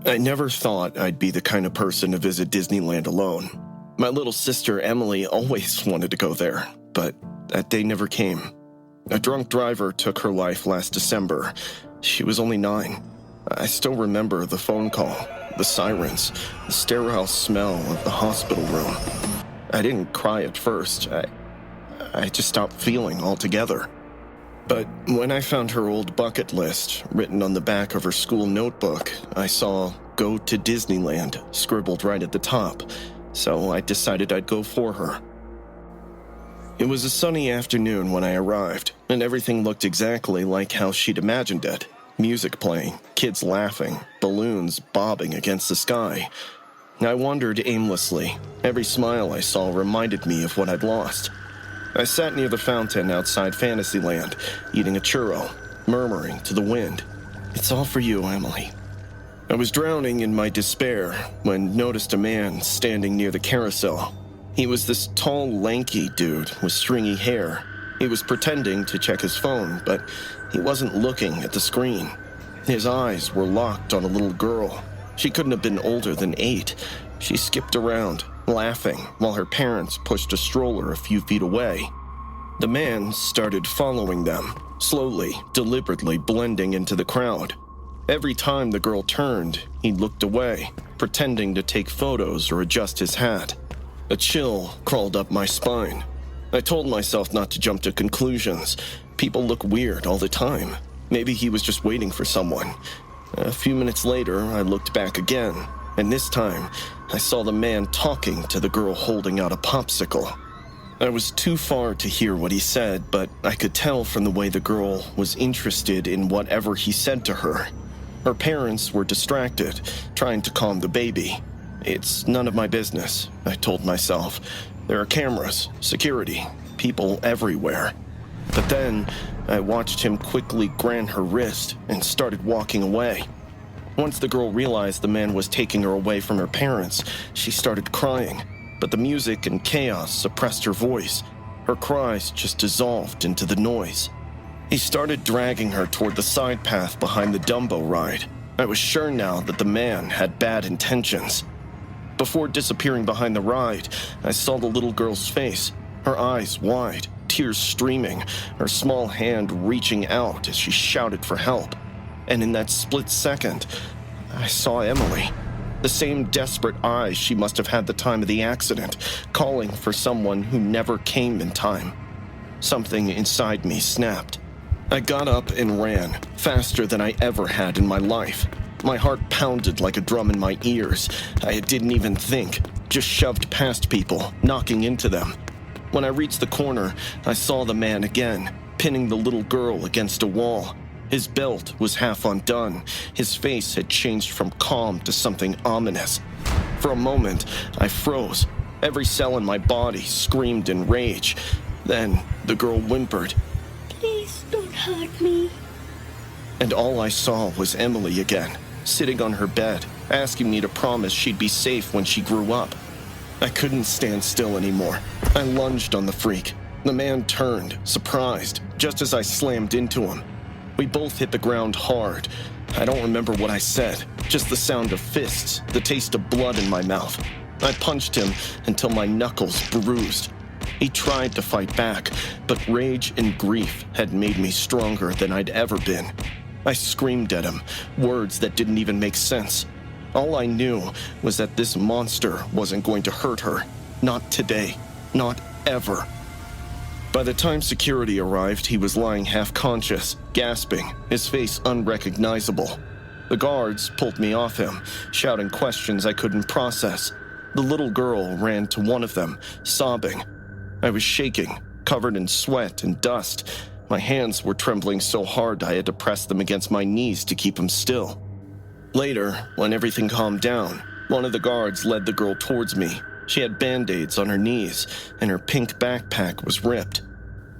I never thought I'd be the kind of person to visit Disneyland alone. My little sister Emily always wanted to go there, but that day never came. A drunk driver took her life last December. She was only 9. I still remember the phone call, the sirens, the sterile smell of the hospital room. I didn't cry at first. I just stopped feeling altogether. But when I found her old bucket list written on the back of her school notebook, I saw "Go to Disneyland" scribbled right at the top, so I decided I'd go for her. It was a sunny afternoon when I arrived, and everything looked exactly like how she'd imagined it. Music playing, kids laughing, balloons bobbing against the sky. I wandered aimlessly. Every smile I saw reminded me of what I'd lost. I sat near the fountain outside Fantasyland, eating a churro, murmuring to the wind, "It's all for you, Emily." I was drowning in my despair when noticed a man standing near the carousel. He was this tall, lanky dude with stringy hair. He was pretending to check his phone, but he wasn't looking at the screen. His eyes were locked on a little girl. She couldn't have been older than 8. She skipped around, laughing, while her parents pushed a stroller a few feet away. The man started following them, slowly, deliberately blending into the crowd. Every time the girl turned, he looked away, pretending to take photos or adjust his hat. A chill crawled up my spine. I told myself not to jump to conclusions. People look weird all the time. Maybe he was just waiting for someone. A few minutes later, I looked back again, and this time, I saw the man talking to the girl holding out a popsicle. I was too far to hear what he said, but I could tell from the way the girl was interested in whatever he said to her. Her parents were distracted, trying to calm the baby. It's none of my business, I told myself. There are cameras, security, people everywhere. But then, I watched him quickly grant her wrist and started walking away. Once the girl realized the man was taking her away from her parents, she started crying, but the music and chaos suppressed her voice. Her cries just dissolved into the noise. He started dragging her toward the side path behind the Dumbo ride. I was sure now that the man had bad intentions. Before disappearing behind the ride, I saw the little girl's face, her eyes wide, tears streaming, her small hand reaching out as she shouted for help. And in that split second, I saw Emily. The same desperate eyes she must have had the time of the accident, calling for someone who never came in time. Something inside me snapped. I got up and ran, faster than I ever had in my life. My heart pounded like a drum in my ears. I didn't even think, just shoved past people, knocking into them. When I reached the corner, I saw the man again, pinning the little girl against a wall. His belt was half undone. His face had changed from calm to something ominous. For a moment, I froze. Every cell in my body screamed in rage. Then the girl whimpered, "Please don't hurt me." And all I saw was Emily again, sitting on her bed, asking me to promise she'd be safe when she grew up. I couldn't stand still anymore. I lunged on the freak. The man turned, surprised, just as I slammed into him. We both hit the ground hard. I don't remember what I said, just the sound of fists, the taste of blood in my mouth. I punched him until my knuckles bruised. He tried to fight back, but rage and grief had made me stronger than I'd ever been. I screamed at him, words that didn't even make sense. All I knew was that this monster wasn't going to hurt her. Not today. Not ever. By the time security arrived, he was lying half-conscious, gasping, his face unrecognizable. The guards pulled me off him, shouting questions I couldn't process. The little girl ran to one of them, sobbing. I was shaking, covered in sweat and dust. My hands were trembling so hard I had to press them against my knees to keep them still. Later, when everything calmed down, one of the guards led the girl towards me. She had band-aids on her knees, and her pink backpack was ripped.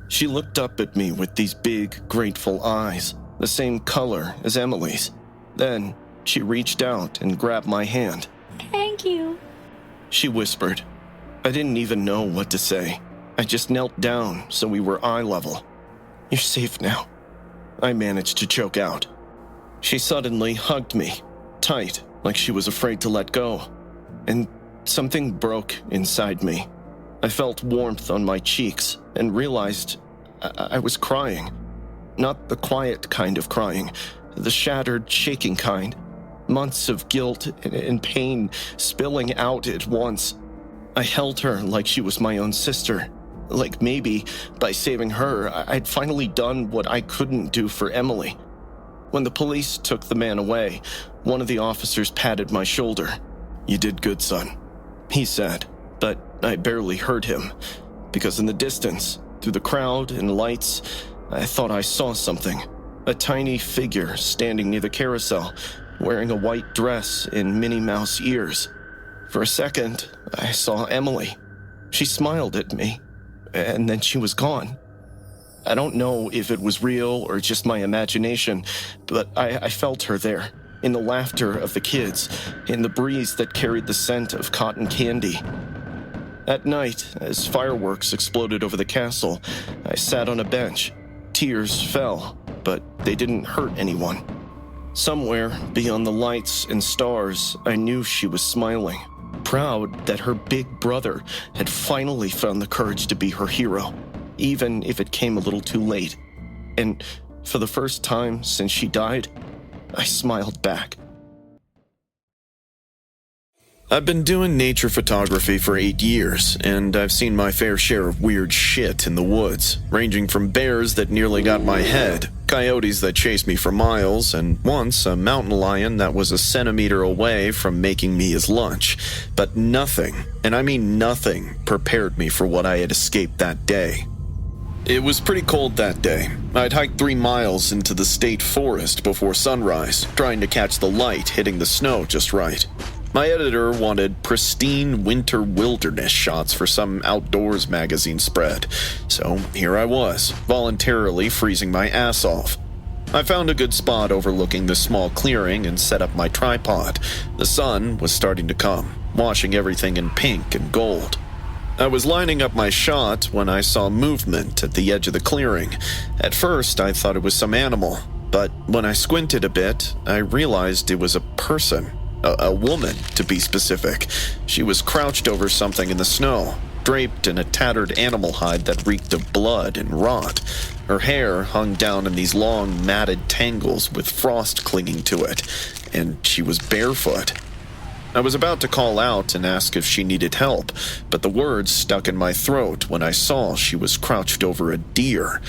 She looked up at me with these big, grateful eyes, the same color as Emily's. Then, she reached out and grabbed my hand. "Thank you," she whispered. I didn't even know what to say. I just knelt down so we were eye level. "You're safe now," I managed to choke out. She suddenly hugged me, tight, like she was afraid to let go. And something broke inside me. I felt warmth on my cheeks and realized I was crying. Not the quiet kind of crying, the shattered, shaking kind. Months of guilt and pain spilling out at once. I held her like she was my own sister. Like maybe, by saving her, I'd finally done what I couldn't do for Emily. When the police took the man away, one of the officers patted my shoulder. "You did good, son," he said, but I barely heard him, because in the distance, through the crowd and lights, I thought I saw something. A tiny figure standing near the carousel, wearing a white dress and Minnie Mouse ears. For a second, I saw Emily. She smiled at me, and then she was gone. I don't know if it was real or just my imagination, but I felt her there, in the laughter of the kids, in the breeze that carried the scent of cotton candy. At night, as fireworks exploded over the castle, I sat on a bench. Tears fell, but they didn't hurt anyone. Somewhere beyond the lights and stars, I knew she was smiling, proud that her big brother had finally found the courage to be her hero, even if it came a little too late. And for the first time since she died, I smiled back. I've been doing nature photography for 8 years, and I've seen my fair share of weird shit in the woods, ranging from bears that nearly got my head, coyotes that chased me for miles, and once a mountain lion that was a centimeter away from making me his lunch. But nothing, and I mean nothing, prepared me for what I had escaped that day. It was pretty cold that day. I'd hiked 3 miles into the state forest before sunrise, trying to catch the light hitting the snow just right. My editor wanted pristine winter wilderness shots for some outdoors magazine spread, so here I was, voluntarily freezing my ass off. I found a good spot overlooking the small clearing and set up my tripod. The sun was starting to come, washing everything in pink and gold. I was lining up my shot when I saw movement at the edge of the clearing. At first, I thought it was some animal, but when I squinted a bit, I realized it was a person. A woman, to be specific. She was crouched over something in the snow, draped in a tattered animal hide that reeked of blood and rot. Her hair hung down in these long, matted tangles with frost clinging to it, and she was barefoot. I was about to call out and ask if she needed help, but the words stuck in my throat when I saw she was crouched over a deer.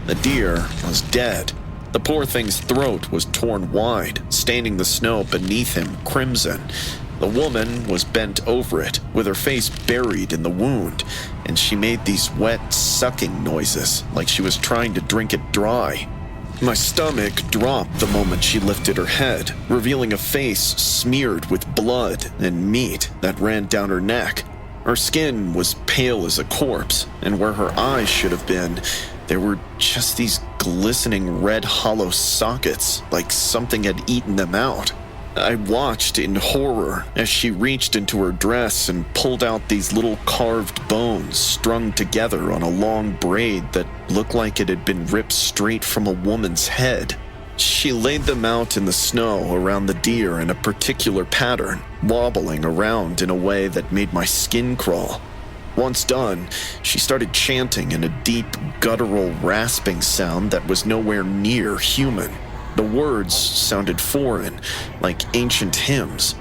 The deer was dead. The poor thing's throat was torn wide, staining the snow beneath him crimson. The woman was bent over it, with her face buried in the wound, and she made these wet, sucking noises, like she was trying to drink it dry. My stomach dropped the moment she lifted her head, revealing a face smeared with blood and meat that ran down her neck. Her skin was pale as a corpse, and where her eyes should have been, there were just these glistening red hollow sockets, like something had eaten them out. I watched in horror as she reached into her dress and pulled out these little carved bones strung together on a long braid that looked like it had been ripped straight from a woman's head. She laid them out in the snow around the deer in a particular pattern, wobbling around in a way that made my skin crawl. Once done, she started chanting in a deep, guttural, rasping sound that was nowhere near human. The words sounded foreign, like ancient hymns.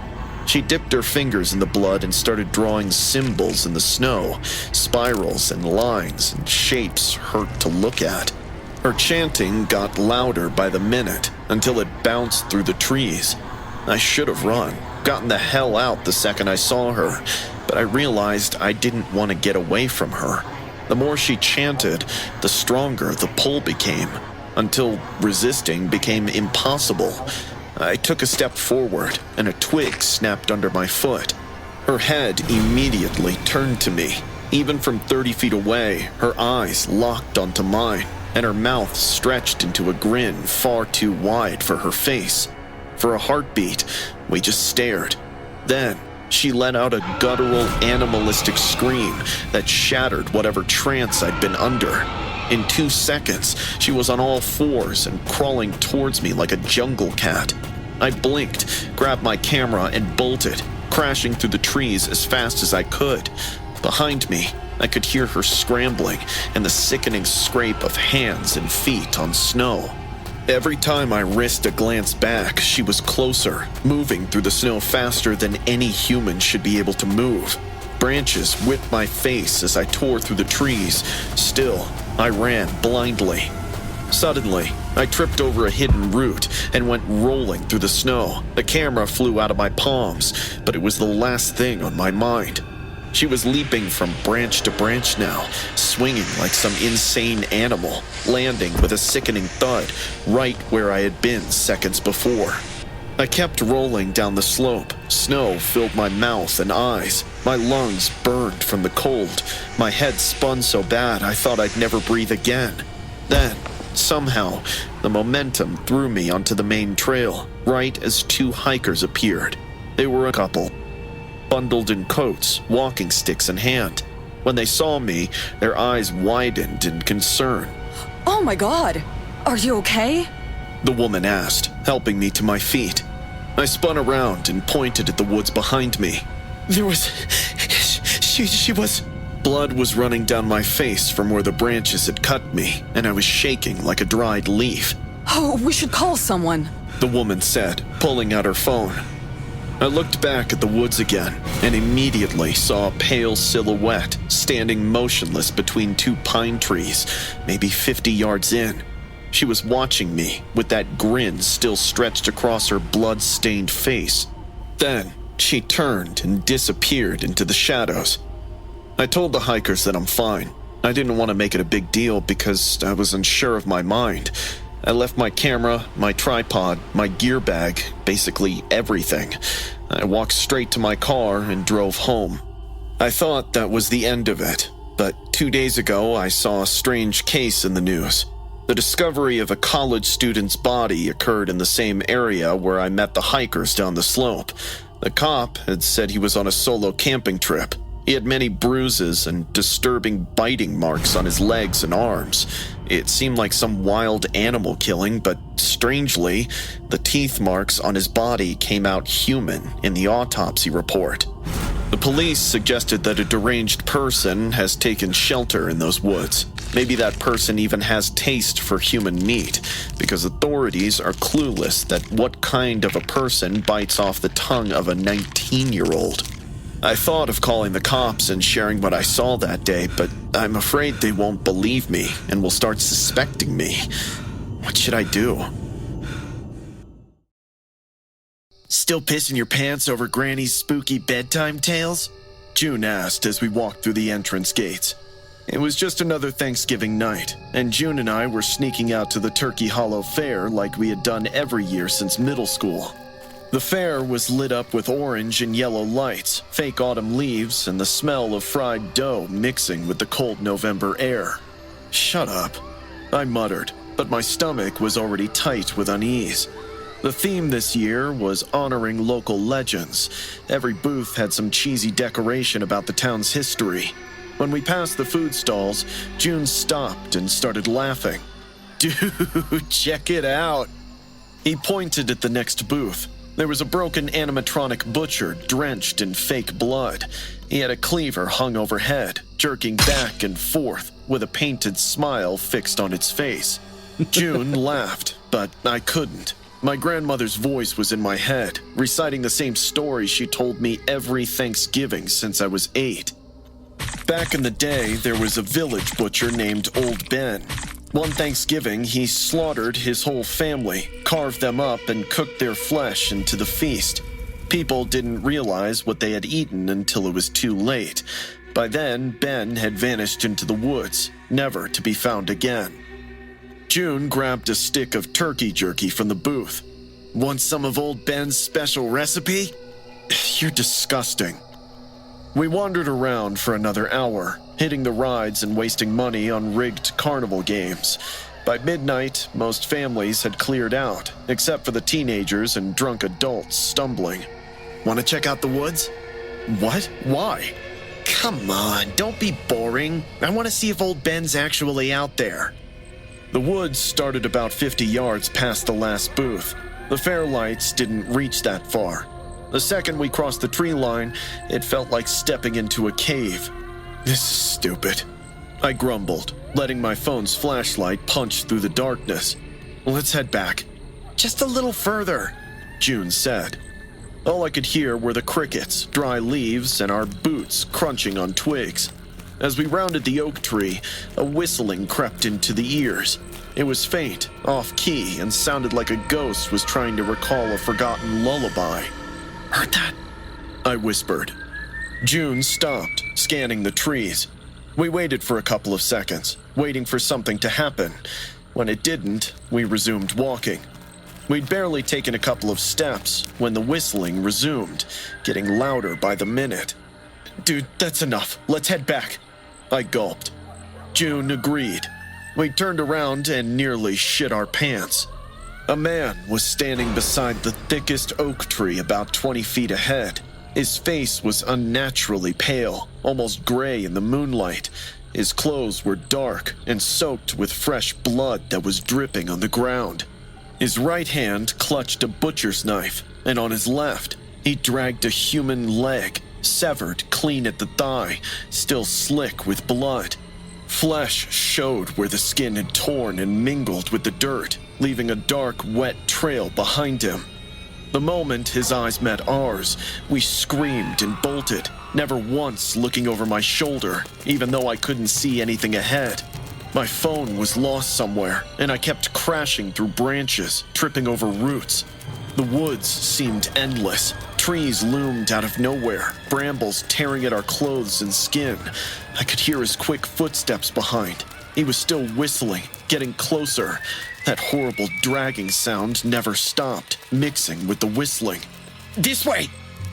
She dipped her fingers in the blood and started drawing symbols in the snow, spirals and lines and shapes hurt to look at. Her chanting got louder by the minute, until it bounced through the trees. I should have run, gotten the hell out the second I saw her, but I realized I didn't want to get away from her. The more she chanted, the stronger the pull became, until resisting became impossible. I took a step forward, and a twig snapped under my foot. Her head immediately turned to me. Even from 30 feet away, her eyes locked onto mine, and her mouth stretched into a grin far too wide for her face. For a heartbeat, we just stared. Then, she let out a guttural, animalistic scream that shattered whatever trance I'd been under. In 2 seconds, she was on all fours and crawling towards me like a jungle cat. I blinked, grabbed my camera, and bolted, crashing through the trees as fast as I could. Behind me, I could hear her scrambling and the sickening scrape of hands and feet on snow. Every time I risked a glance back, she was closer, moving through the snow faster than any human should be able to move. Branches whipped my face as I tore through the trees. Still, I ran blindly. Suddenly, I tripped over a hidden root and went rolling through the snow. The camera flew out of my palms, but it was the last thing on my mind. She was leaping from branch to branch now, swinging like some insane animal, landing with a sickening thud right where I had been seconds before. I kept rolling down the slope. Snow filled my mouth and eyes. My lungs burned from the cold. My head spun so bad I thought I'd never breathe again. Then, somehow, the momentum threw me onto the main trail, right as two hikers appeared. They were a couple, bundled in coats, walking sticks in hand. When they saw me, their eyes widened in concern. "Oh my God! Are you okay?" The woman asked, helping me to my feet. I spun around and pointed at the woods behind me. She was... Blood was running down my face from where the branches had cut me, and I was shaking like a dried leaf. "Oh, we should call someone," the woman said, pulling out her phone. I looked back at the woods again and immediately saw a pale silhouette standing motionless between two pine trees, maybe 50 yards in. She was watching me with that grin still stretched across her blood-stained face. Then she turned and disappeared into the shadows. I told the hikers that I'm fine. I didn't want to make it a big deal because I was unsure of my mind. I left my camera, my tripod, my gear bag, basically everything. I walked straight to my car and drove home. I thought that was the end of it, but 2 days ago I saw a strange case in the news. The discovery of a college student's body occurred in the same area where I met the hikers down the slope. The cop had said he was on a solo camping trip. He had many bruises and disturbing biting marks on his legs and arms. It seemed like some wild animal killing, but strangely, the teeth marks on his body came out human in the autopsy report. The police suggested that a deranged person has taken shelter in those woods. Maybe that person even has taste for human meat, because authorities are clueless that what kind of a person bites off the tongue of a 19-year-old. I thought of calling the cops and sharing what I saw that day, but I'm afraid they won't believe me and will start suspecting me. What should I do? Still pissing your pants over Granny's spooky bedtime tales? June asked as we walked through the entrance gates. It was just another Thanksgiving night, and June and I were sneaking out to the Turkey Hollow Fair like we had done every year since middle school. The fair was lit up with orange and yellow lights, fake autumn leaves, and the smell of fried dough mixing with the cold November air. Shut up, I muttered, but my stomach was already tight with unease. The theme this year was honoring local legends. Every booth had some cheesy decoration about the town's history. When we passed the food stalls, June stopped and started laughing. Dude, check it out. He pointed at the next booth. There was a broken animatronic butcher drenched in fake blood. He had a cleaver hung overhead, jerking back and forth with a painted smile fixed on its face. June laughed, but I couldn't. My grandmother's voice was in my head, reciting the same story she told me every Thanksgiving since I was 8. Back in the day, there was a village butcher named Old Ben. One Thanksgiving, he slaughtered his whole family, carved them up, and cooked their flesh into the feast. People didn't realize what they had eaten until it was too late. By then, Ben had vanished into the woods, never to be found again. June grabbed a stick of turkey jerky from the booth. Want some of Old Ben's special recipe? You're disgusting. We wandered around for another hour, hitting the rides and wasting money on rigged carnival games. By midnight, most families had cleared out, except for the teenagers and drunk adults stumbling. Want to check out the woods? What? Why? Come on, don't be boring. I want to see if Old Ben's actually out there. The woods started about 50 yards past the last booth. The fair lights didn't reach that far. The second we crossed the tree line, it felt like stepping into a cave. This is stupid, I grumbled, letting my phone's flashlight punch through the darkness. Let's head back. Just a little further, June said. All I could hear were the crickets, dry leaves, and our boots crunching on twigs. As we rounded the oak tree, a whistling crept into the ears. It was faint, off-key, and sounded like a ghost was trying to recall a forgotten lullaby. Heard that? I whispered. June stopped, scanning the trees. We waited for a couple of seconds, waiting for something to happen. When it didn't, we resumed walking. We'd barely taken a couple of steps when the whistling resumed, getting louder by the minute. Dude, that's enough. Let's head back. I gulped. June agreed. We turned around and nearly shit our pants. A man was standing beside the thickest oak tree about 20 feet ahead. His face was unnaturally pale, almost gray in the moonlight. His clothes were dark and soaked with fresh blood that was dripping on the ground. His right hand clutched a butcher's knife, and on his left, he dragged a human leg, severed clean at the thigh, still slick with blood. Flesh showed where the skin had torn and mingled with the dirt, leaving a dark, wet trail behind him. The moment his eyes met ours, we screamed and bolted, never once looking over my shoulder, even though I couldn't see anything ahead. My phone was lost somewhere, and I kept crashing through branches, tripping over roots. The woods seemed endless. Trees loomed out of nowhere, brambles tearing at our clothes and skin. I could hear his quick footsteps behind. He was still whistling, getting closer. That horrible dragging sound never stopped, mixing with the whistling. This way!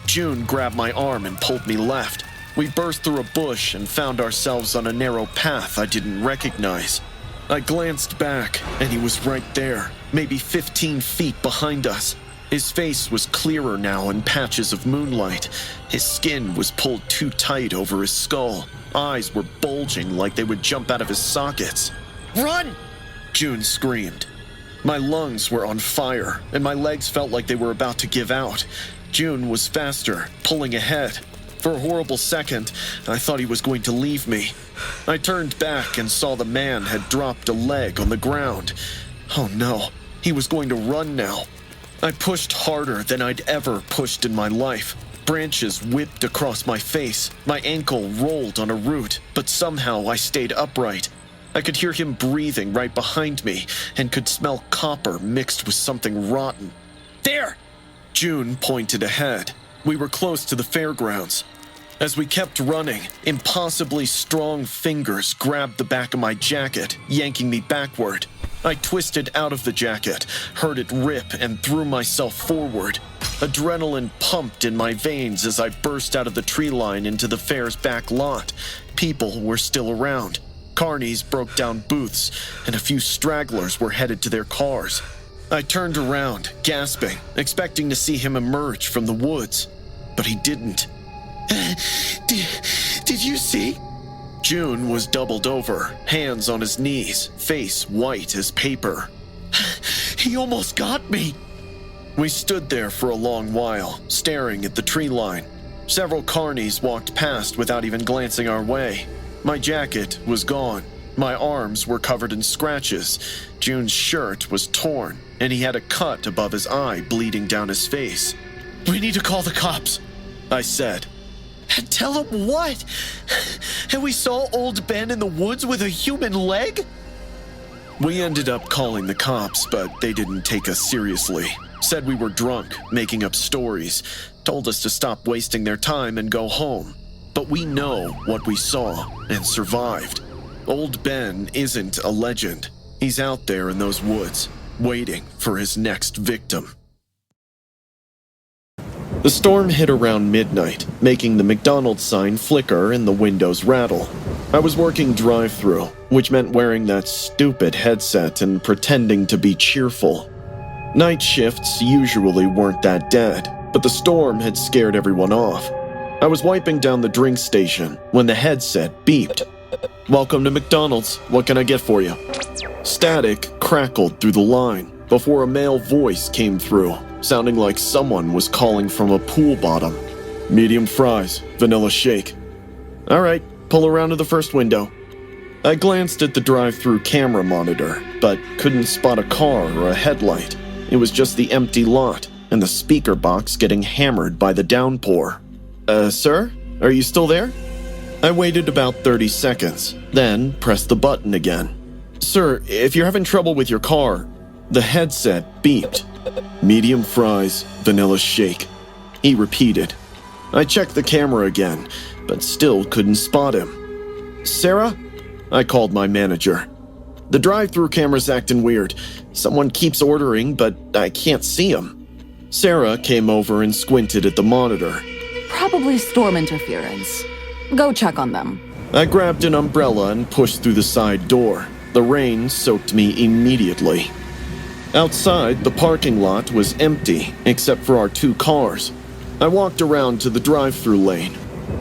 June grabbed my arm and pulled me left. We burst through a bush and found ourselves on a narrow path I didn't recognize. I glanced back, and he was right there, maybe 15 feet behind us. His face was clearer now in patches of moonlight. His skin was pulled too tight over his skull. Eyes were bulging like they would jump out of his sockets. Run! June screamed. My lungs were on fire, and my legs felt like they were about to give out. June was faster, pulling ahead. For a horrible second, I thought he was going to leave me. I turned back and saw the man had dropped a leg on the ground. Oh no, he was going to run now. I pushed harder than I'd ever pushed in my life. Branches whipped across my face. My ankle rolled on a root, but somehow I stayed upright. I could hear him breathing right behind me and could smell copper mixed with something rotten. There! June pointed ahead. We were close to the fairgrounds. As we kept running, impossibly strong fingers grabbed the back of my jacket, yanking me backward. I twisted out of the jacket, heard it rip, and threw myself forward. Adrenaline pumped in my veins as I burst out of the tree line into the fair's back lot. People were still around. Carnies broke down booths, and a few stragglers were headed to their cars. I turned around, gasping, expecting to see him emerge from the woods. But he didn't. Did you see? June was doubled over, hands on his knees, face white as paper. He almost got me. We stood there for a long while, staring at the tree line. Several carnies walked past without even glancing our way. My jacket was gone. My arms were covered in scratches. June's shirt was torn, and he had a cut above his eye bleeding down his face. We need to call the cops, I said. Tell him what? And we saw old Ben in the woods with a human leg? We ended up calling the cops, but they didn't take us seriously. Said we were drunk, making up stories. Told us to stop wasting their time and go home. But we know what we saw and survived. Old Ben isn't a legend. He's out there in those woods, waiting for his next victim. The storm hit around midnight, making the McDonald's sign flicker and the windows rattle. I was working drive-thru, which meant wearing that stupid headset and pretending to be cheerful. Night shifts usually weren't that dead, but the storm had scared everyone off. I was wiping down the drink station when the headset beeped. Welcome to McDonald's. What can I get for you? Static crackled through the line. before a male voice came through, sounding like someone was calling from a pool bottom. "Medium fries, vanilla shake." "All right, pull around to the first window." I glanced at the drive-through camera monitor, but couldn't spot a car or a headlight. It was just the empty lot, and the speaker box getting hammered by the downpour. Sir? Are you still there?" I waited about 30 seconds, then pressed the button again. "Sir, if you're having trouble with your car..." The headset beeped. "Medium fries, vanilla shake," he repeated. I checked the camera again, but still couldn't spot him. "Sarah?" I called my manager. "The drive-through camera's acting weird. Someone keeps ordering, but I can't see him." Sarah came over and squinted at the monitor. Probably storm interference. Go check on them. I grabbed an umbrella and pushed through the side door. The rain soaked me immediately. Outside, the parking lot was empty, except for our 2 cars. I walked around to the drive-through lane.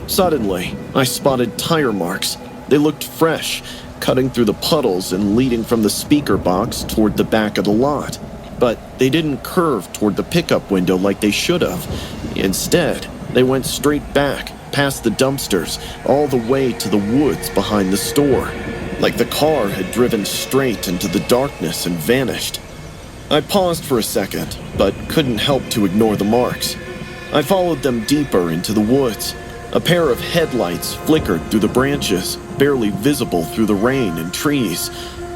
Suddenly, I spotted tire marks. They looked fresh, cutting through the puddles and leading from the speaker box toward the back of the lot. But they didn't curve toward the pickup window like they should have. Instead, they went straight back, past the dumpsters, all the way to the woods behind the store. Like the car had driven straight into the darkness and vanished. I paused for a second, but couldn't help to ignore the marks. I followed them deeper into the woods. A pair of headlights flickered through the branches, barely visible through the rain and trees.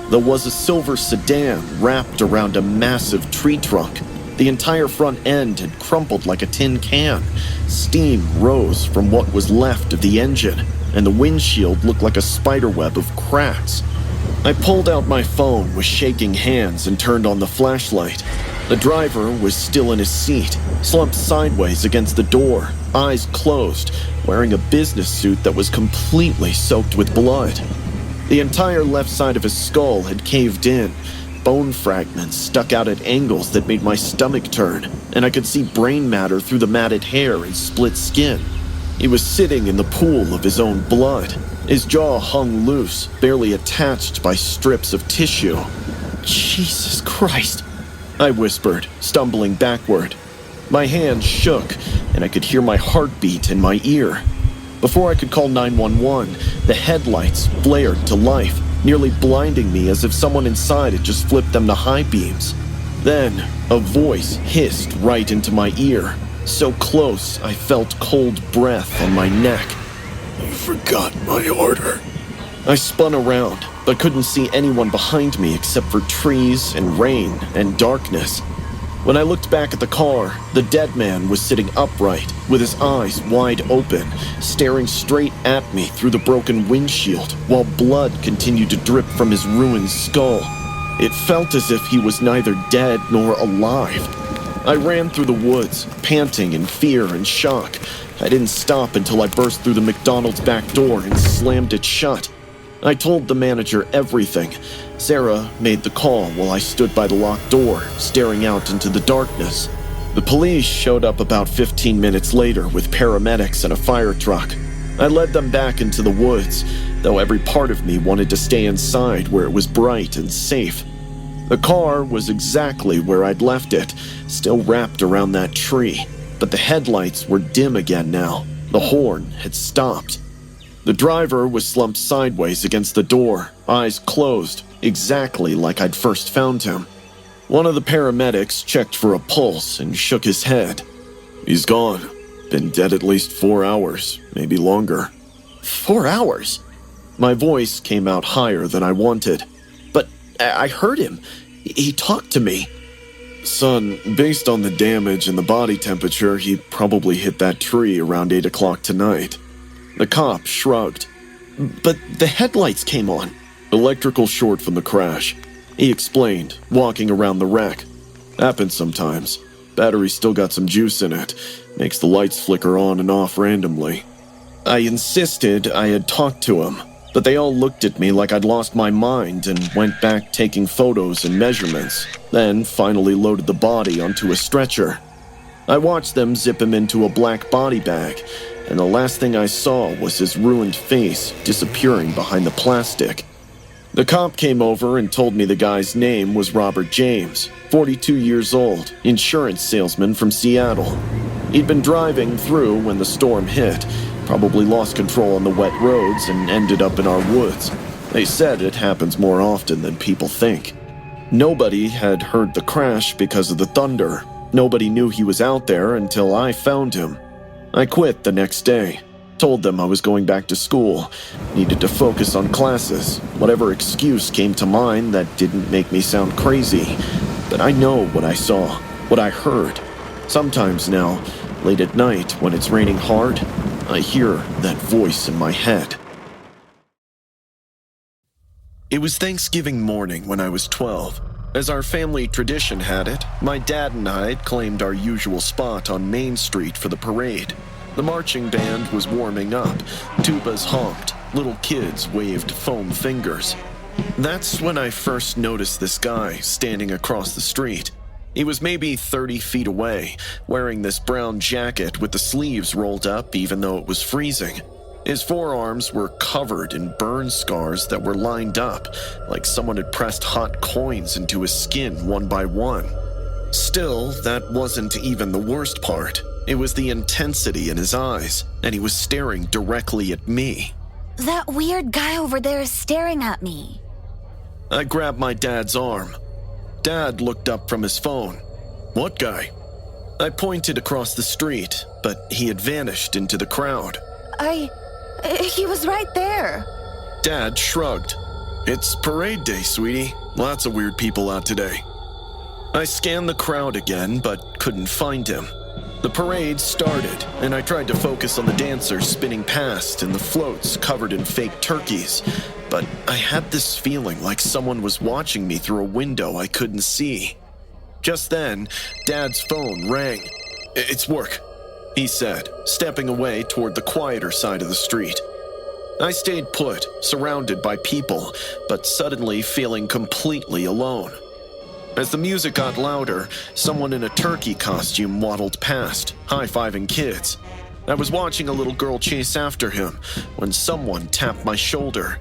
There was a silver sedan wrapped around a massive tree trunk. The entire front end had crumpled like a tin can. Steam rose from what was left of the engine, and the windshield looked like a spiderweb of cracks. I pulled out my phone with shaking hands and turned on the flashlight. The driver was still in his seat, slumped sideways against the door, eyes closed, wearing a business suit that was completely soaked with blood. The entire left side of his skull had caved in. Bone fragments stuck out at angles that made my stomach turn, and I could see brain matter through the matted hair and split skin. He was sitting in the pool of his own blood. His jaw hung loose, barely attached by strips of tissue. "Jesus Christ," I whispered, stumbling backward. My hand shook, and I could hear my heartbeat in my ear. Before I could call 911, the headlights flared to life, nearly blinding me as if someone inside had just flipped them to high beams. Then, a voice hissed right into my ear, so close I felt cold breath on my neck. "You forgot my order." I spun around, but couldn't see anyone behind me except for trees and rain and darkness. When I looked back at the car, the dead man was sitting upright, with his eyes wide open, staring straight at me through the broken windshield, while blood continued to drip from his ruined skull. It felt as if he was neither dead nor alive. I ran through the woods, panting in fear and shock. I didn't stop until I burst through the McDonald's back door and slammed it shut. I told the manager everything. Sarah made the call while I stood by the locked door, staring out into the darkness. The police showed up about 15 minutes later with paramedics and a fire truck. I led them back into the woods, though every part of me wanted to stay inside where it was bright and safe. The car was exactly where I'd left it, still wrapped around that tree, but the headlights were dim again now. The horn had stopped. The driver was slumped sideways against the door, eyes closed, exactly like I'd first found him. One of the paramedics checked for a pulse and shook his head. "He's gone. Been dead at least 4 hours, maybe longer." 4 hours? My voice came out higher than I wanted. "But I heard him. He talked to me." "Son, based on the damage and the body temperature, he probably hit that tree around 8 o'clock tonight." The cop shrugged. "But the headlights came on." "Electrical short from the crash," he explained, walking around the wreck. "Happens sometimes. Battery's still got some juice in it. Makes the lights flicker on and off randomly." I insisted I had talked to him, but they all looked at me like I'd lost my mind and went back taking photos and measurements, then finally loaded the body onto a stretcher. I watched them zip him into a black body bag, and the last thing I saw was his ruined face disappearing behind the plastic. The cop came over and told me the guy's name was Robert James, 42 years old, insurance salesman from Seattle. He'd been driving through when the storm hit, probably lost control on the wet roads and ended up in our woods. They said it happens more often than people think. Nobody had heard the crash because of the thunder. Nobody knew he was out there until I found him. I quit the next day. Told them I was going back to school, needed to focus on classes, whatever excuse came to mind that didn't make me sound crazy. But I know what I saw, what I heard. Sometimes now, late at night when it's raining hard, I hear that voice in my head. It was Thanksgiving morning when I was 12. As our family tradition had it, my dad and I had claimed our usual spot on Main Street for the parade. The marching band was warming up, tubas honked, little kids waved foam fingers. That's when I first noticed this guy standing across the street. He was maybe 30 feet away, wearing this brown jacket with the sleeves rolled up even though it was freezing. His forearms were covered in burn scars that were lined up, like someone had pressed hot coins into his skin one by one. Still, that wasn't even the worst part. It was the intensity in his eyes, and he was staring directly at me. That weird guy over there is staring at me. I grabbed my dad's arm. Dad looked up from his phone. What guy? I pointed across the street, but he had vanished into the crowd. He was right there. Dad shrugged. It's parade day, sweetie. Lots of weird people out today. I scanned the crowd again, but couldn't find him. The parade started, and I tried to focus on the dancers spinning past and the floats covered in fake turkeys, but I had this feeling like someone was watching me through a window I couldn't see. Just then, Dad's phone rang. It's work, he said, stepping away toward the quieter side of the street. I stayed put, surrounded by people, but suddenly feeling completely alone. As the music got louder, someone in a turkey costume waddled past, high-fiving kids. I was watching a little girl chase after him when someone tapped my shoulder.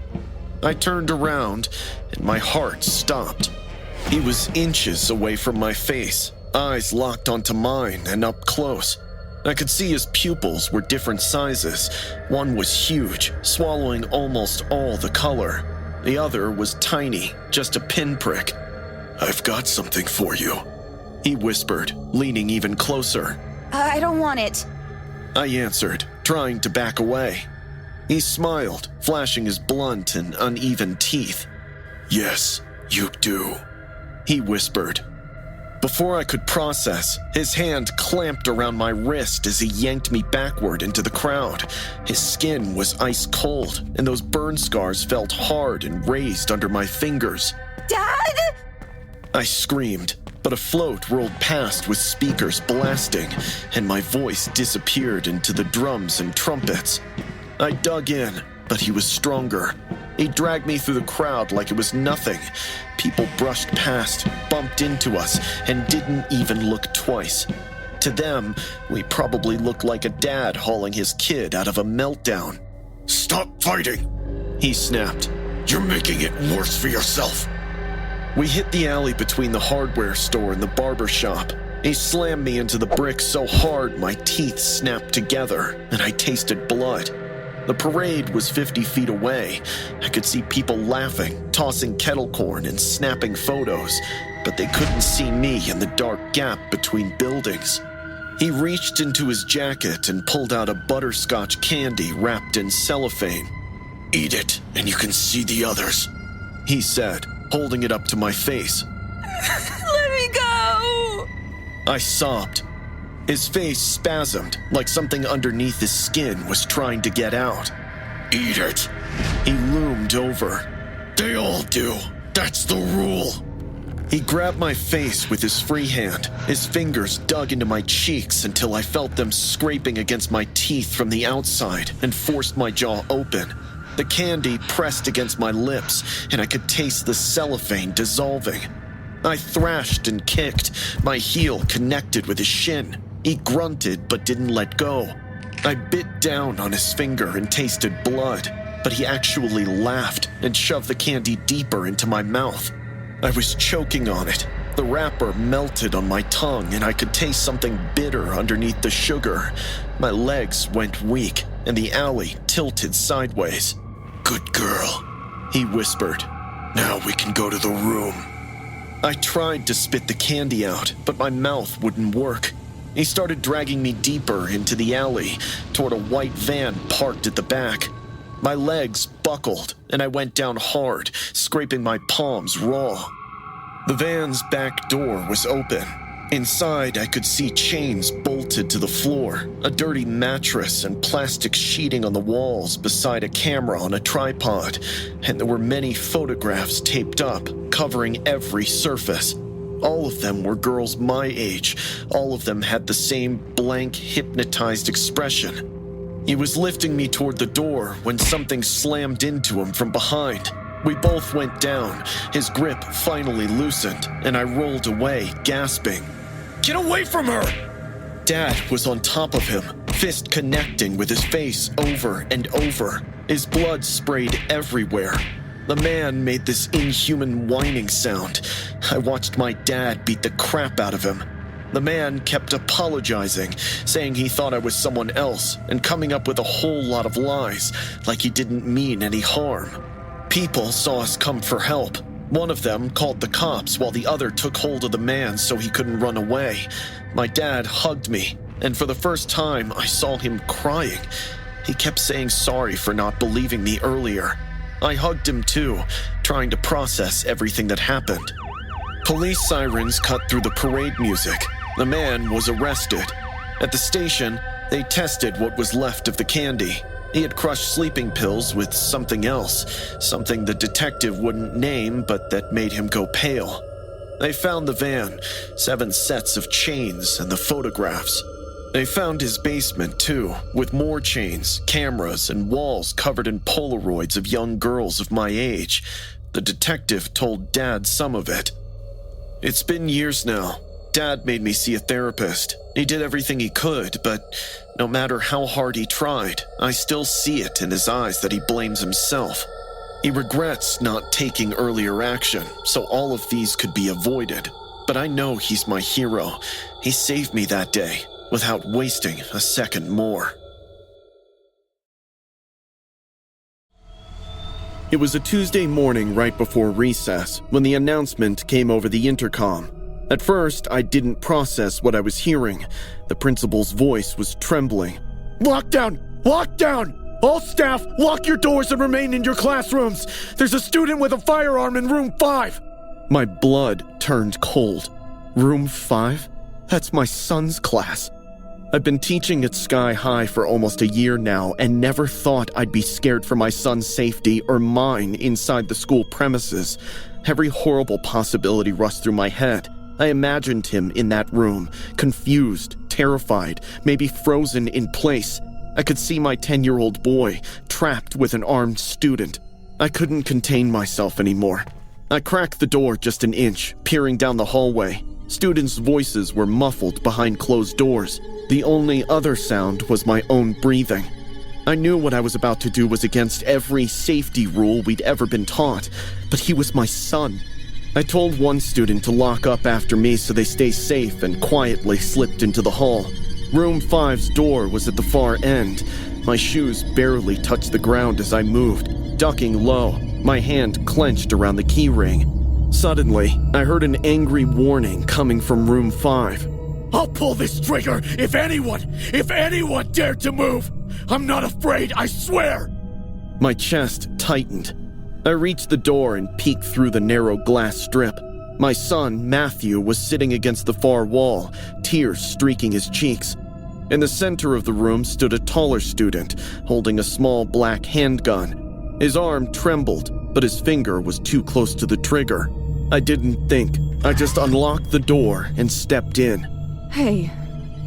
I turned around, and my heart stopped. He was inches away from my face, eyes locked onto mine and up close. I could see his pupils were different sizes. One was huge, swallowing almost all the color. The other was tiny, just a pinprick. I've got something for you, he whispered, leaning even closer. I don't want it. I answered, trying to back away. He smiled, flashing his blunt and uneven teeth. Yes, you do, he whispered. Before I could process, his hand clamped around my wrist as he yanked me backward into the crowd. His skin was ice cold, and those burn scars felt hard and raised under my fingers. Dad! I screamed, but a float rolled past with speakers blasting, and my voice disappeared into the drums and trumpets. I dug in, but he was stronger. He dragged me through the crowd like it was nothing. People brushed past, bumped into us, and didn't even look twice. To them, we probably looked like a dad hauling his kid out of a meltdown. Stop fighting, he snapped. You're making it worse for yourself. We hit the alley between the hardware store and the barber shop. He slammed me into the brick so hard my teeth snapped together, and I tasted blood. The parade was 50 feet away. I could see people laughing, tossing kettle corn, and snapping photos, but they couldn't see me in the dark gap between buildings. He reached into his jacket and pulled out a butterscotch candy wrapped in cellophane. Eat it, and you can see the others, he said, holding it up to my face. Let me go! I sobbed. His face spasmed, like something underneath his skin was trying to get out. Eat it. He loomed over. They all do. That's the rule. He grabbed my face with his free hand. His fingers dug into my cheeks until I felt them scraping against my teeth from the outside and forced my jaw open. The candy pressed against my lips, and I could taste the cellophane dissolving. I thrashed and kicked. My heel connected with his shin. He grunted but didn't let go. I bit down on his finger and tasted blood. but he actually laughed and shoved the candy deeper into my mouth. I was choking on it. The wrapper melted on my tongue, and I could taste something bitter underneath the sugar. My legs went weak, and the alley tilted sideways. "Good girl," he whispered. "Now we can go to the room." I tried to spit the candy out, but my mouth wouldn't work. He started dragging me deeper into the alley, toward a white van parked at the back. My legs buckled, and I went down hard, scraping my palms raw. The van's back door was open. Inside, I could see chains bolted to the floor, a dirty mattress and plastic sheeting on the walls beside a camera on a tripod, and there were many photographs taped up, covering every surface. All of them were girls my age. All of them had the same blank, hypnotized expression. He was lifting me toward the door when something slammed into him from behind. We both went down. His grip finally loosened, and I rolled away, gasping. "Get away from her!" Dad was on top of him, fist connecting with his face over and over. His blood sprayed everywhere. The man made this inhuman whining sound. I watched my dad beat the crap out of him. The man kept apologizing, saying he thought I was someone else, and coming up with a whole lot of lies, like he didn't mean any harm. People saw us come for help. One of them called the cops while the other took hold of the man so he couldn't run away. My dad hugged me, and for the first time I saw him crying. He kept saying sorry for not believing me earlier. I hugged him too, trying to process everything that happened. Police sirens cut through the parade music. The man was arrested. At the station, they tested what was left of the candy. He had crushed sleeping pills with something else, something the detective wouldn't name but that made him go pale. They found the van, 7 sets of chains, and the photographs. They found his basement too, with more chains, cameras, and walls covered in Polaroids of young girls of my age. The detective told Dad some of it. It's been years now. Dad made me see a therapist. He did everything he could, but no matter how hard he tried, I still see it in his eyes that he blames himself. He regrets not taking earlier action, so all of these could be avoided. But I know he's my hero. He saved me that day, without wasting a second more. It was a Tuesday morning right before recess when the announcement came over the intercom. At first, I didn't process what I was hearing. The principal's voice was trembling. "Lockdown! Lockdown! All staff, lock your doors and remain in your classrooms! There's a student with a firearm in room 5! My blood turned cold. Room 5? That's my son's class. I've been teaching at Sky High for almost a year now and never thought I'd be scared for my son's safety or mine inside the school premises. Every horrible possibility rushed through my head. I imagined him in that room, confused, terrified, maybe frozen in place. I could see my 10-year-old boy, trapped with an armed student. I couldn't contain myself anymore. I cracked the door just an inch, peering down the hallway. Students' voices were muffled behind closed doors. The only other sound was my own breathing. I knew what I was about to do was against every safety rule we'd ever been taught, but he was my son. I told one student to lock up after me so they stay safe and quietly slipped into the hall. Room 5's door was at the far end. My shoes barely touched the ground as I moved, ducking low, my hand clenched around the key ring. Suddenly, I heard an angry warning coming from room 5. "I'll pull this trigger if anyone dared to move! I'm not afraid, I swear!" My chest tightened. I reached the door and peeked through the narrow glass strip. My son, Matthew, was sitting against the far wall, tears streaking his cheeks. In the center of the room stood a taller student, holding a small black handgun. His arm trembled, but his finger was too close to the trigger. I didn't think. I just unlocked the door and stepped in. Hey,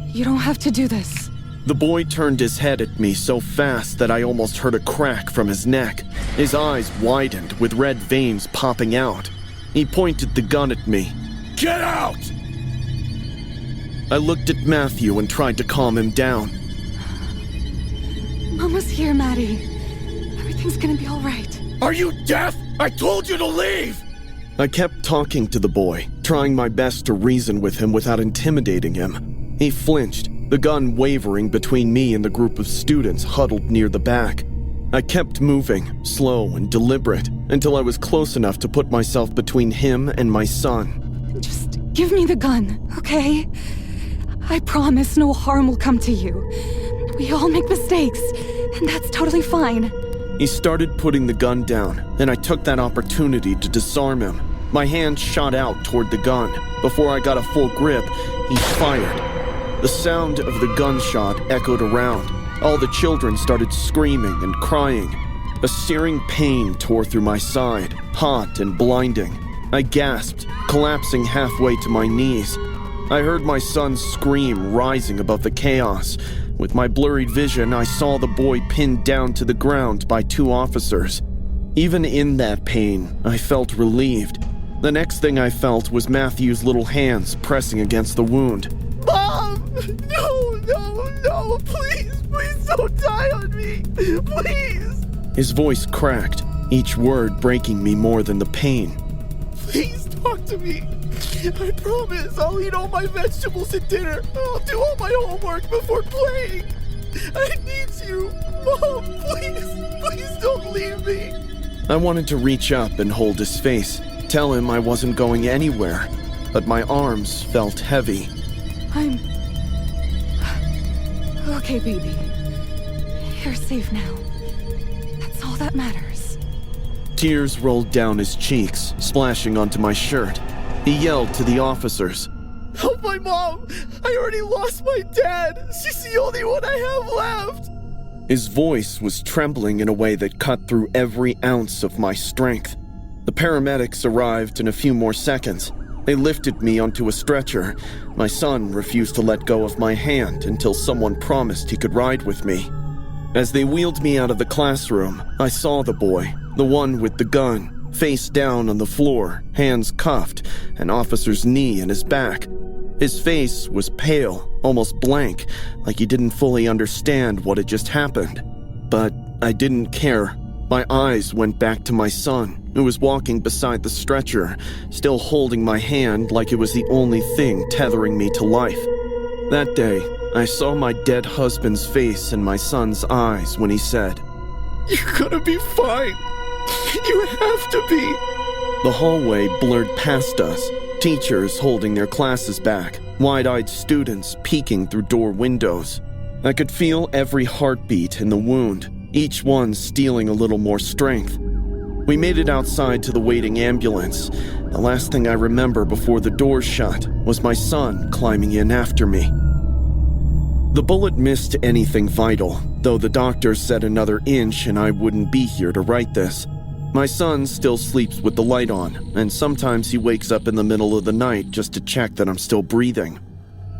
you don't have to do this. The boy turned his head at me so fast that I almost heard a crack from his neck. His eyes widened with red veins popping out. He pointed the gun at me. "Get out!" I looked at Matthew and tried to calm him down. Mama's here, Maddie. Everything's gonna be alright. Are you deaf? I told you to leave! I kept talking to the boy, trying my best to reason with him without intimidating him. He flinched, the gun wavering between me and the group of students huddled near the back. I kept moving, slow and deliberate, until I was close enough to put myself between him and my son. Just give me the gun, okay? I promise no harm will come to you. We all make mistakes, and that's totally fine. He started putting the gun down, and I took that opportunity to disarm him. My hand shot out toward the gun. Before I got a full grip, he fired. The sound of the gunshot echoed around. All the children started screaming and crying. A searing pain tore through my side, hot and blinding. I gasped, collapsing halfway to my knees. I heard my son's scream rising above the chaos. With my blurred vision, I saw the boy pinned down to the ground by 2 officers. Even in that pain, I felt relieved. The next thing I felt was Matthew's little hands pressing against the wound. Mom! No, please don't die on me! Please! His voice cracked, each word breaking me more than the pain. Please talk to me. I promise I'll eat all my vegetables at dinner. I'll do all my homework before playing. I need you. Mom, please don't leave me. I wanted to reach up and hold his face, tell him I wasn't going anywhere, but my arms felt heavy. I'm... Okay, baby. You're safe now. That's all that matters. Tears rolled down his cheeks, splashing onto my shirt. He yelled to the officers. Help my mom! I already lost my dad! She's the only one I have left! His voice was trembling in a way that cut through every ounce of my strength. The paramedics arrived in a few more seconds. They lifted me onto a stretcher. My son refused to let go of my hand until someone promised he could ride with me. As they wheeled me out of the classroom, I saw the boy, the one with the gun, face down on the floor, hands cuffed, an officer's knee in his back. His face was pale, almost blank, like he didn't fully understand what had just happened. But I didn't care. My eyes went back to my son, who was walking beside the stretcher, still holding my hand like it was the only thing tethering me to life. That day, I saw my dead husband's face in my son's eyes when he said, "You're gonna be fine. You have to be." The hallway blurred past us, teachers holding their classes back, wide-eyed students peeking through door windows. I could feel every heartbeat in the wound, each one stealing a little more strength. We made it outside to the waiting ambulance. The last thing I remember before the doors shut was my son climbing in after me. The bullet missed anything vital, though the doctor said another inch and I wouldn't be here to write this. My son still sleeps with the light on, and sometimes he wakes up in the middle of the night just to check that I'm still breathing.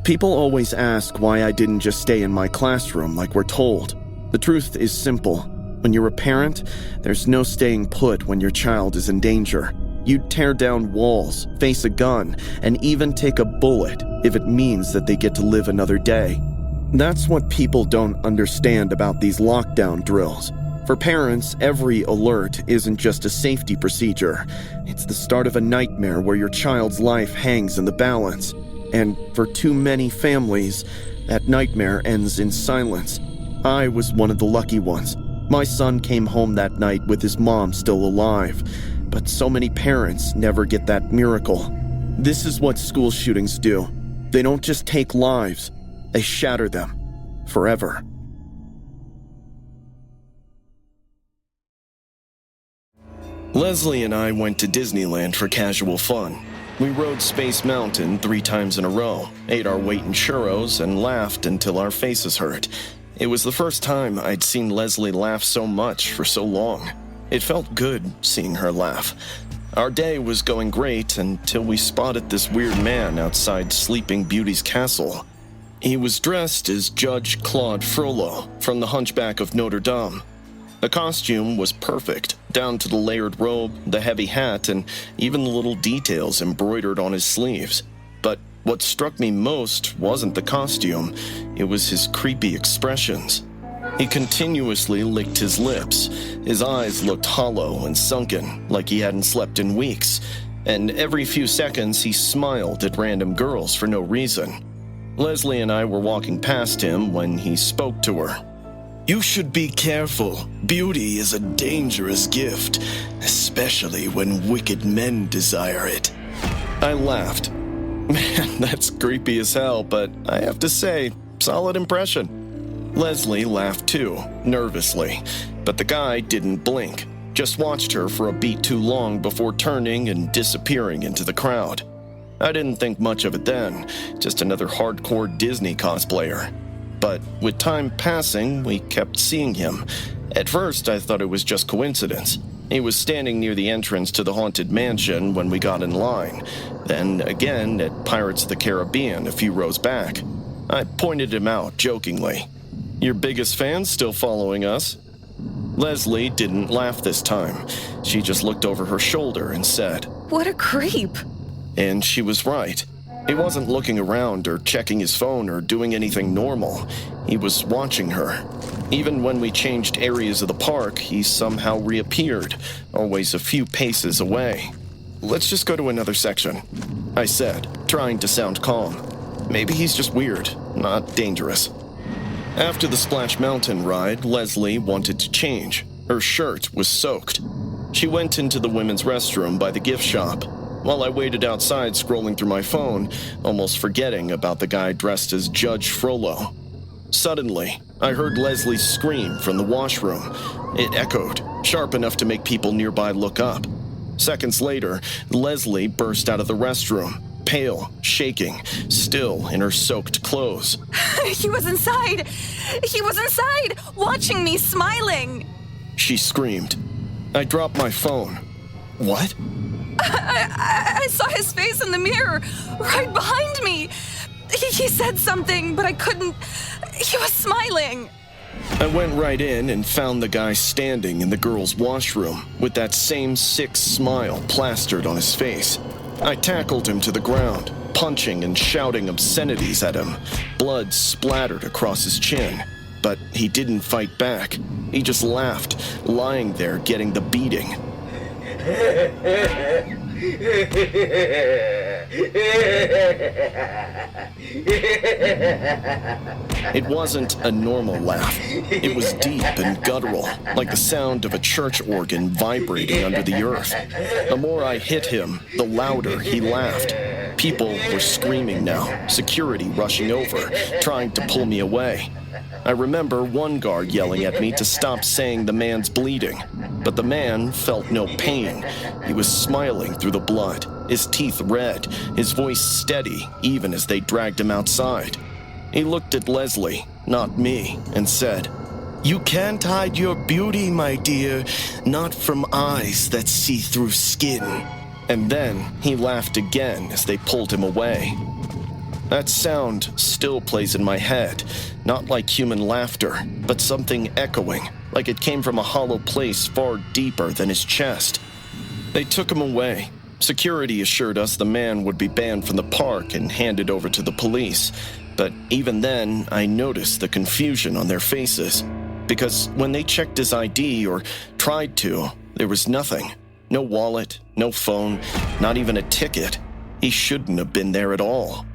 People always ask why I didn't just stay in my classroom like we're told. The truth is simple. When you're a parent, there's no staying put when your child is in danger. You'd tear down walls, face a gun, and even take a bullet if it means that they get to live another day. That's what people don't understand about these lockdown drills. For parents, every alert isn't just a safety procedure. It's the start of a nightmare where your child's life hangs in the balance. And for too many families, that nightmare ends in silence. I was one of the lucky ones. My son came home that night with his mom still alive. But so many parents never get that miracle. This is what school shootings do. They don't just take lives. They shatter them forever. Leslie and I went to Disneyland for casual fun. We rode Space Mountain 3 times in a row, ate our weight in churros, and laughed until our faces hurt. It was the first time I'd seen Leslie laugh so much for so long. It felt good seeing her laugh. Our day was going great until we spotted this weird man outside Sleeping Beauty's castle. He was dressed as Judge Claude Frollo from The Hunchback of Notre Dame. The costume was perfect, down to the layered robe, the heavy hat, and even the little details embroidered on his sleeves. But what struck me most wasn't the costume, it was his creepy expressions. He continuously licked his lips. His eyes looked hollow and sunken, like he hadn't slept in weeks. And every few seconds, he smiled at random girls for no reason. Leslie and I were walking past him when he spoke to her. "You should be careful. Beauty is a dangerous gift, especially when wicked men desire it." I laughed. Man, that's creepy as hell, but I have to say, solid impression. Leslie laughed too, nervously, but the guy didn't blink, just watched her for a beat too long before turning and disappearing into the crowd. I didn't think much of it then, just another hardcore Disney cosplayer. But with time passing, we kept seeing him. At first, I thought it was just coincidence. He was standing near the entrance to the Haunted Mansion when we got in line, then again at Pirates of the Caribbean a few rows back. I pointed him out jokingly. "Your biggest fan's still following us?" Leslie didn't laugh this time. She just looked over her shoulder and said, What a creep. and she was right. He wasn't looking around or checking his phone or doing anything normal. He was watching her. Even when we changed areas of the park, he somehow reappeared, always a few paces away. "Let's just go to another section," I said, trying to sound calm. Maybe he's just weird, not dangerous. After the Splash Mountain ride, Leslie wanted to change. Her shirt was soaked. She went into the women's restroom by the gift shop, while I waited outside scrolling through my phone, almost forgetting about the guy dressed as Judge Frollo. Suddenly, I heard Leslie scream from the washroom. It echoed, sharp enough to make people nearby look up. Seconds later, Leslie burst out of the restroom, pale, shaking, still in her soaked clothes. He was inside, watching me, smiling. She screamed. I dropped my phone. What? I saw his face in the mirror, right behind me. He said something, but I couldn't. He was smiling. I went right in and found the guy standing in the girls' washroom with that same sick smile plastered on his face. I tackled him to the ground, punching and shouting obscenities at him. Blood splattered across his chin, but he didn't fight back. He just laughed, lying there getting the beating. It wasn't a normal laugh. It was deep and guttural, like the sound of a church organ vibrating under the earth. The more I hit him, the louder he laughed. People were screaming now, security rushing over, trying to pull me away. I remember one guard yelling at me to stop saying the man's bleeding, but the man felt no pain. He was smiling through the blood, his teeth red, his voice steady even as they dragged him outside. He looked at Leslie, not me, and said, "You can't hide your beauty, my dear, not from eyes that see through skin." And then he laughed again as they pulled him away. That sound still plays in my head, not like human laughter, but something echoing, like it came from a hollow place far deeper than his chest. They took him away. Security assured us the man would be banned from the park and handed over to the police. But even then, I noticed the confusion on their faces, because when they checked his ID or tried to, there was nothing. No wallet, no phone, not even a ticket. He shouldn't have been there at all.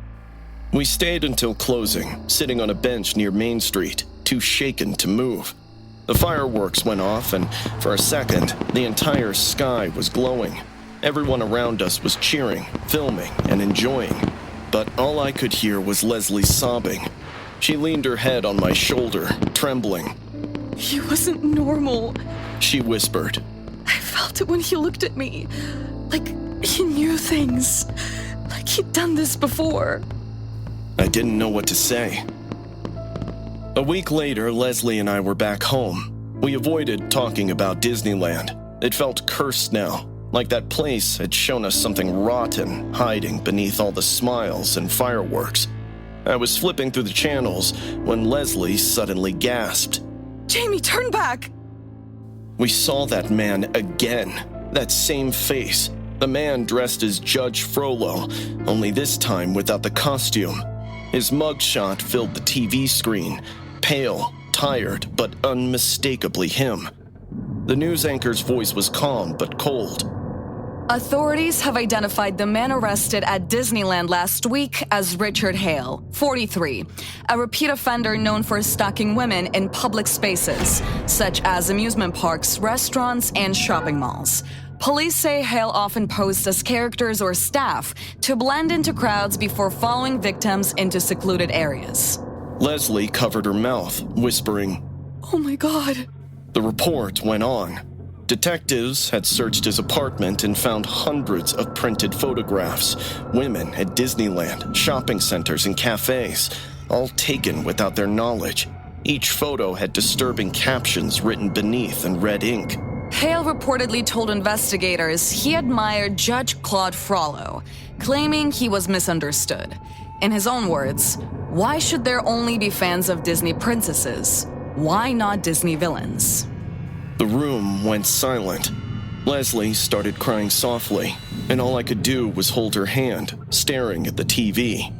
We stayed until closing, sitting on a bench near Main Street, too shaken to move. The fireworks went off, and for a second, the entire sky was glowing. Everyone around us was cheering, filming, and enjoying. But all I could hear was Leslie sobbing. She leaned her head on my shoulder, trembling. He wasn't normal. She whispered. I felt it when he looked at me. Like he knew things. Like he'd done this before. I didn't know what to say. A week later, Leslie and I were back home. We avoided talking about Disneyland. It felt cursed now, like that place had shown us something rotten hiding beneath all the smiles and fireworks. I was flipping through the channels when Leslie suddenly gasped. Jamie, turn back! We saw that man again, that same face. The man dressed as Judge Frollo, only this time without the costume. His mugshot filled the TV screen, pale, tired, but unmistakably him. The news anchor's voice was calm but cold. Authorities have identified the man arrested at Disneyland last week as Richard Hale, 43, a repeat offender known for stalking women in public spaces, such as amusement parks, restaurants, and shopping malls. Police say Hale often posed as characters or staff to blend into crowds before following victims into secluded areas. Leslie covered her mouth, whispering, "Oh my God." The report went on. Detectives had searched his apartment and found hundreds of printed photographs. Women at Disneyland, shopping centers, and cafes, all taken without their knowledge. Each photo had disturbing captions written beneath in red ink. Hale reportedly told investigators he admired Judge Claude Frollo, claiming he was misunderstood. In his own words, why should there only be fans of Disney princesses? Why not Disney villains? The room went silent. Leslie started crying softly, and all I could do was hold her hand, staring at the TV.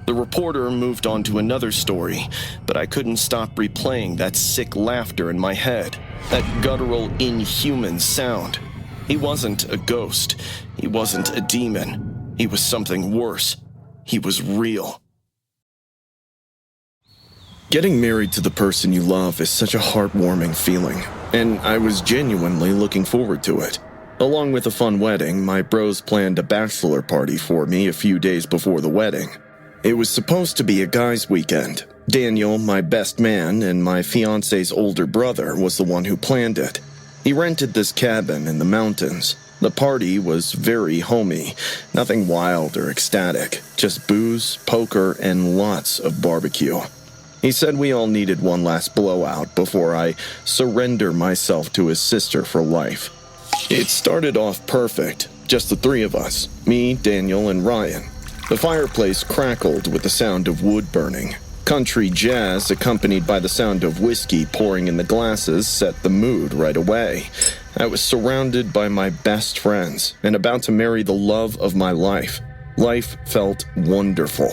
The reporter moved on to another story, but I couldn't stop replaying that sick laughter in my head, that guttural, inhuman sound. He wasn't a ghost. He wasn't a demon. He was something worse. He was real. Getting married to the person you love is such a heartwarming feeling, and I was genuinely looking forward to it. Along with a fun wedding, my bros planned a bachelor party for me a few days before the wedding. It was supposed to be a guys' weekend. Daniel, my best man, and my fiance's older brother was the one who planned it. He rented this cabin in the mountains. The party was very homey, nothing wild or ecstatic, just booze, poker, and lots of barbecue. He said we all needed one last blowout before I surrender myself to his sister for life. It started off perfect, just the three of us, me, Daniel, and Ryan. The fireplace crackled with the sound of wood burning. Country jazz, accompanied by the sound of whiskey pouring in the glasses, set the mood right away. I was surrounded by my best friends and about to marry the love of my life. Life felt wonderful.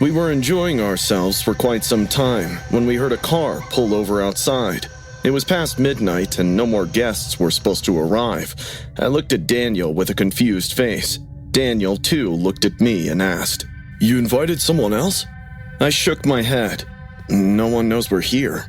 We were enjoying ourselves for quite some time when we heard a car pull over outside. It was past midnight and no more guests were supposed to arrive. I looked at Daniel with a confused face. Daniel, too, looked at me and asked, "You invited someone else?" I shook my head. No one knows we're here.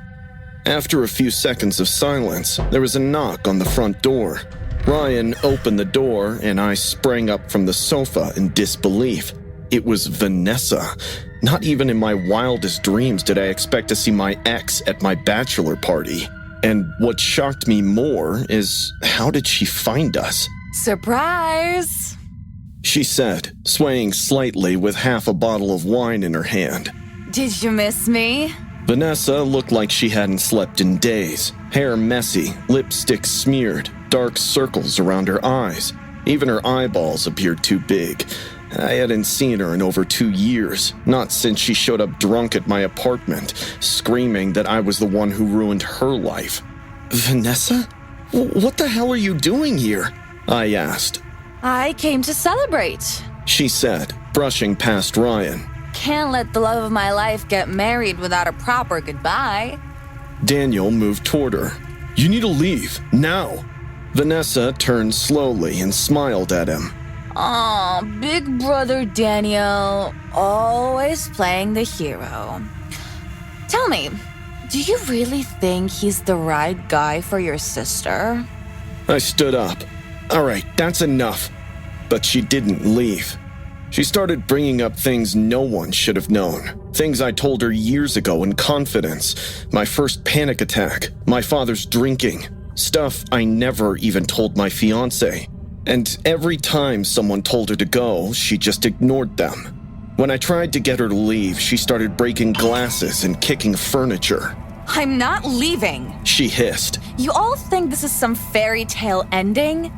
After a few seconds of silence, there was a knock on the front door. Ryan opened the door and I sprang up from the sofa in disbelief. It was Vanessa. Not even in my wildest dreams did I expect to see my ex at my bachelor party. And what shocked me more is, how did she find us? Surprise! She said, swaying slightly with half a bottle of wine in her hand. Did you miss me? Vanessa looked like she hadn't slept in days. Hair messy, lipstick smeared, dark circles around her eyes. Even her eyeballs appeared too big. I hadn't seen her in over 2 years, not since she showed up drunk at my apartment, screaming that I was the one who ruined her life. "Vanessa? What the hell are you doing here?" I asked. I came to celebrate. She said, brushing past Ryan. Can't let the love of my life get married without a proper goodbye. Daniel moved toward her. "You need to leave, now." Vanessa turned slowly and smiled at him. Aw, big brother Daniel, always playing the hero. Tell me, do you really think he's the right guy for your sister? I stood up. All right, that's enough. But she didn't leave. She started bringing up things no one should have known. Things I told her years ago in confidence. My first panic attack, my father's drinking. Stuff I never even told my fiancé. And every time someone told her to go, she just ignored them. When I tried to get her to leave, she started breaking glasses and kicking furniture. I'm not leaving. She hissed. You all think this is some fairy tale ending?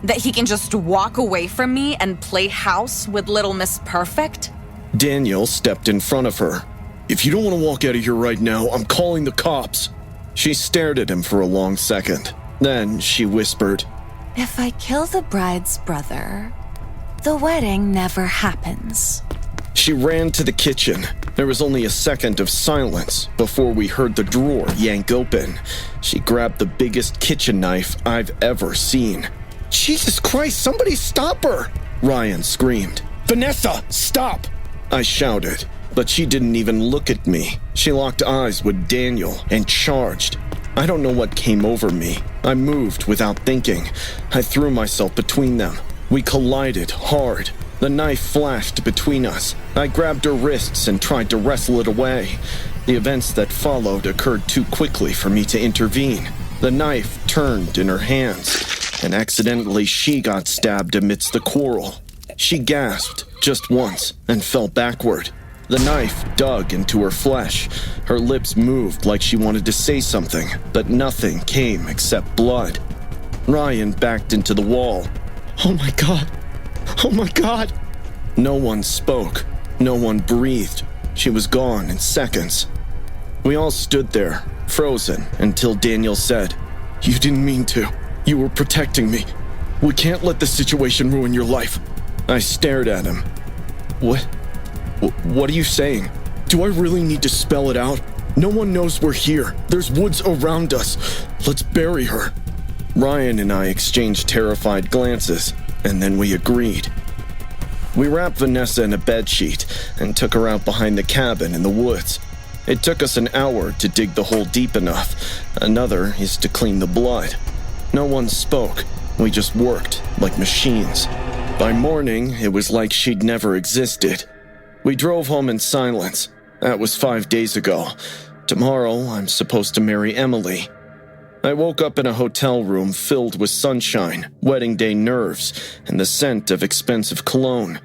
That he can just walk away from me and play house with Little Miss Perfect? Daniel stepped in front of her. "If you don't want to walk out of here right now, I'm calling the cops." She stared at him for a long second. Then she whispered, If I kill the bride's brother, the wedding never happens. She ran to the kitchen. There was only a second of silence before we heard the drawer yank open. She grabbed the biggest kitchen knife I've ever seen. "Jesus Christ, somebody stop her!" Ryan screamed. "Vanessa, stop!" I shouted, but she didn't even look at me. She locked eyes with Daniel and charged. I don't know what came over me. I moved without thinking. I threw myself between them. We collided hard. The knife flashed between us. I grabbed her wrists and tried to wrestle it away. The events that followed occurred too quickly for me to intervene. The knife turned in her hands, and accidentally she got stabbed amidst the quarrel. She gasped just once and fell backward. The knife dug into her flesh. Her lips moved like she wanted to say something, but nothing came except blood. Ryan backed into the wall. "Oh my God! Oh my God!" No one spoke. No one breathed. She was gone in seconds. We all stood there, frozen, until Daniel said, "You didn't mean to. You were protecting me. We can't let this situation ruin your life." I stared at him. What are you saying? Do I really need to spell it out? No one knows we're here. There's woods around us. Let's bury her. Ryan and I exchanged terrified glances, and then we agreed. We wrapped Vanessa in a bedsheet and took her out behind the cabin in the woods. It took us an hour to dig the hole deep enough. Another is to clean the blood. No one spoke. We just worked like machines. By morning, it was like she'd never existed. We drove home in silence. That was 5 days ago. Tomorrow, I'm supposed to marry Emily. I woke up in a hotel room filled with sunshine, wedding day nerves, and the scent of expensive cologne.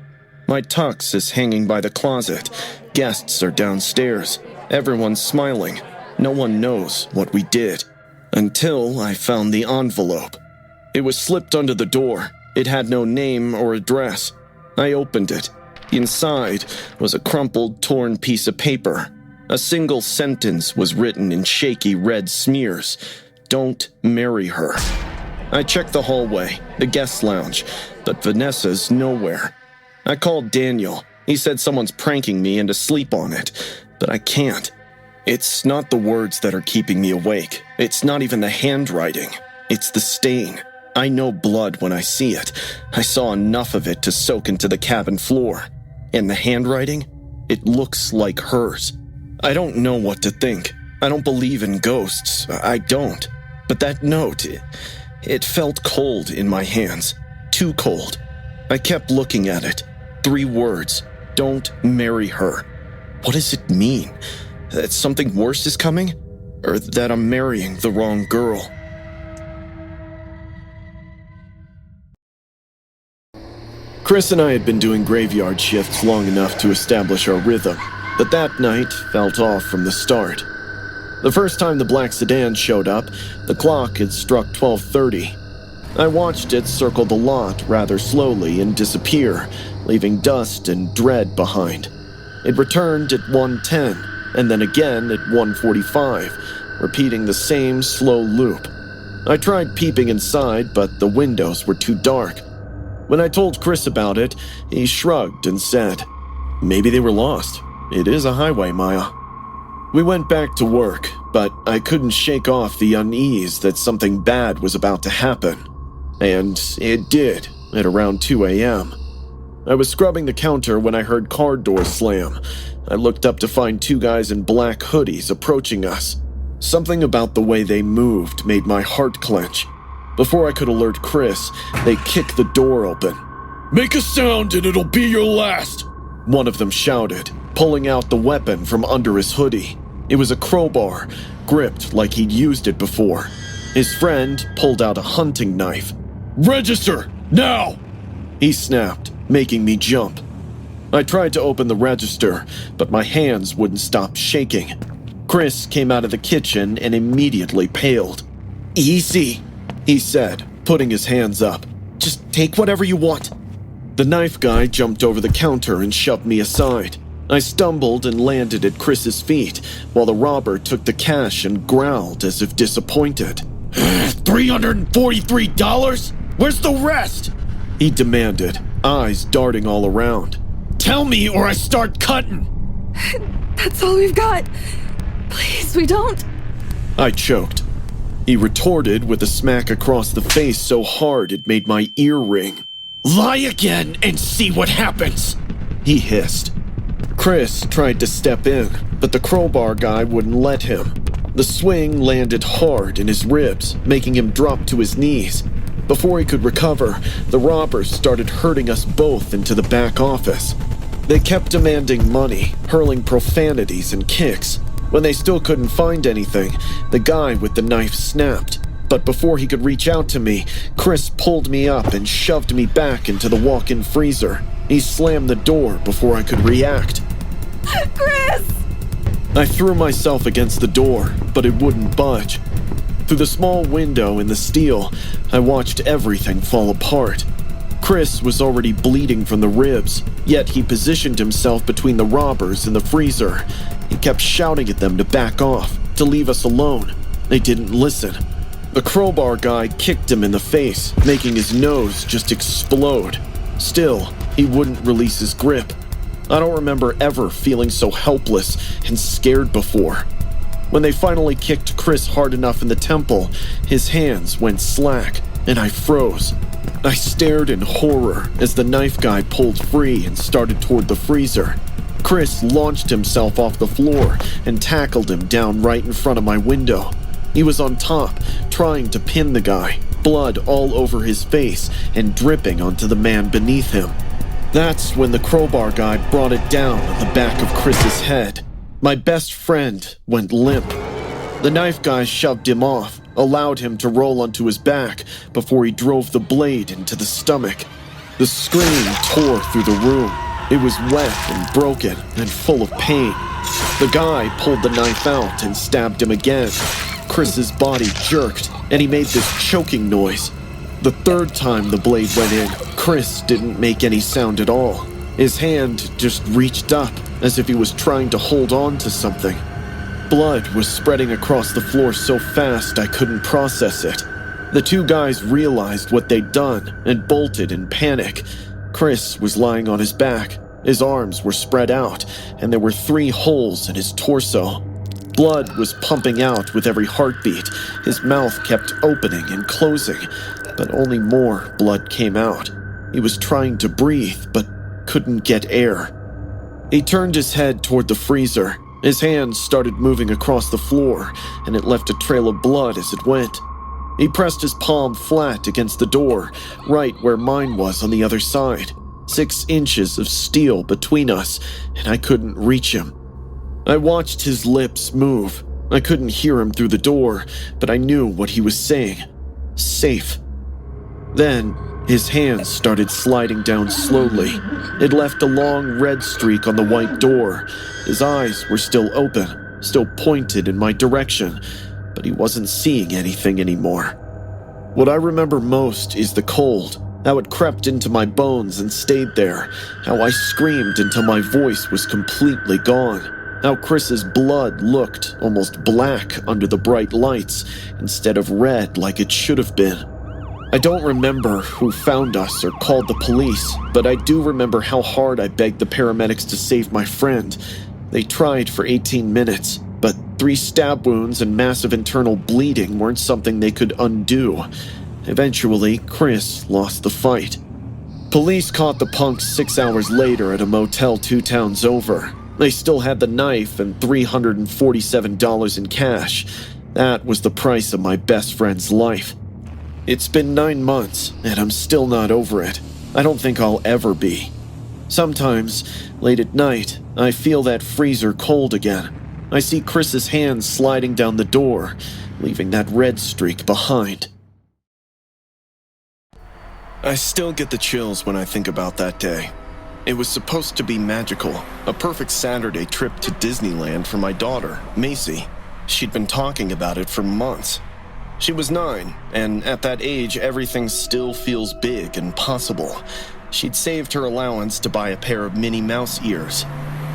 My tux is hanging by the closet. Guests are downstairs. Everyone's smiling. No one knows what we did. Until I found the envelope. It was slipped under the door. It had no name or address. I opened it. Inside was a crumpled, torn piece of paper. A single sentence was written in shaky red smears. "Don't marry her." I checked the hallway, the guest lounge, but Vanessa's nowhere. I called Daniel. He said someone's pranking me into sleep on it, but I can't. It's not the words that are keeping me awake. It's not even the handwriting. It's the stain. I know blood when I see it. I saw enough of it to soak into the cabin floor. And the handwriting? It looks like hers. I don't know what to think. I don't believe in ghosts. I don't. But that note, it felt cold in my hands. Too cold. I kept looking at it. 3 words. Don't marry her. What does it mean? That something worse is coming? Or that I'm marrying the wrong girl? Chris and I had been doing graveyard shifts long enough to establish our rhythm, but that night felt off from the start. The first time the black sedan showed up, the clock had struck 12:30. I watched it circle the lot rather slowly and disappear, leaving dust and dread behind. It returned at 1:10, and then again at 1:45, repeating the same slow loop. I tried peeping inside, but the windows were too dark. When I told Chris about it, he shrugged and said, "Maybe they were lost. It is a highway, Maya." We went back to work, but I couldn't shake off the unease that something bad was about to happen. And it did, at around 2 a.m. I was scrubbing the counter when I heard car doors slam. I looked up to find 2 guys in black hoodies approaching us. Something about the way they moved made my heart clench. Before I could alert Chris, they kicked the door open. "Make a sound and it'll be your last," one of them shouted, pulling out the weapon from under his hoodie. It was a crowbar, gripped like he'd used it before. His friend pulled out a hunting knife. "Register, now!" he snapped, making me jump. I tried to open the register, but my hands wouldn't stop shaking. Chris came out of the kitchen and immediately paled. "Easy," he said, putting his hands up. "Just take whatever you want." The knife guy jumped over the counter and shoved me aside. I stumbled and landed at Chris's feet, while the robber took the cash and growled as if disappointed. $343? Where's the rest? He demanded, eyes darting all around. Tell me or I start cutting! That's all we've got. Please, we don't. I choked. He retorted with a smack across the face so hard it made my ear ring. Lie again and see what happens, he hissed. Chris tried to step in, but the crowbar guy wouldn't let him. The swing landed hard in his ribs, making him drop to his knees. Before he could recover, the robbers started herding us both into the back office. They kept demanding money, hurling profanities and kicks. When they still couldn't find anything, the guy with the knife snapped. But before he could reach out to me, Chris pulled me up and shoved me back into the walk-in freezer. He slammed the door before I could react. Chris! I threw myself against the door, but it wouldn't budge. Through the small window in the steel, I watched everything fall apart. Chris was already bleeding from the ribs, yet he positioned himself between the robbers and the freezer. He kept shouting at them to back off, to leave us alone. They didn't listen. The crowbar guy kicked him in the face, making his nose just explode. Still, he wouldn't release his grip. I don't remember ever feeling so helpless and scared before. When they finally kicked Chris hard enough in the temple, his hands went slack, and I froze. I stared in horror as the knife guy pulled free and started toward the freezer. Chris launched himself off the floor and tackled him down right in front of my window. He was on top, trying to pin the guy, blood all over his face and dripping onto the man beneath him. That's when the crowbar guy brought it down on the back of Chris's head. My best friend went limp. The knife guy shoved him off, allowed him to roll onto his back before he drove the blade into the stomach. The scream tore through the room. It was wet and broken and full of pain. The guy pulled the knife out and stabbed him again. Chris's body jerked, and he made this choking noise. The third time the blade went in, Chris didn't make any sound at all. His hand just reached up, as if he was trying to hold on to something. Blood was spreading across the floor so fast I couldn't process it. The two guys realized what they'd done and bolted in panic. Chris was lying on his back. His arms were spread out, and there were 3 holes in his torso. Blood was pumping out with every heartbeat. His mouth kept opening and closing, but only more blood came out. He was trying to breathe, but couldn't get air. He turned his head toward the freezer. His hands started moving across the floor, and it left a trail of blood as it went. He pressed his palm flat against the door, right where mine was on the other side. 6 inches of steel between us, and I couldn't reach him. I watched his lips move. I couldn't hear him through the door, but I knew what he was saying. Safe. Then, his hands started sliding down slowly. It left a long red streak on the white door. His eyes were still open, still pointed in my direction, but he wasn't seeing anything anymore. What I remember most is the cold, how it crept into my bones and stayed there, how I screamed until my voice was completely gone, how Chris's blood looked almost black under the bright lights instead of red like it should have been. I don't remember who found us or called the police, but I do remember how hard I begged the paramedics to save my friend. They tried for 18 minutes, but 3 stab wounds and massive internal bleeding weren't something they could undo. Eventually, Chris lost the fight. Police caught the punks 6 hours later at a motel 2 towns over. They still had the knife and $347 in cash. That was the price of my best friend's life. It's been 9 months, and I'm still not over it. I don't think I'll ever be. Sometimes, late at night, I feel that freezer cold again. I see Chris's hands sliding down the door, leaving that red streak behind. I still get the chills when I think about that day. It was supposed to be magical, a perfect Saturday trip to Disneyland for my daughter, Macy. She'd been talking about it for months. She was 9, and at that age, everything still feels big and possible. She'd saved her allowance to buy a pair of Minnie Mouse ears.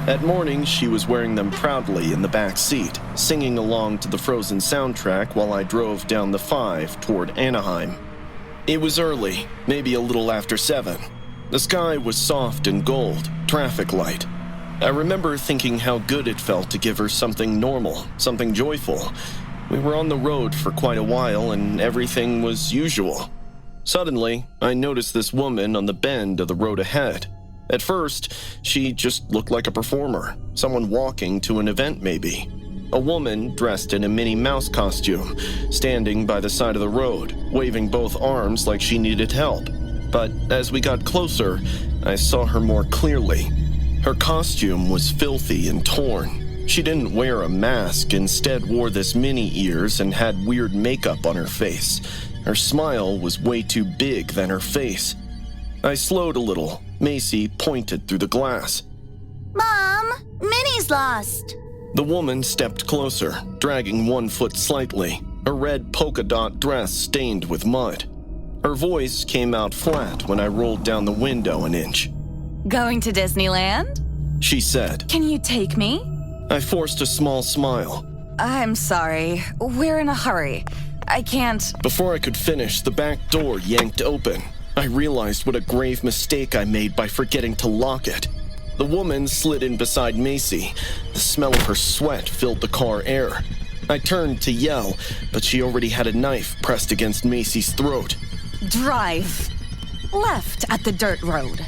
That morning, she was wearing them proudly in the back seat, singing along to the Frozen soundtrack while I drove down the 5 toward Anaheim. It was early, maybe a little after 7. The sky was soft and gold, traffic light. I remember thinking how good it felt to give her something normal, something joyful. We were on the road for quite a while and everything was usual. Suddenly, I noticed this woman on the bend of the road ahead. At first, she just looked like a performer, someone walking to an event maybe. A woman dressed in a Minnie Mouse costume, standing by the side of the road, waving both arms like she needed help. But as we got closer, I saw her more clearly. Her costume was filthy and torn. She didn't wear a mask, instead wore this mini ears and had weird makeup on her face. Her smile was way too big than her face. I slowed a little. Macy pointed through the glass. Mom, Minnie's lost. The woman stepped closer, dragging one foot slightly, a red polka dot dress stained with mud. Her voice came out flat when I rolled down the window an inch. Going to Disneyland? She said. Can you take me? I forced a small smile. I'm sorry. We're in a hurry. I can't. Before I could finish, the back door yanked open. I realized what a grave mistake I made by forgetting to lock it. The woman slid in beside Macy. The smell of her sweat filled the car air. I turned to yell, but she already had a knife pressed against Macy's throat. Drive. Left at the dirt road.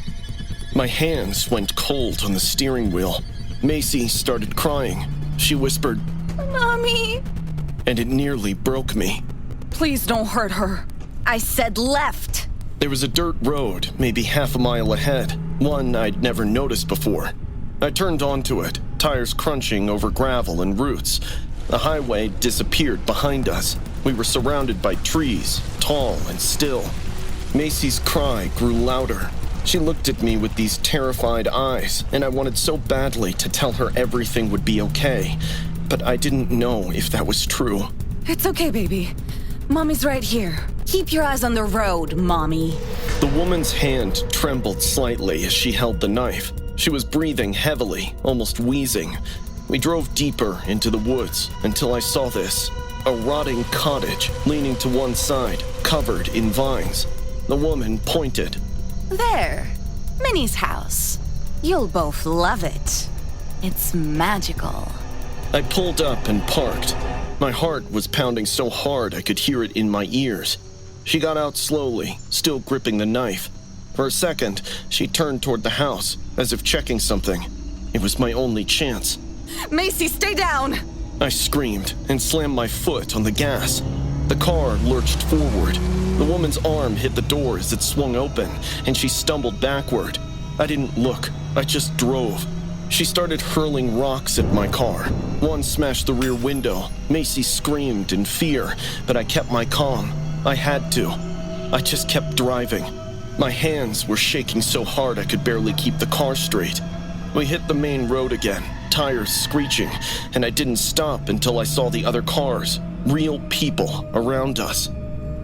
My hands went cold on the steering wheel. Macy started crying. She whispered, Mommy. and it nearly broke me. Please don't hurt her. I said left. There was a dirt road, maybe half a mile ahead, one I'd never noticed before. I turned onto it, tires crunching over gravel and roots. The highway disappeared behind us. We were surrounded by trees, tall and still. Macy's cry grew louder. She looked at me with these terrified eyes, and I wanted so badly to tell her everything would be okay, but I didn't know if that was true. It's okay, baby. Mommy's right here. Keep your eyes on the road, Mommy. The woman's hand trembled slightly as she held the knife. She was breathing heavily, almost wheezing. We drove deeper into the woods until I saw this. A rotting cottage leaning to one side, covered in vines. The woman pointed. There. Minnie's house. You'll both love it. It's magical. I pulled up and parked. My heart was pounding so hard I could hear it in my ears. She got out slowly, still gripping the knife. For a second, she turned toward the house, as if checking something. It was my only chance. Macy, stay down! I screamed and slammed my foot on the gas. The car lurched forward. The woman's arm hit the door as it swung open, and she stumbled backward. I didn't look. I just drove. She started hurling rocks at my car. One smashed the rear window. Macy screamed in fear, but I kept my calm. I had to. I just kept driving. My hands were shaking so hard I could barely keep the car straight. We hit the main road again, tires screeching, and I didn't stop until I saw the other cars, real people around us.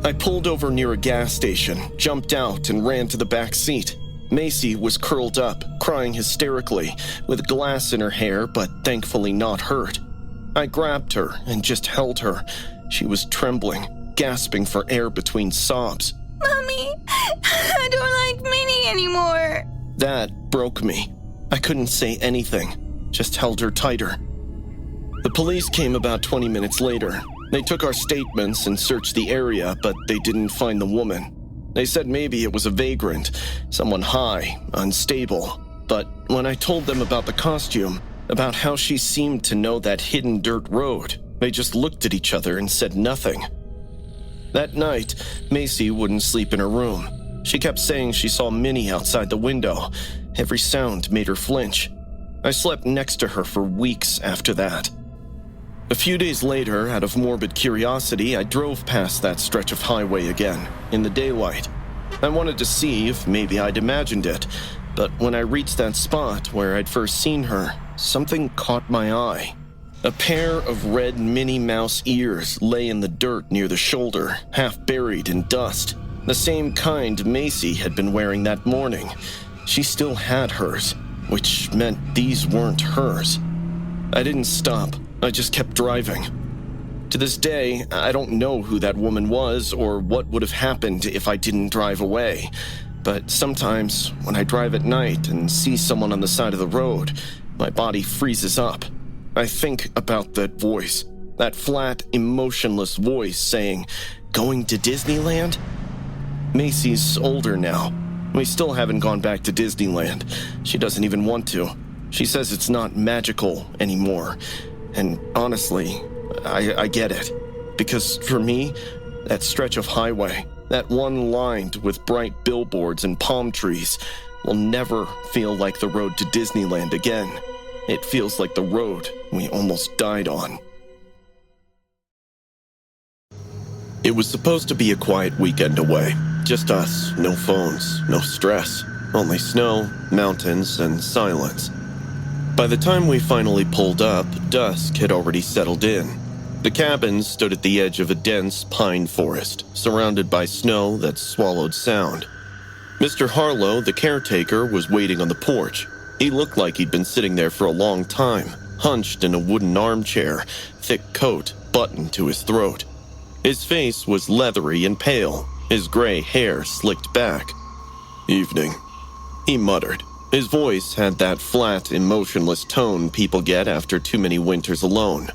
I pulled over near a gas station, jumped out, and ran to the back seat. Macy was curled up, crying hysterically, with glass in her hair, but thankfully not hurt. I grabbed her and just held her. She was trembling, gasping for air between sobs. Mommy, I don't like Minnie anymore. That broke me. I couldn't say anything, just held her tighter. The police came about 20 minutes later. They took our statements and searched the area, but they didn't find the woman. They said maybe it was a vagrant, someone high, unstable. But when I told them about the costume, about how she seemed to know that hidden dirt road, they just looked at each other and said nothing. That night, Macy wouldn't sleep in her room. She kept saying she saw Minnie outside the window. Every sound made her flinch. I slept next to her for weeks after that. A few days later, out of morbid curiosity, I drove past that stretch of highway again, in the daylight. I wanted to see if maybe I'd imagined it, but when I reached that spot where I'd first seen her, something caught my eye. A pair of red Minnie Mouse ears lay in the dirt near the shoulder, half buried in dust. The same kind Macy had been wearing that morning. She still had hers, which meant these weren't hers. I didn't stop. I just kept driving. To this day, I don't know who that woman was or what would have happened if I didn't drive away. But sometimes, when I drive at night and see someone on the side of the road, my body freezes up. I think about that voice, that flat, emotionless voice saying, "Going to Disneyland?" Macy's older now. We still haven't gone back to Disneyland. She doesn't even want to. She says it's not magical anymore. And honestly, I get it. Because for me, that stretch of highway, that one lined with bright billboards and palm trees, will never feel like the road to Disneyland again. It feels like the road we almost died on. It was supposed to be a quiet weekend away. Just us, no phones, no stress. Only snow, mountains, and silence. By the time we finally pulled up, dusk had already settled in. The cabin stood at the edge of a dense pine forest, surrounded by snow that swallowed sound. Mr. Harlow, the caretaker, was waiting on the porch. He looked like he'd been sitting there for a long time, hunched in a wooden armchair, thick coat buttoned to his throat. His face was leathery and pale, his gray hair slicked back. "Evening," he muttered. His voice had that flat, emotionless tone people get after too many winters alone.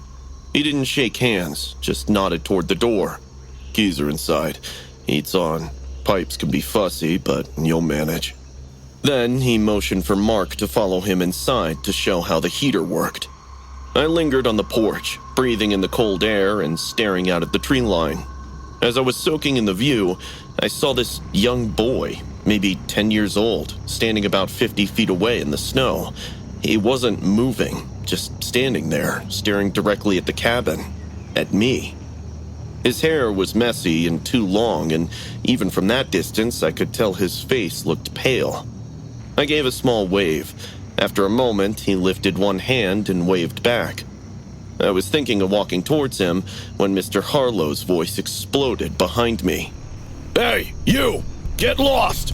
He didn't shake hands, just nodded toward the door. "Keys are inside. Heat's on. Pipes can be fussy, but you'll manage." Then he motioned for Mark to follow him inside to show how the heater worked. I lingered on the porch, breathing in the cold air and staring out at the tree line. As I was soaking in the view, I saw this young boy, maybe 10 years old, standing about 50 feet away in the snow. He wasn't moving, just standing there, staring directly at the cabin, at me. His hair was messy and too long, and even from that distance, I could tell his face looked pale. I gave a small wave. After a moment, he lifted one hand and waved back. I was thinking of walking towards him when Mr. Harlow's voice exploded behind me. "Hey, you! Get lost!"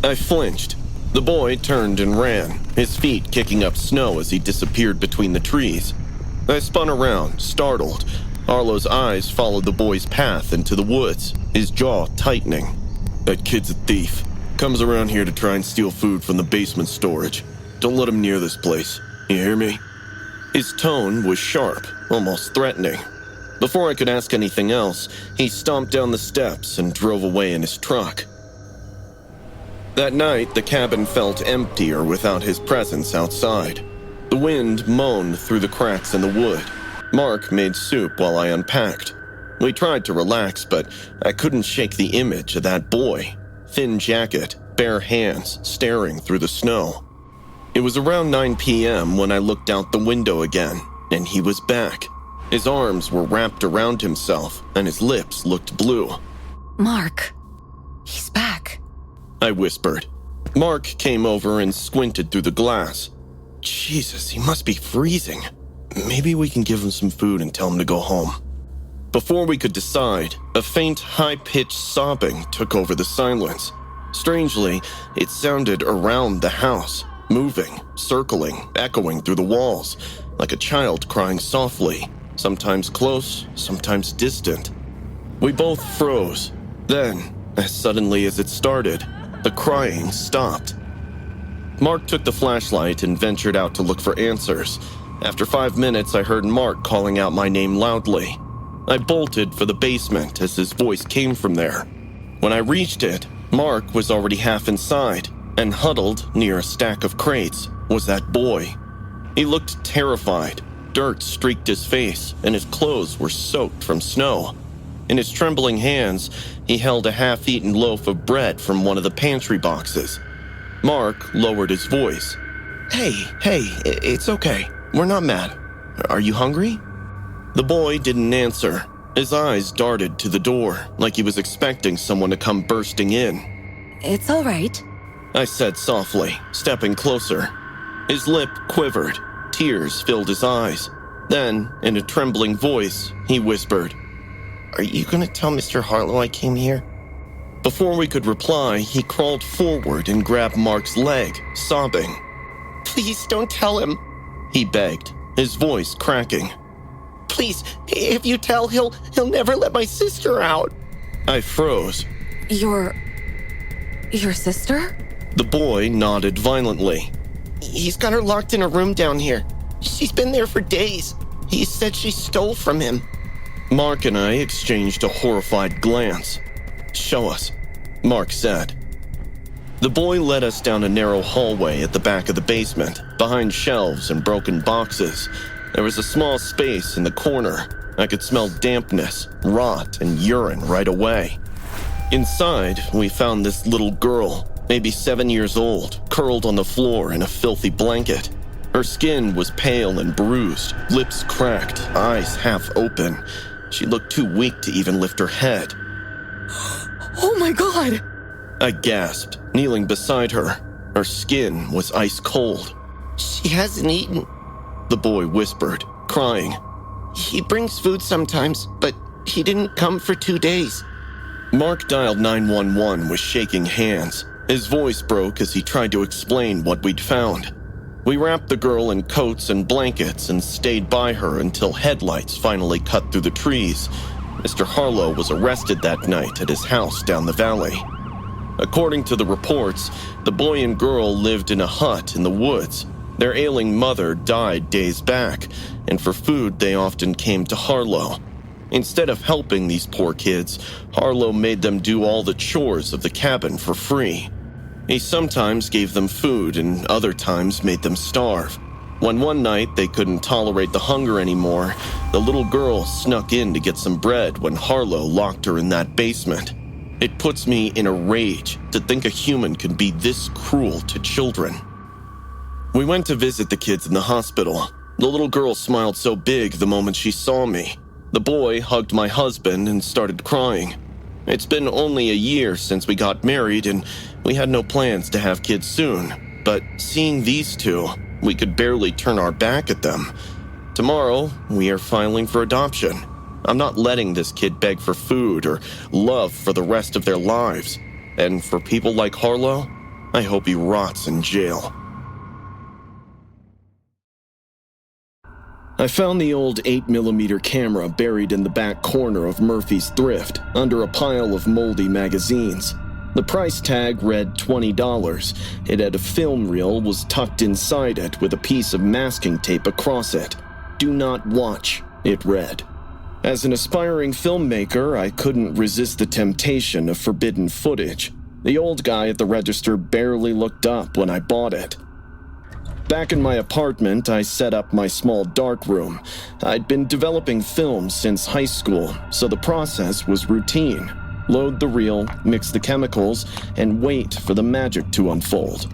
I flinched. The boy turned and ran, his feet kicking up snow as he disappeared between the trees. I spun around, startled. Harlow's eyes followed the boy's path into the woods, his jaw tightening. "That kid's a thief. Comes around here to try and steal food from the basement storage. Don't let him near this place. You hear me?" His tone was sharp, almost threatening. Before I could ask anything else, he stomped down the steps and drove away in his truck. That night, the cabin felt emptier without his presence outside. The wind moaned through the cracks in the wood. Mark made soup while I unpacked. We tried to relax, but I couldn't shake the image of that boy. Thin jacket, bare hands, staring through the snow. It was around 9 p.m. when I looked out the window again, and he was back. His arms were wrapped around himself, and his lips looked blue. Mark, he's back. I whispered. Mark came over and squinted through the glass. Jesus, he must be freezing. Maybe we can give him some food and tell him to go home. Before we could decide, a faint, high-pitched sobbing took over the silence. Strangely, it sounded around the house, moving, circling, echoing through the walls, like a child crying softly, sometimes close, sometimes distant. We both froze. Then, as suddenly as it started, the crying stopped. Mark took the flashlight and ventured out to look for answers. After 5 minutes, I heard Mark calling out my name loudly. I bolted for the basement as his voice came from there. When I reached it, Mark was already half inside, and huddled near a stack of crates was that boy. He looked terrified. Dirt streaked his face, and his clothes were soaked from snow. In his trembling hands, he held a half-eaten loaf of bread from one of the pantry boxes. Mark lowered his voice. Hey, it's okay. We're not mad. Are you hungry?" The boy didn't answer. His eyes darted to the door, like he was expecting someone to come bursting in. It's all right. I said softly, stepping closer. His lip quivered. Tears filled his eyes. Then, in a trembling voice, he whispered, "Are you going to tell Mr. Harlow I came here?" Before we could reply, he crawled forward and grabbed Mark's leg, sobbing. "Please don't tell him," he begged, his voice cracking. "Please, if you tell, he'll never let my sister out." I froze. Your sister? The boy nodded violently. He's got her locked in a room down here. She's been there for days. He said she stole from him. Mark and I exchanged a horrified glance. "Show us," Mark said. The boy led us down a narrow hallway at the back of the basement, behind shelves and broken boxes. There was a small space in the corner. I could smell dampness, rot, and urine right away. Inside, we found this little girl, maybe 7 years old, curled on the floor in a filthy blanket. Her skin was pale and bruised, lips cracked, eyes half open. She looked too weak to even lift her head. Oh my god! I gasped, kneeling beside her. Her skin was ice cold. She hasn't eaten. The boy whispered, crying. He brings food sometimes, but he didn't come for 2 days. Mark dialed 911 with shaking hands. His voice broke as he tried to explain what we'd found. We wrapped the girl in coats and blankets and stayed by her until headlights finally cut through the trees. Mr. Harlow was arrested that night at his house down the valley. According to the reports, the boy and girl lived in a hut in the woods. Their ailing mother died days back, and for food they often came to Harlow. Instead of helping these poor kids, Harlow made them do all the chores of the cabin for free. He sometimes gave them food and other times made them starve. When one night they couldn't tolerate the hunger anymore, the little girl snuck in to get some bread when Harlow locked her in that basement. It puts me in a rage to think a human can be this cruel to children. We went to visit the kids in the hospital. The little girl smiled so big the moment she saw me. The boy hugged my husband and started crying. It's been only a year since we got married and we had no plans to have kids soon. But seeing these two, we could barely turn our back at them. Tomorrow, we are filing for adoption. I'm not letting this kid beg for food or love for the rest of their lives. And for people like Harlow, I hope he rots in jail. I found the old 8mm camera buried in the back corner of Murphy's Thrift, under a pile of moldy magazines. The price tag read $20. It had a film reel was tucked inside it with a piece of masking tape across it. "Do not watch," it read. As an aspiring filmmaker, I couldn't resist the temptation of forbidden footage. The old guy at the register barely looked up when I bought it. Back in my apartment, I set up my small darkroom. I'd been developing films since high school, so the process was routine. Load the reel, mix the chemicals, and wait for the magic to unfold.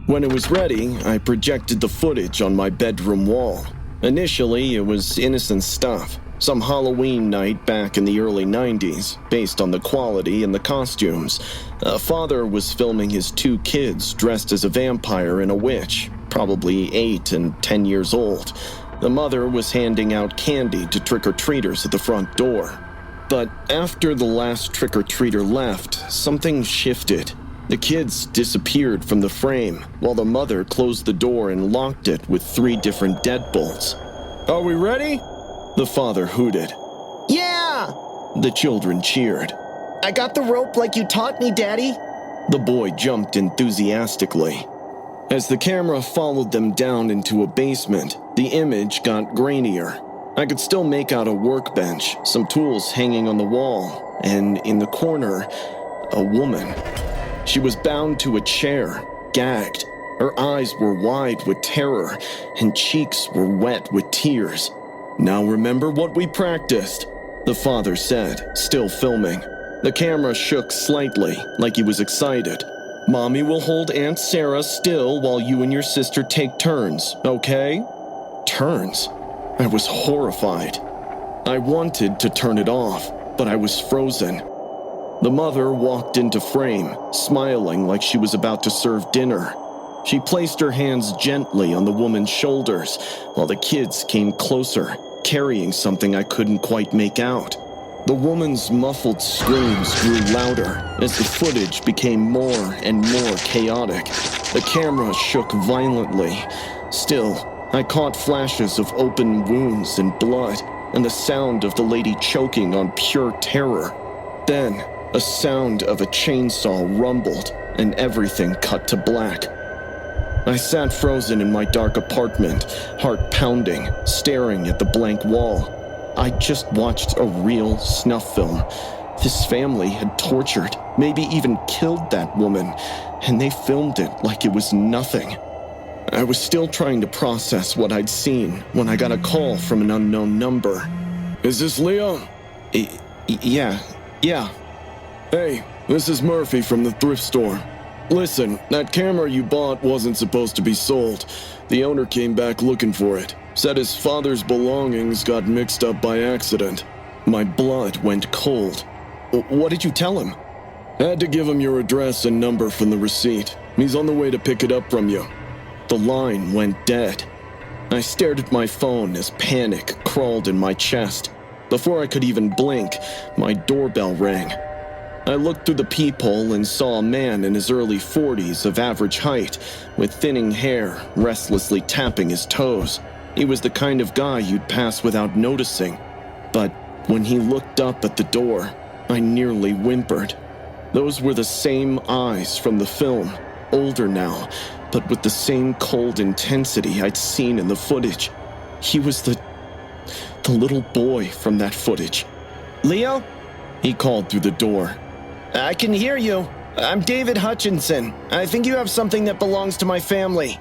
When it was ready, I projected the footage on my bedroom wall. Initially, it was innocent stuff. Some Halloween night back in the early 90s, based on the quality and the costumes. A father was filming his 2 kids dressed as a vampire and a witch, probably 8 and 10 years old. The mother was handing out candy to trick-or-treaters at the front door. But after the last trick-or-treater left, something shifted. The kids disappeared from the frame, while the mother closed the door and locked it with 3 different deadbolts. "Are we ready?" the father hooted. Yeah! The children cheered. I got the rope like you taught me, Daddy. The boy jumped enthusiastically. As the camera followed them down into a basement, the image got grainier. I could still make out a workbench, some tools hanging on the wall, and in the corner, a woman. She was bound to a chair, gagged. Her eyes were wide with terror, and cheeks were wet with tears. "Now remember what we practiced," the father said, still filming. The camera shook slightly, like he was excited. "Mommy will hold Aunt Sarah still while you and your sister take turns, okay?" Turns? I was horrified. I wanted to turn it off, but I was frozen. The mother walked into frame, smiling like she was about to serve dinner. She placed her hands gently on the woman's shoulders, while the kids came closer, carrying something I couldn't quite make out. The woman's muffled screams grew louder as the footage became more and more chaotic. The camera shook violently. Still, I caught flashes of open wounds and blood, and the sound of the lady choking on pure terror. Then, a sound of a chainsaw rumbled, and everything cut to black. I sat frozen in my dark apartment, heart pounding, staring at the blank wall. I just watched a real snuff film. This family had tortured, maybe even killed that woman, and they filmed it like it was nothing. I was still trying to process what I'd seen when I got a call from an unknown number. Is this Leo? Yeah. Hey, this is Murphy from the thrift store. Listen, that camera you bought wasn't supposed to be sold. The owner came back looking for it. Said his father's belongings got mixed up by accident. My blood went cold. What did you tell him? Had to give him your address and number from the receipt. He's on the way to pick it up from you. The line went dead. I stared at my phone as panic crawled in my chest. Before I could even blink, my doorbell rang. I looked through the peephole and saw a man in his early 40s of average height, with thinning hair, restlessly tapping his toes. He was the kind of guy you'd pass without noticing. But when he looked up at the door, I nearly whimpered. Those were the same eyes from the film, older now, but with the same cold intensity I'd seen in the footage. He was the little boy from that footage. Leo? He called through the door. I can hear you. I'm David Hutchinson. I think you have something that belongs to my family.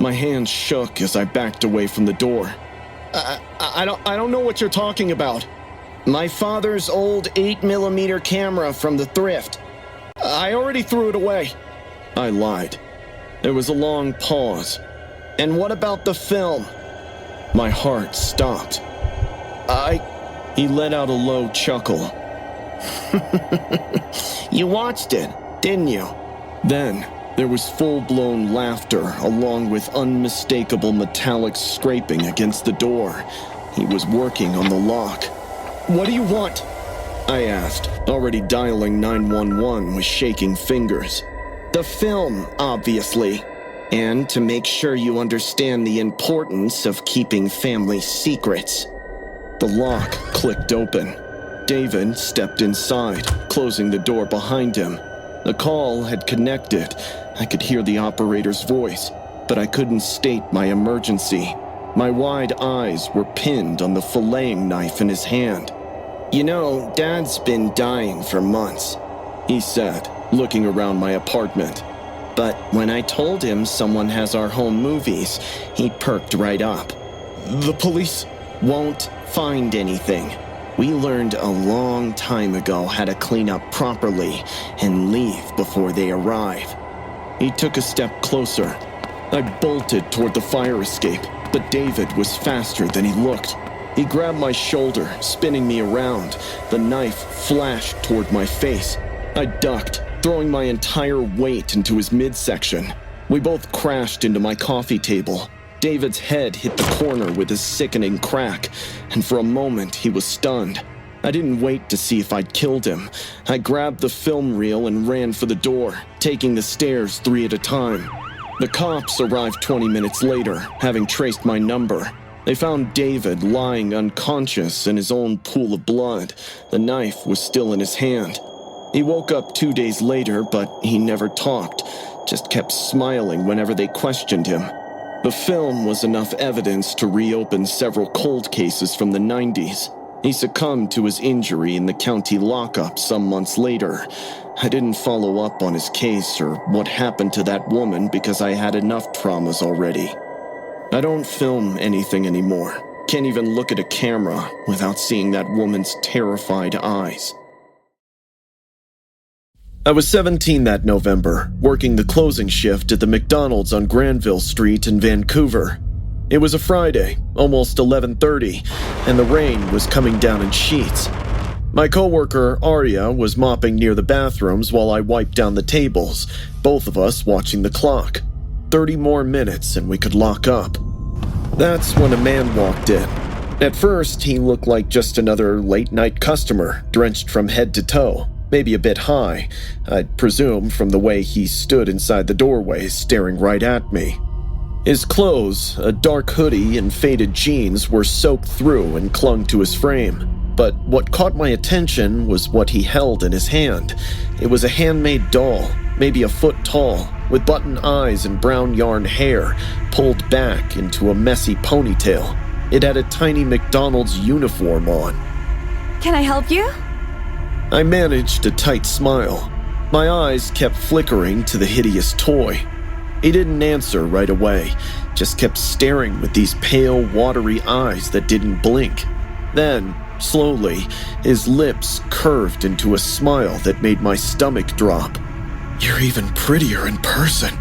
My hands shook as I backed away from the door. I don't know what you're talking about. My father's old 8mm camera from the thrift. I already threw it away. I lied. There was a long pause. And what about the film? My heart stopped. He let out a low chuckle. You watched it, didn't you? Then there was full-blown laughter along with unmistakable metallic scraping against the door. He was working on the lock. What do you want? I asked, already dialing 911 with shaking fingers. The film, obviously. And to make sure you understand the importance of keeping family secrets. The lock clicked open. David stepped inside, closing the door behind him. The call had connected. I could hear the operator's voice, but I couldn't state my emergency. My wide eyes were pinned on the filleting knife in his hand. You know, Dad's been dying for months, he said, looking around my apartment. But when I told him someone has our home movies, he perked right up. The police won't find anything. We learned a long time ago how to clean up properly and leave before they arrive. He took a step closer. I bolted toward the fire escape, but David was faster than he looked. He grabbed my shoulder, spinning me around. The knife flashed toward my face. I ducked, throwing my entire weight into his midsection. We both crashed into my coffee table. David's head hit the corner with a sickening crack, and for a moment he was stunned. I didn't wait to see if I'd killed him. I grabbed the film reel and ran for the door, taking the stairs 3 at a time. The cops arrived 20 minutes later, having traced my number. They found David lying unconscious in his own pool of blood. The knife was still in his hand. He woke up 2 days later, but he never talked, just kept smiling whenever they questioned him. The film was enough evidence to reopen several cold cases from the 90s. He succumbed to his injury in the county lockup some months later. I didn't follow up on his case or what happened to that woman because I had enough traumas already. I don't film anything anymore. Can't even look at a camera without seeing that woman's terrified eyes. I was 17 that November, working the closing shift at the McDonald's on Granville Street in Vancouver. It was a Friday, almost 11:30, and the rain was coming down in sheets. My coworker, Arya, was mopping near the bathrooms while I wiped down the tables, both of us watching the clock. 30 more minutes and we could lock up. That's when a man walked in. At first, he looked like just another late-night customer, drenched from head to toe. Maybe a bit high, I'd presume from the way he stood inside the doorway staring right at me. His clothes, a dark hoodie and faded jeans, were soaked through and clung to his frame. But what caught my attention was what he held in his hand. It was a handmade doll, maybe a foot tall, with button eyes and brown yarn hair pulled back into a messy ponytail. It had a tiny McDonald's uniform on. Can I help you? I managed a tight smile. My eyes kept flickering to the hideous toy. He didn't answer right away, just kept staring with these pale, watery eyes that didn't blink. Then, slowly, his lips curved into a smile that made my stomach drop. "You're even prettier in person."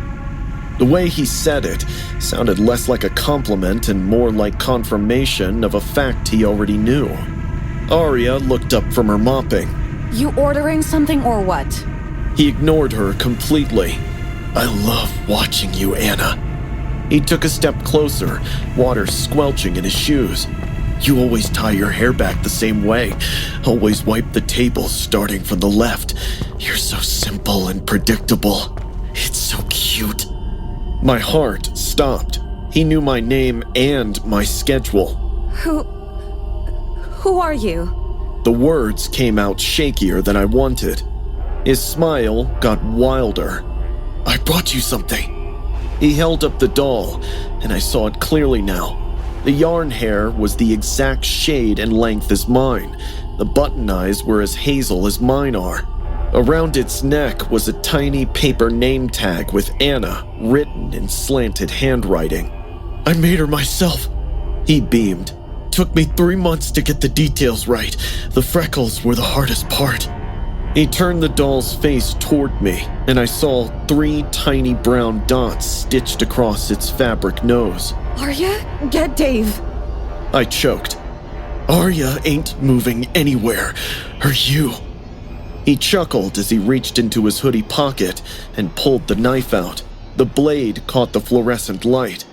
The way he said it sounded less like a compliment and more like confirmation of a fact he already knew. Arya looked up from her mopping. You ordering something or what? He ignored her completely. "I love watching you, Anna." He took a step closer, water squelching in his shoes. "You always tie your hair back the same way. Always wipe the table starting from the left. You're so simple and predictable. It's so cute." My heart stopped. He knew my name and my schedule. Who are you? The words came out shakier than I wanted. His smile got wilder. "I brought you something." He held up the doll, and I saw it clearly now. The yarn hair was the exact shade and length as mine. The button eyes were as hazel as mine are. Around its neck was a tiny paper name tag with Anna written in slanted handwriting. "I made her myself," he beamed. "Took me 3 months to get the details right. The freckles were the hardest part." He turned the doll's face toward me, and I saw 3 tiny brown dots stitched across its fabric nose. Arya, get Dave. I choked. "Arya ain't moving anywhere. Are you?" He chuckled as he reached into his hoodie pocket and pulled the knife out. The blade caught the fluorescent light.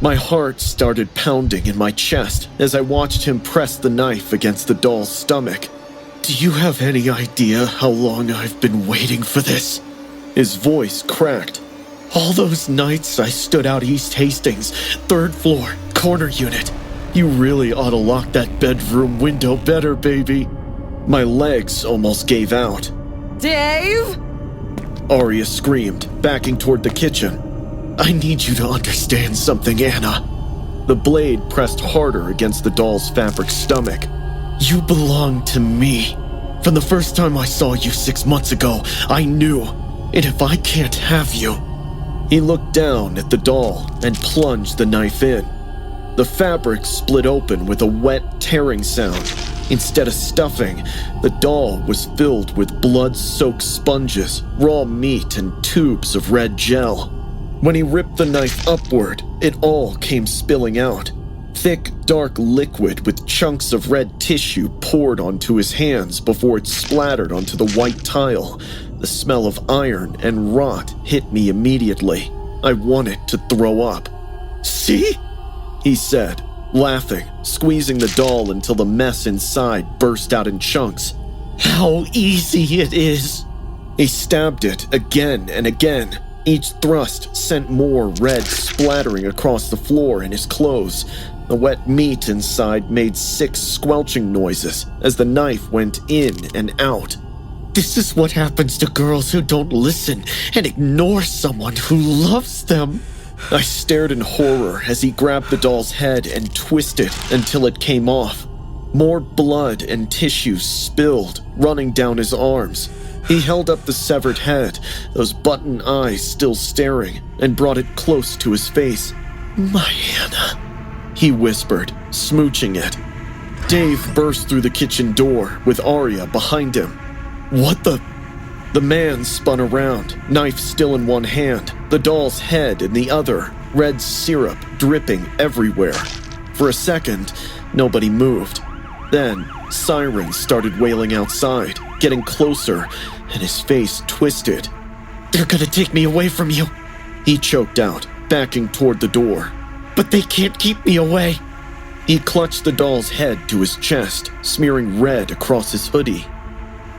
My heart started pounding in my chest as I watched him press the knife against the doll's stomach. "Do you have any idea how long I've been waiting for this?" His voice cracked. "All those nights I stood out East Hastings, 3rd floor, corner unit. You really ought to lock that bedroom window better, baby." My legs almost gave out. Dave? Arya screamed, backing toward the kitchen. "I need you to understand something, Anna." The blade pressed harder against the doll's fabric stomach. "You belong to me. From the first time I saw you 6 months ago, I knew. And if I can't have you..." He looked down at the doll and plunged the knife in. The fabric split open with a wet, tearing sound. Instead of stuffing, the doll was filled with blood-soaked sponges, raw meat, and tubes of red gel. When he ripped the knife upward, it all came spilling out. Thick, dark liquid with chunks of red tissue poured onto his hands before it splattered onto the white tile. The smell of iron and rot hit me immediately. I wanted to throw up. "See?" he said, laughing, squeezing the doll until the mess inside burst out in chunks. "How easy it is!" He stabbed it again and again. Each thrust sent more red splattering across the floor and his clothes. The wet meat inside made sick squelching noises as the knife went in and out. "This is what happens to girls who don't listen and ignore someone who loves them." I stared in horror as he grabbed the doll's head and twisted until it came off. More blood and tissue spilled, running down his arms. He held up the severed head, those button eyes still staring, and brought it close to his face. "My Anna," he whispered, smooching it. Dave burst through the kitchen door with Arya behind him. "What the..." The man spun around, knife still in one hand, the doll's head in the other, red syrup dripping everywhere. For a second, nobody moved. Then, sirens started wailing outside, getting closer, and his face twisted. "They're gonna take me away from you," he choked out, backing toward the door. "But they can't keep me away." He clutched the doll's head to his chest, smearing red across his hoodie.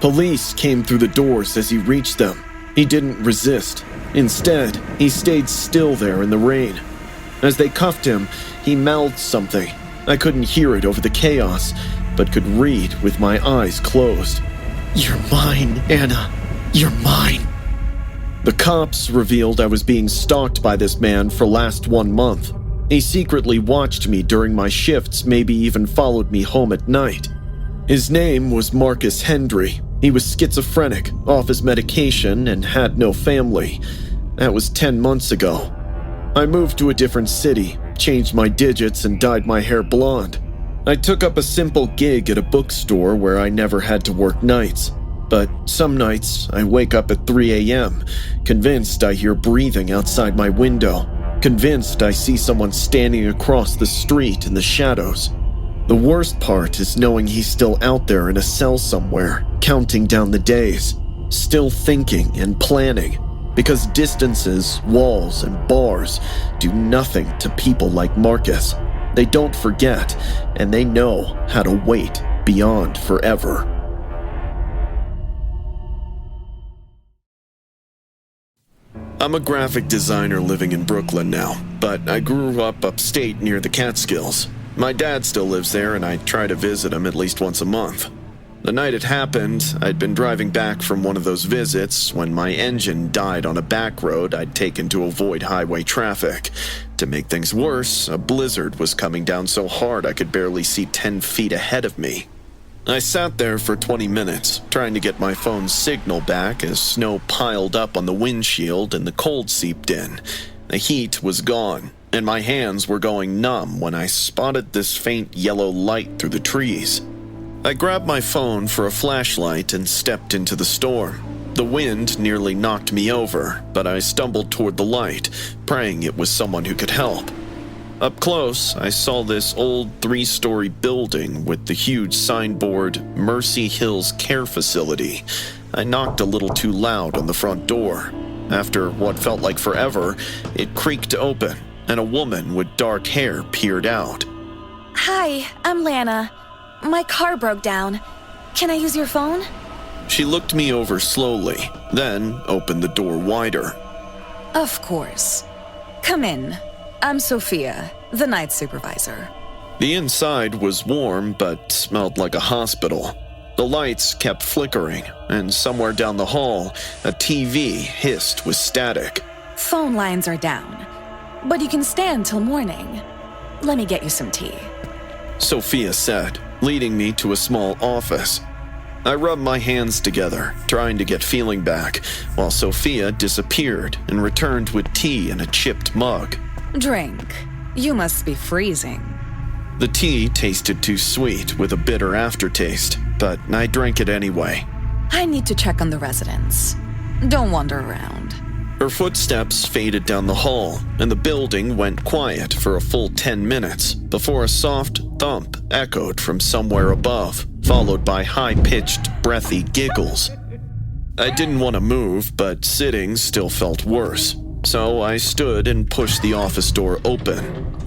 Police came through the doors as he reached them. He didn't resist. Instead, he stayed still there in the rain. As they cuffed him, he mouthed something. I couldn't hear it over the chaos, but could read with my eyes closed. "You're mine, Anna. You're mine." The cops revealed I was being stalked by this man for last 1 month. He secretly watched me during my shifts, maybe even followed me home at night. His name was Marcus Hendry. He was schizophrenic, off his medication, and had no family. That was 10 months ago. I moved to a different city, changed my digits, and dyed my hair blonde. I took up a simple gig at a bookstore where I never had to work nights. But some nights, I wake up at 3 a.m., convinced I hear breathing outside my window, convinced I see someone standing across the street in the shadows. The worst part is knowing he's still out there in a cell somewhere, counting down the days, still thinking and planning, because distances, walls, and bars do nothing to people like Marcus. They don't forget, and they know how to wait beyond forever. I'm a graphic designer living in Brooklyn now, but I grew up upstate near the Catskills. My dad still lives there, and I try to visit him at least once a month. The night it happened, I'd been driving back from one of those visits when my engine died on a back road I'd taken to avoid highway traffic. To make things worse, a blizzard was coming down so hard I could barely see 10 feet ahead of me. I sat there for 20 minutes, trying to get my phone's signal back as snow piled up on the windshield and the cold seeped in. The heat was gone, and my hands were going numb when I spotted this faint yellow light through the trees. I grabbed my phone for a flashlight and stepped into the storm. The wind nearly knocked me over, but I stumbled toward the light, praying it was someone who could help. Up close, I saw this old 3-story building with the huge signboard, Mercy Hills Care Facility. I knocked a little too loud on the front door. After what felt like forever, it creaked open, and a woman with dark hair peered out. Hi, I'm Lana. My car broke down. Can I use your phone? She looked me over slowly, then opened the door wider. Of course. Come in. I'm Sophia, the night supervisor. The inside was warm but smelled like a hospital. The lights kept flickering, and somewhere down the hall, a TV hissed with static. Phone lines are down, but you can stay until morning. Let me get you some tea. Sophia said, leading me to a small office. I rubbed my hands together, trying to get feeling back, while Sophia disappeared and returned with tea in a chipped mug. Drink. You must be freezing. The tea tasted too sweet with a bitter aftertaste, but I drank it anyway. I need to check on the residents. Don't wander around. Her footsteps faded down the hall, and the building went quiet for a full 10 minutes before a soft thump echoed from somewhere above, followed by high-pitched, breathy giggles. I didn't want to move, but sitting still felt worse. So I stood and pushed the office door open.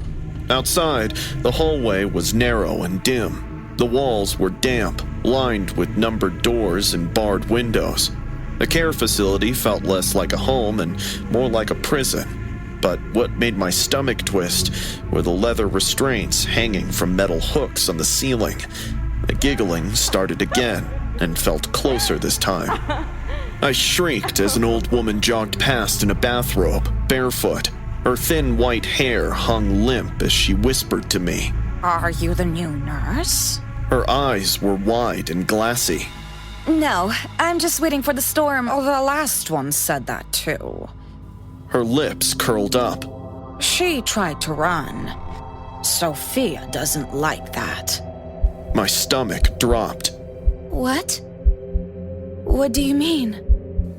Outside, the hallway was narrow and dim. The walls were damp, lined with numbered doors and barred windows. The care facility felt less like a home and more like a prison. But what made my stomach twist were the leather restraints hanging from metal hooks on the ceiling. The giggling started again and felt closer this time. I shrieked as an old woman jogged past in a bathrobe, barefoot. Her thin white hair hung limp as she whispered to me. Are you the new nurse? Her eyes were wide and glassy. No, I'm just waiting for the storm. Oh, the last one said that too. Her lips curled up. She tried to run. Sophia doesn't like that. My stomach dropped. What? What do you mean?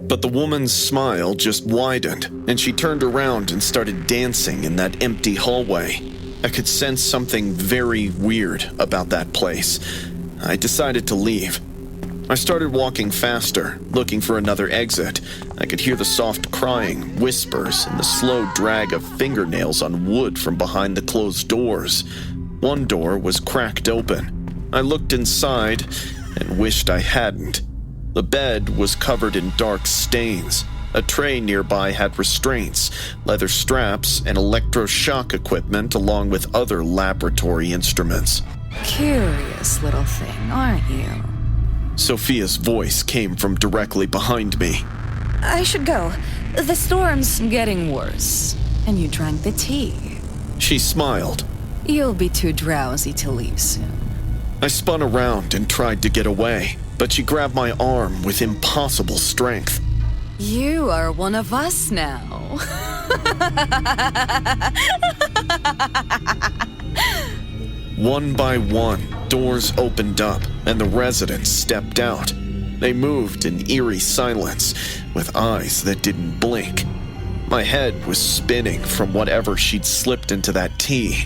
But the woman's smile just widened, and she turned around and started dancing in that empty hallway. I could sense something very weird about that place. I decided to leave. I started walking faster, looking for another exit. I could hear the soft crying, whispers, and the slow drag of fingernails on wood from behind the closed doors. One door was cracked open. I looked inside and wished I hadn't. The bed was covered in dark stains. A tray nearby had restraints, leather straps, and electroshock equipment along with other laboratory instruments. Curious little thing, aren't you? Sophia's voice came from directly behind me. I should go. The storm's Getting worse. And you drank the tea. She smiled. You'll be too drowsy to leave soon. I spun around and tried to get away, but she grabbed my arm with impossible strength. You are one of us now. One by one, doors opened up, and the residents stepped out. They moved in eerie silence, with eyes that didn't blink. My head was spinning from whatever she'd slipped into that tea.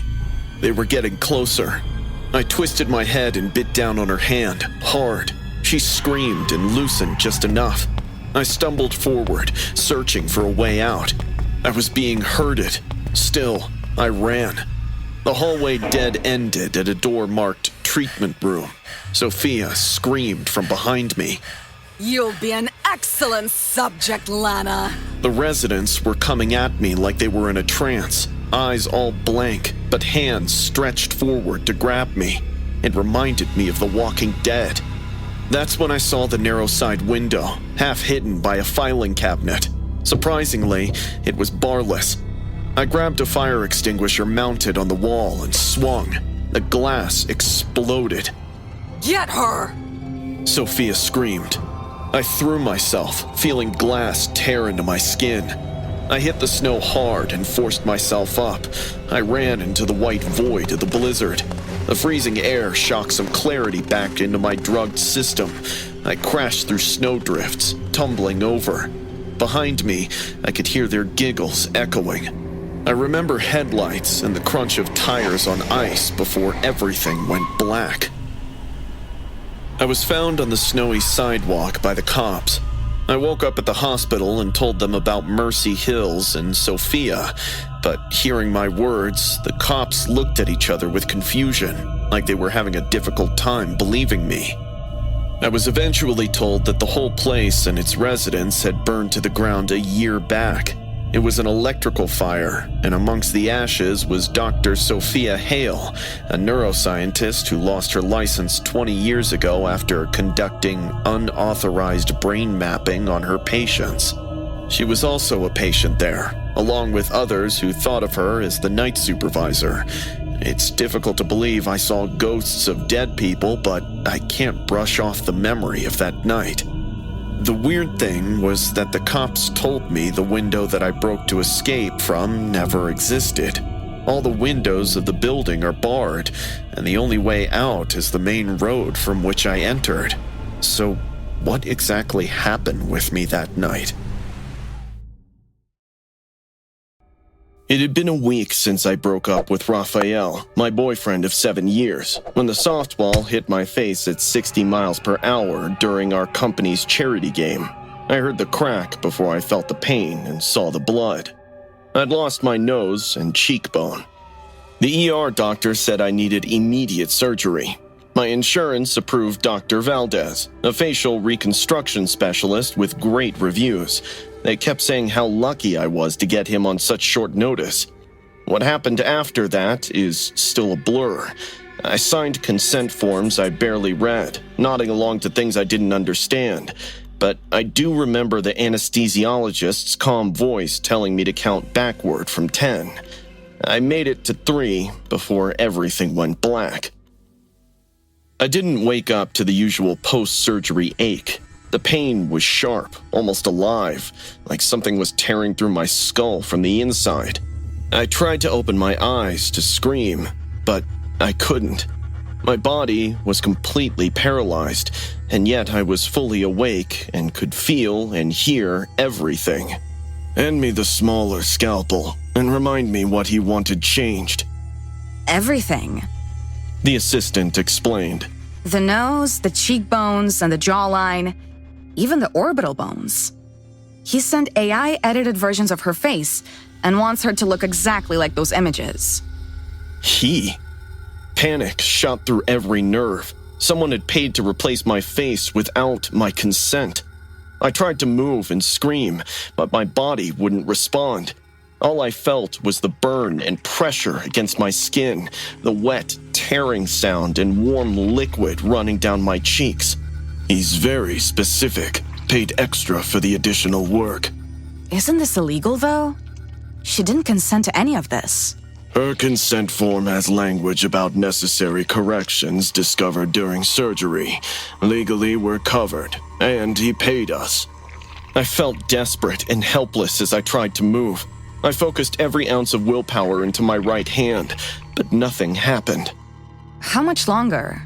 They were getting closer. I twisted my head and bit down on her hand, hard. She screamed and loosened just enough. I stumbled forward, searching for a way out. I was being herded. Still, I ran. The hallway dead-ended at a door marked treatment room. Sophia screamed from behind me. You'll be an excellent subject, Lana. The residents were coming at me like they were in a trance, eyes all blank, but hands stretched forward to grab me. It reminded me of The Walking Dead. That's when I saw the narrow side window, half hidden by a filing cabinet. Surprisingly, it was barless. I grabbed a fire extinguisher mounted on the wall and swung. The glass exploded. Get her! Sophia screamed. I threw myself, feeling glass tear into my skin. I hit the snow hard and forced myself up. I ran into the white void of the blizzard. The freezing air shocked some clarity back into my drugged system. I crashed through snowdrifts, tumbling over. Behind me, I could hear their giggles echoing. I remember headlights and the crunch of tires on ice before everything went black. I was found on the snowy sidewalk by the cops. I woke up at the hospital and told them about Mercy Hills and Sophia, but hearing my words, the cops looked at each other with confusion, like they were having a difficult time believing me. I was eventually told that the whole place and its residents had burned to the ground a year back. It was an electrical fire, and amongst the ashes was Dr. Sophia Hale, a neuroscientist who lost her license 20 years ago after conducting unauthorized brain mapping on her patients. She was also a patient there, along with others who thought of her as the night supervisor. It's difficult to believe I saw ghosts of dead people, but I can't brush off the memory of that night. The weird thing was that the cops told me the window that I broke to escape from never existed. All the windows of the building are barred, and the only way out is the main road from which I entered. So, what exactly happened with me that night? It had been a week since I broke up with Raphael, my boyfriend of 7 years, when the softball hit my face at 60 miles per hour during our company's charity game. I heard the crack before I felt the pain and saw the blood. I'd lost my nose and cheekbone. The ER doctor said I needed immediate surgery. My insurance approved Dr. Valdez, a facial reconstruction specialist with great reviews. They kept saying how lucky I was to get him on such short notice. What happened after that is still a blur. I signed consent forms I barely read, nodding along to things I didn't understand. But I do remember the anesthesiologist's calm voice telling me to count backward from 10. I made it to 3 before everything went black. I didn't wake up to the usual post-surgery ache. The pain was sharp, almost alive, like something was tearing through my skull from the inside. I tried to open my eyes to scream, but I couldn't. My body was completely paralyzed, and yet I was fully awake and could feel and hear everything. Hand me the smaller scalpel and remind me what he wanted changed. Everything. The assistant explained. The nose, the cheekbones, and the jawline, even the orbital bones. He sent AI-edited versions of her face and wants her to look exactly like those images. He? Panic shot through every nerve. Someone had paid to replace my face without my consent. I tried to move and scream, but my body wouldn't respond. All I felt was the burn and pressure against my skin, the wet, tearing sound and warm liquid running down my cheeks. He's very specific. paid extra for the additional work. Isn't this illegal, though? She didn't consent to any of this. Her consent form has language about necessary corrections discovered during surgery. Legally, we're covered, and he paid us. I felt desperate and helpless as I tried to move. I focused every ounce of willpower into my right hand, but nothing happened. How much longer?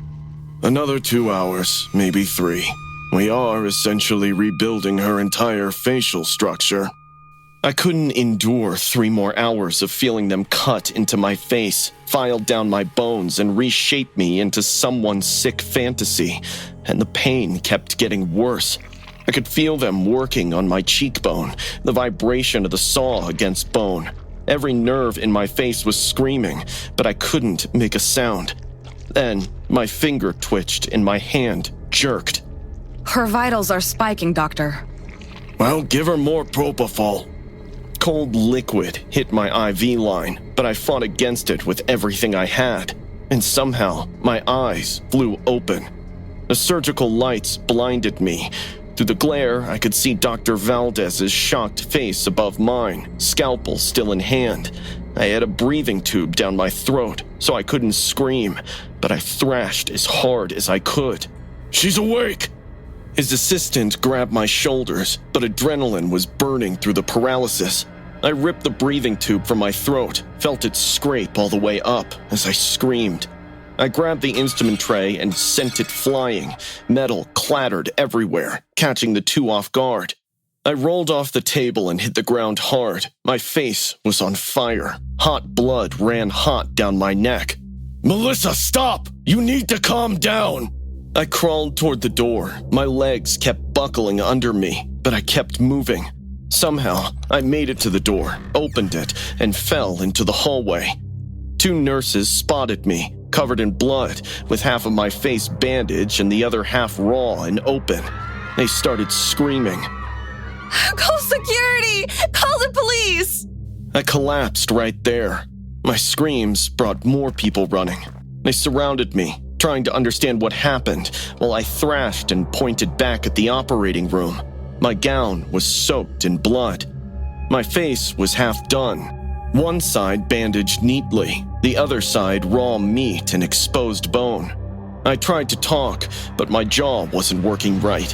Another 2 hours, maybe 3. We are essentially rebuilding her entire facial structure. I couldn't endure 3 more hours of feeling them cut into my face, file down my bones, and reshape me into someone's sick fantasy, and the pain kept getting worse. I could feel them working on my cheekbone, the vibration of the saw against bone. Every nerve in my face was screaming, but I couldn't make a sound. Then, my finger twitched and my hand jerked. Her vitals are spiking, Doctor. Well, give her more propofol. Cold liquid hit my IV line, but I fought against it with everything I had. And somehow, my eyes flew open. The surgical lights blinded me. Through the glare, I could see Dr. Valdez's shocked face above mine, scalpel still in hand. I had a breathing tube down my throat, so I couldn't scream, but I thrashed as hard as I could. She's awake! His assistant grabbed my shoulders, but adrenaline was burning through the paralysis. I ripped the breathing tube from my throat, felt it scrape all the way up as I screamed. I grabbed the instrument tray and sent it flying. Metal clattered everywhere, catching the 2 off guard. I rolled off the table and hit the ground hard. My face was on fire. Hot blood ran hot down my neck. Melissa, stop! You need to calm down! I crawled toward the door. My legs kept buckling under me, but I kept moving. Somehow, I made it to the door, opened it, and fell into the hallway. 2 nurses spotted me, covered in blood, with half of my face bandaged and the other half raw and open. They started screaming. Call security! Call the police! I collapsed right there. My screams brought more people running. They surrounded me, trying to understand what happened, while I thrashed and pointed back at the operating room. My gown was soaked in blood. My face was half done. One side bandaged neatly, the other side raw meat and exposed bone. I tried to talk, but my jaw wasn't working right.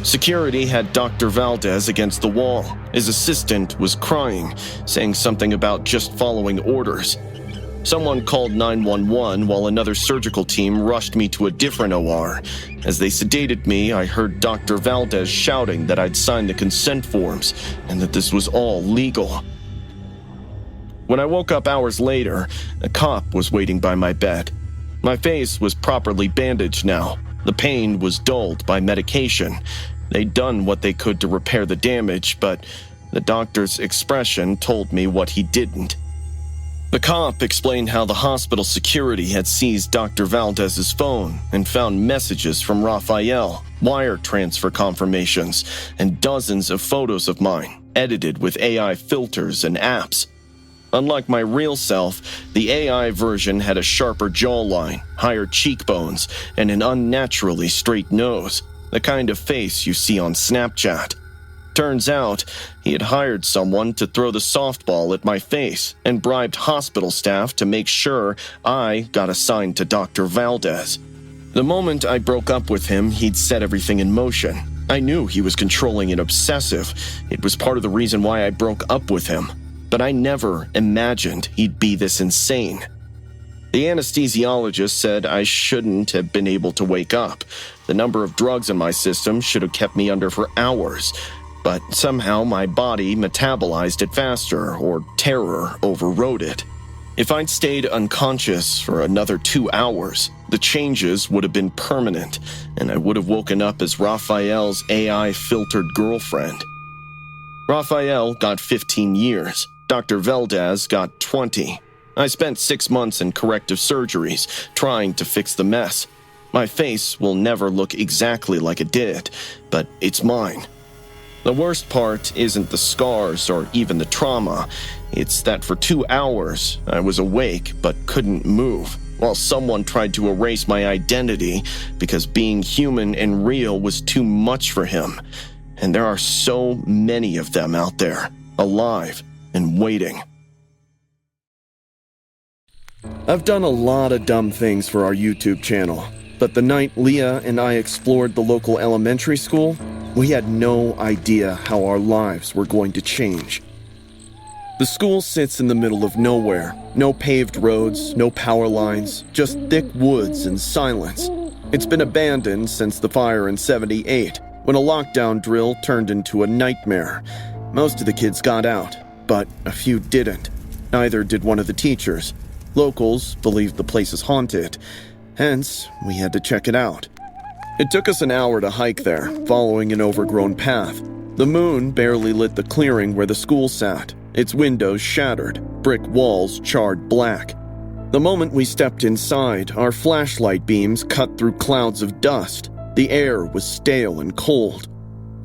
Security had Dr. Valdez against the wall. His assistant was crying, saying something about just following orders. Someone called 911 while another surgical team rushed me to a different OR. As they sedated me, I heard Dr. Valdez shouting that I'd signed the consent forms and that this was all legal. When I woke up hours later, a cop was waiting by my bed. My face was properly bandaged now. The pain was dulled by medication. They'd done what they could to repair the damage, but the doctor's expression told me what he didn't. The cop explained how the hospital security had seized Dr. Valdez's phone and found messages from Raphael, wire transfer confirmations, and dozens of photos of mine, edited with AI filters and apps. Unlike my real self, the AI version had a sharper jawline, higher cheekbones, and an unnaturally straight nose, the kind of face you see on Snapchat. Turns out, he had hired someone to throw the softball at my face and bribed hospital staff to make sure I got assigned to Dr. Valdez. The moment I broke up with him, he'd set everything in motion. I knew he was controlling and obsessive. It was part of the reason why I broke up with him. But I never imagined he'd be this insane. The anesthesiologist said I shouldn't have been able to wake up. The number of drugs in my system should have kept me under for hours. But somehow my body metabolized it faster, or terror overrode it. If I'd stayed unconscious for another 2 hours, the changes would have been permanent, and I would have woken up as Raphael's AI-filtered girlfriend. Raphael got 15 years. Dr. Valdez got 20. I spent 6 months in corrective surgeries, trying to fix the mess. My face will never look exactly like it did, but it's mine. The worst part isn't the scars or even the trauma. It's that for 2 hours, I was awake but couldn't move. while someone tried to erase my identity because being human and real was too much for him. And there are so many of them out there, alive and waiting. I've done a lot of dumb things for our YouTube channel, but the night Leah and I explored the local elementary school, we had no idea how our lives were going to change. The school sits in the middle of nowhere. No paved roads, no power lines, just thick woods and silence. It's been abandoned since the fire in '78, when a lockdown drill turned into a nightmare. Most of the kids got out, but a few didn't. Neither did one of the teachers. Locals believed the place is haunted. Hence, we had to check it out. It took us an hour to hike there, following an overgrown path. The moon barely lit the clearing where the school sat, its windows shattered, brick walls charred black. The moment we stepped inside, our flashlight beams cut through clouds of dust. The air was stale and cold.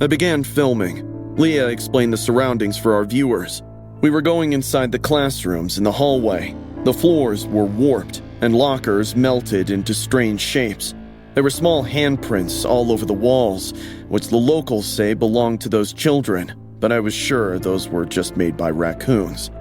I began filming. Leah explained the surroundings for our viewers. We were going inside the classrooms in the hallway. The floors were warped, and lockers melted into strange shapes. There were small handprints all over the walls, which the locals say belonged to those children, but I was sure those were just made by raccoons.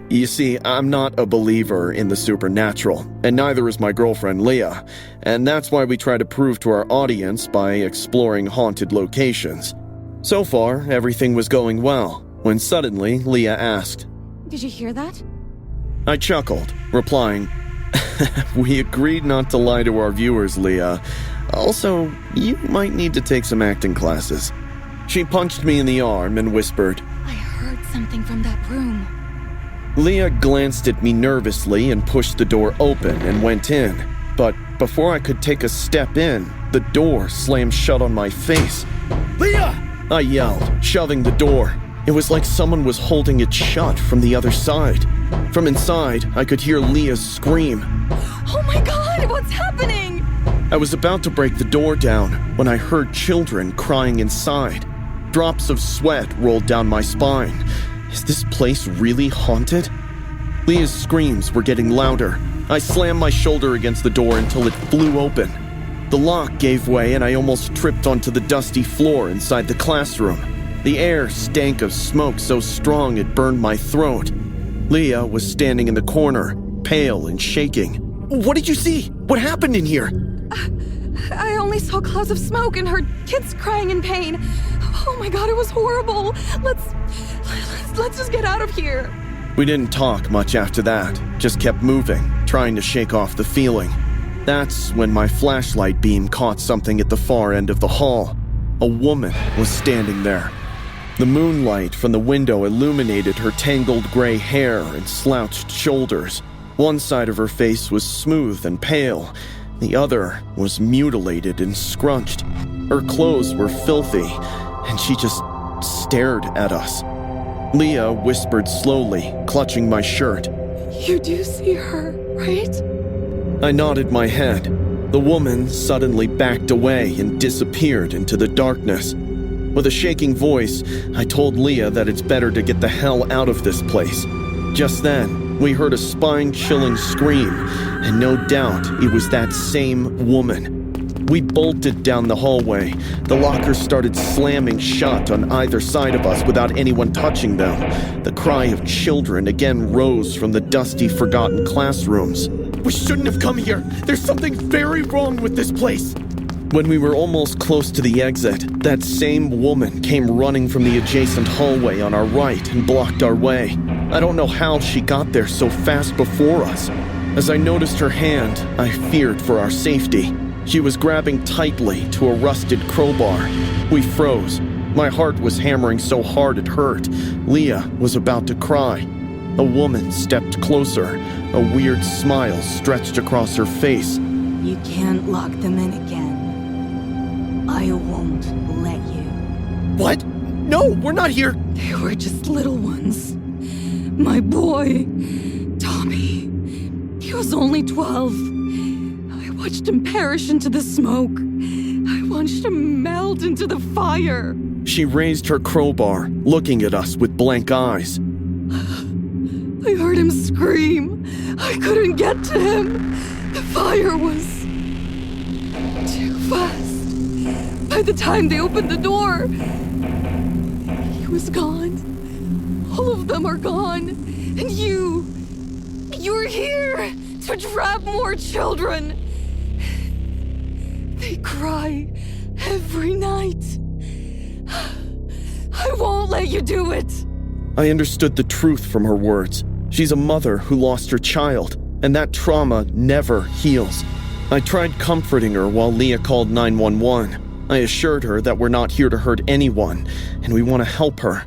You see, I'm not a believer in the supernatural, and neither is my girlfriend Leah, and that's why we try to prove to our audience by exploring haunted locations. So far, everything was going well, when suddenly Leah asked, Did you hear that? I chuckled, replying, We agreed not to lie to our viewers, Leah. Also, you might need to take some acting classes. She punched me in the arm and whispered, I heard something from that room. Leah glanced at me nervously and pushed the door open and went in. But before I could take a step in, the door slammed shut on my face. Leah! I yelled, shoving the door. It was like someone was holding it shut from the other side. From inside, I could hear Leah's scream. Oh my god, what's happening? I was about to break the door down when I heard children crying inside. Drops of sweat rolled down my spine. Is this place really haunted? Leah's screams were getting louder. I slammed my shoulder against the door until it flew open. The lock gave way and I almost tripped onto the dusty floor inside the classroom. The air stank of smoke so strong it burned my throat. Leah was standing in the corner, pale and shaking. What did you see? What happened in here? I only saw clouds of smoke and heard kids crying in pain. Oh my god, it was horrible. Let's just get out of here. We didn't talk much after that, just kept moving, trying to shake off the feeling. That's when my flashlight beam caught something at the far end of the hall. A woman was standing there. The moonlight from the window illuminated her tangled gray hair and slouched shoulders. One side of her face was smooth and pale. The other was mutilated and scrunched. Her clothes were filthy, and she just stared at us. Leah whispered slowly, clutching my shirt. You do see her, right? I nodded my head. The woman suddenly backed away and disappeared into the darkness. With a shaking voice, I told Leah that it's better to get the hell out of this place. Just then, we heard a spine-chilling scream, and no doubt it was that same woman. We bolted down the hallway. The lockers started slamming shut on either side of us without anyone touching them. The cry of children again rose from the dusty, forgotten classrooms. We shouldn't have come here. There's something very wrong with this place. When we were almost close to the exit, that same woman came running from the adjacent hallway on our right and blocked our way. I don't know how she got there so fast before us. As I noticed her hand, I feared for our safety. She was grabbing tightly to a rusted crowbar. We froze. My heart was hammering so hard it hurt. Leah was about to cry. A woman stepped closer. A weird smile stretched across her face. You can't lock them in again. I won't let you. What? No, we're not here. They were just little ones. My boy, Tommy. He was only 12. I watched him perish into the smoke. I watched him melt into the fire. She raised her crowbar, looking at us with blank eyes. I heard him scream. I couldn't get to him. The fire was too fast. By the time they opened the door, he was gone. All of them are gone. And you're here to trap more children. They cry every night. I won't let you do it. I understood the truth from her words. She's a mother who lost her child, and that trauma never heals. I tried comforting her while Leah called 911. I assured her that we're not here to hurt anyone, and we want to help her.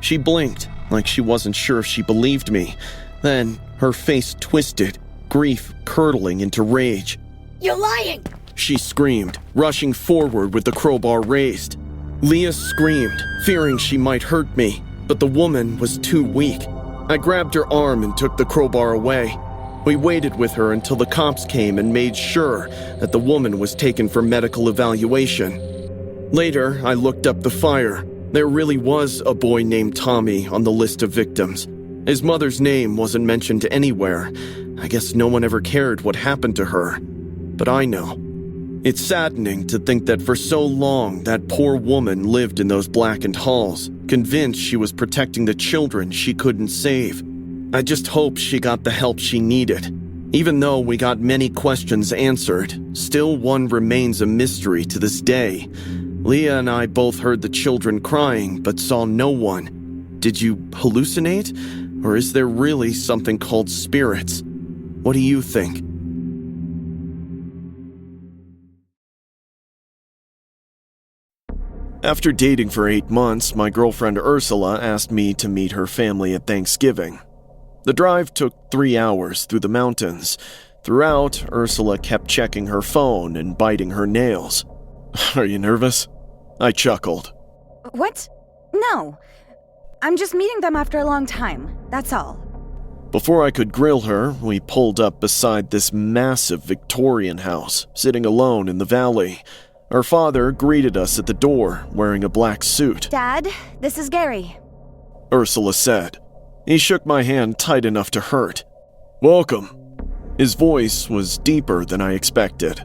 She blinked, like she wasn't sure if she believed me. Then her face twisted, grief curdling into rage. You're lying! She screamed, rushing forward with the crowbar raised. Leah screamed, fearing she might hurt me, but the woman was too weak. I grabbed her arm and took the crowbar away. We waited with her until the cops came and made sure that the woman was taken for medical evaluation. Later, I looked up the fire. There really was a boy named Tommy on the list of victims. His mother's name wasn't mentioned anywhere. I guess no one ever cared what happened to her. But I know. It's saddening to think that for so long that poor woman lived in those blackened halls, convinced she was protecting the children she couldn't save. I just hope she got the help she needed. Even though we got many questions answered, still one remains a mystery to this day. Leah and I both heard the children crying, but saw no one. Did you hallucinate? Or is there really something called spirits? What do you think? After dating for 8 months, my girlfriend Ursula asked me to meet her family at Thanksgiving. The drive took 3 hours through the mountains. Throughout, Ursula kept checking her phone and biting her nails. Are you nervous? I chuckled. What? No. I'm just meeting them after a long time, that's all. Before I could grill her, we pulled up beside this massive Victorian house, sitting alone in the valley. Her father greeted us at the door, wearing a black suit. Dad, this is Gary. Ursula said. He shook my hand tight enough to hurt. Welcome. His voice was deeper than I expected.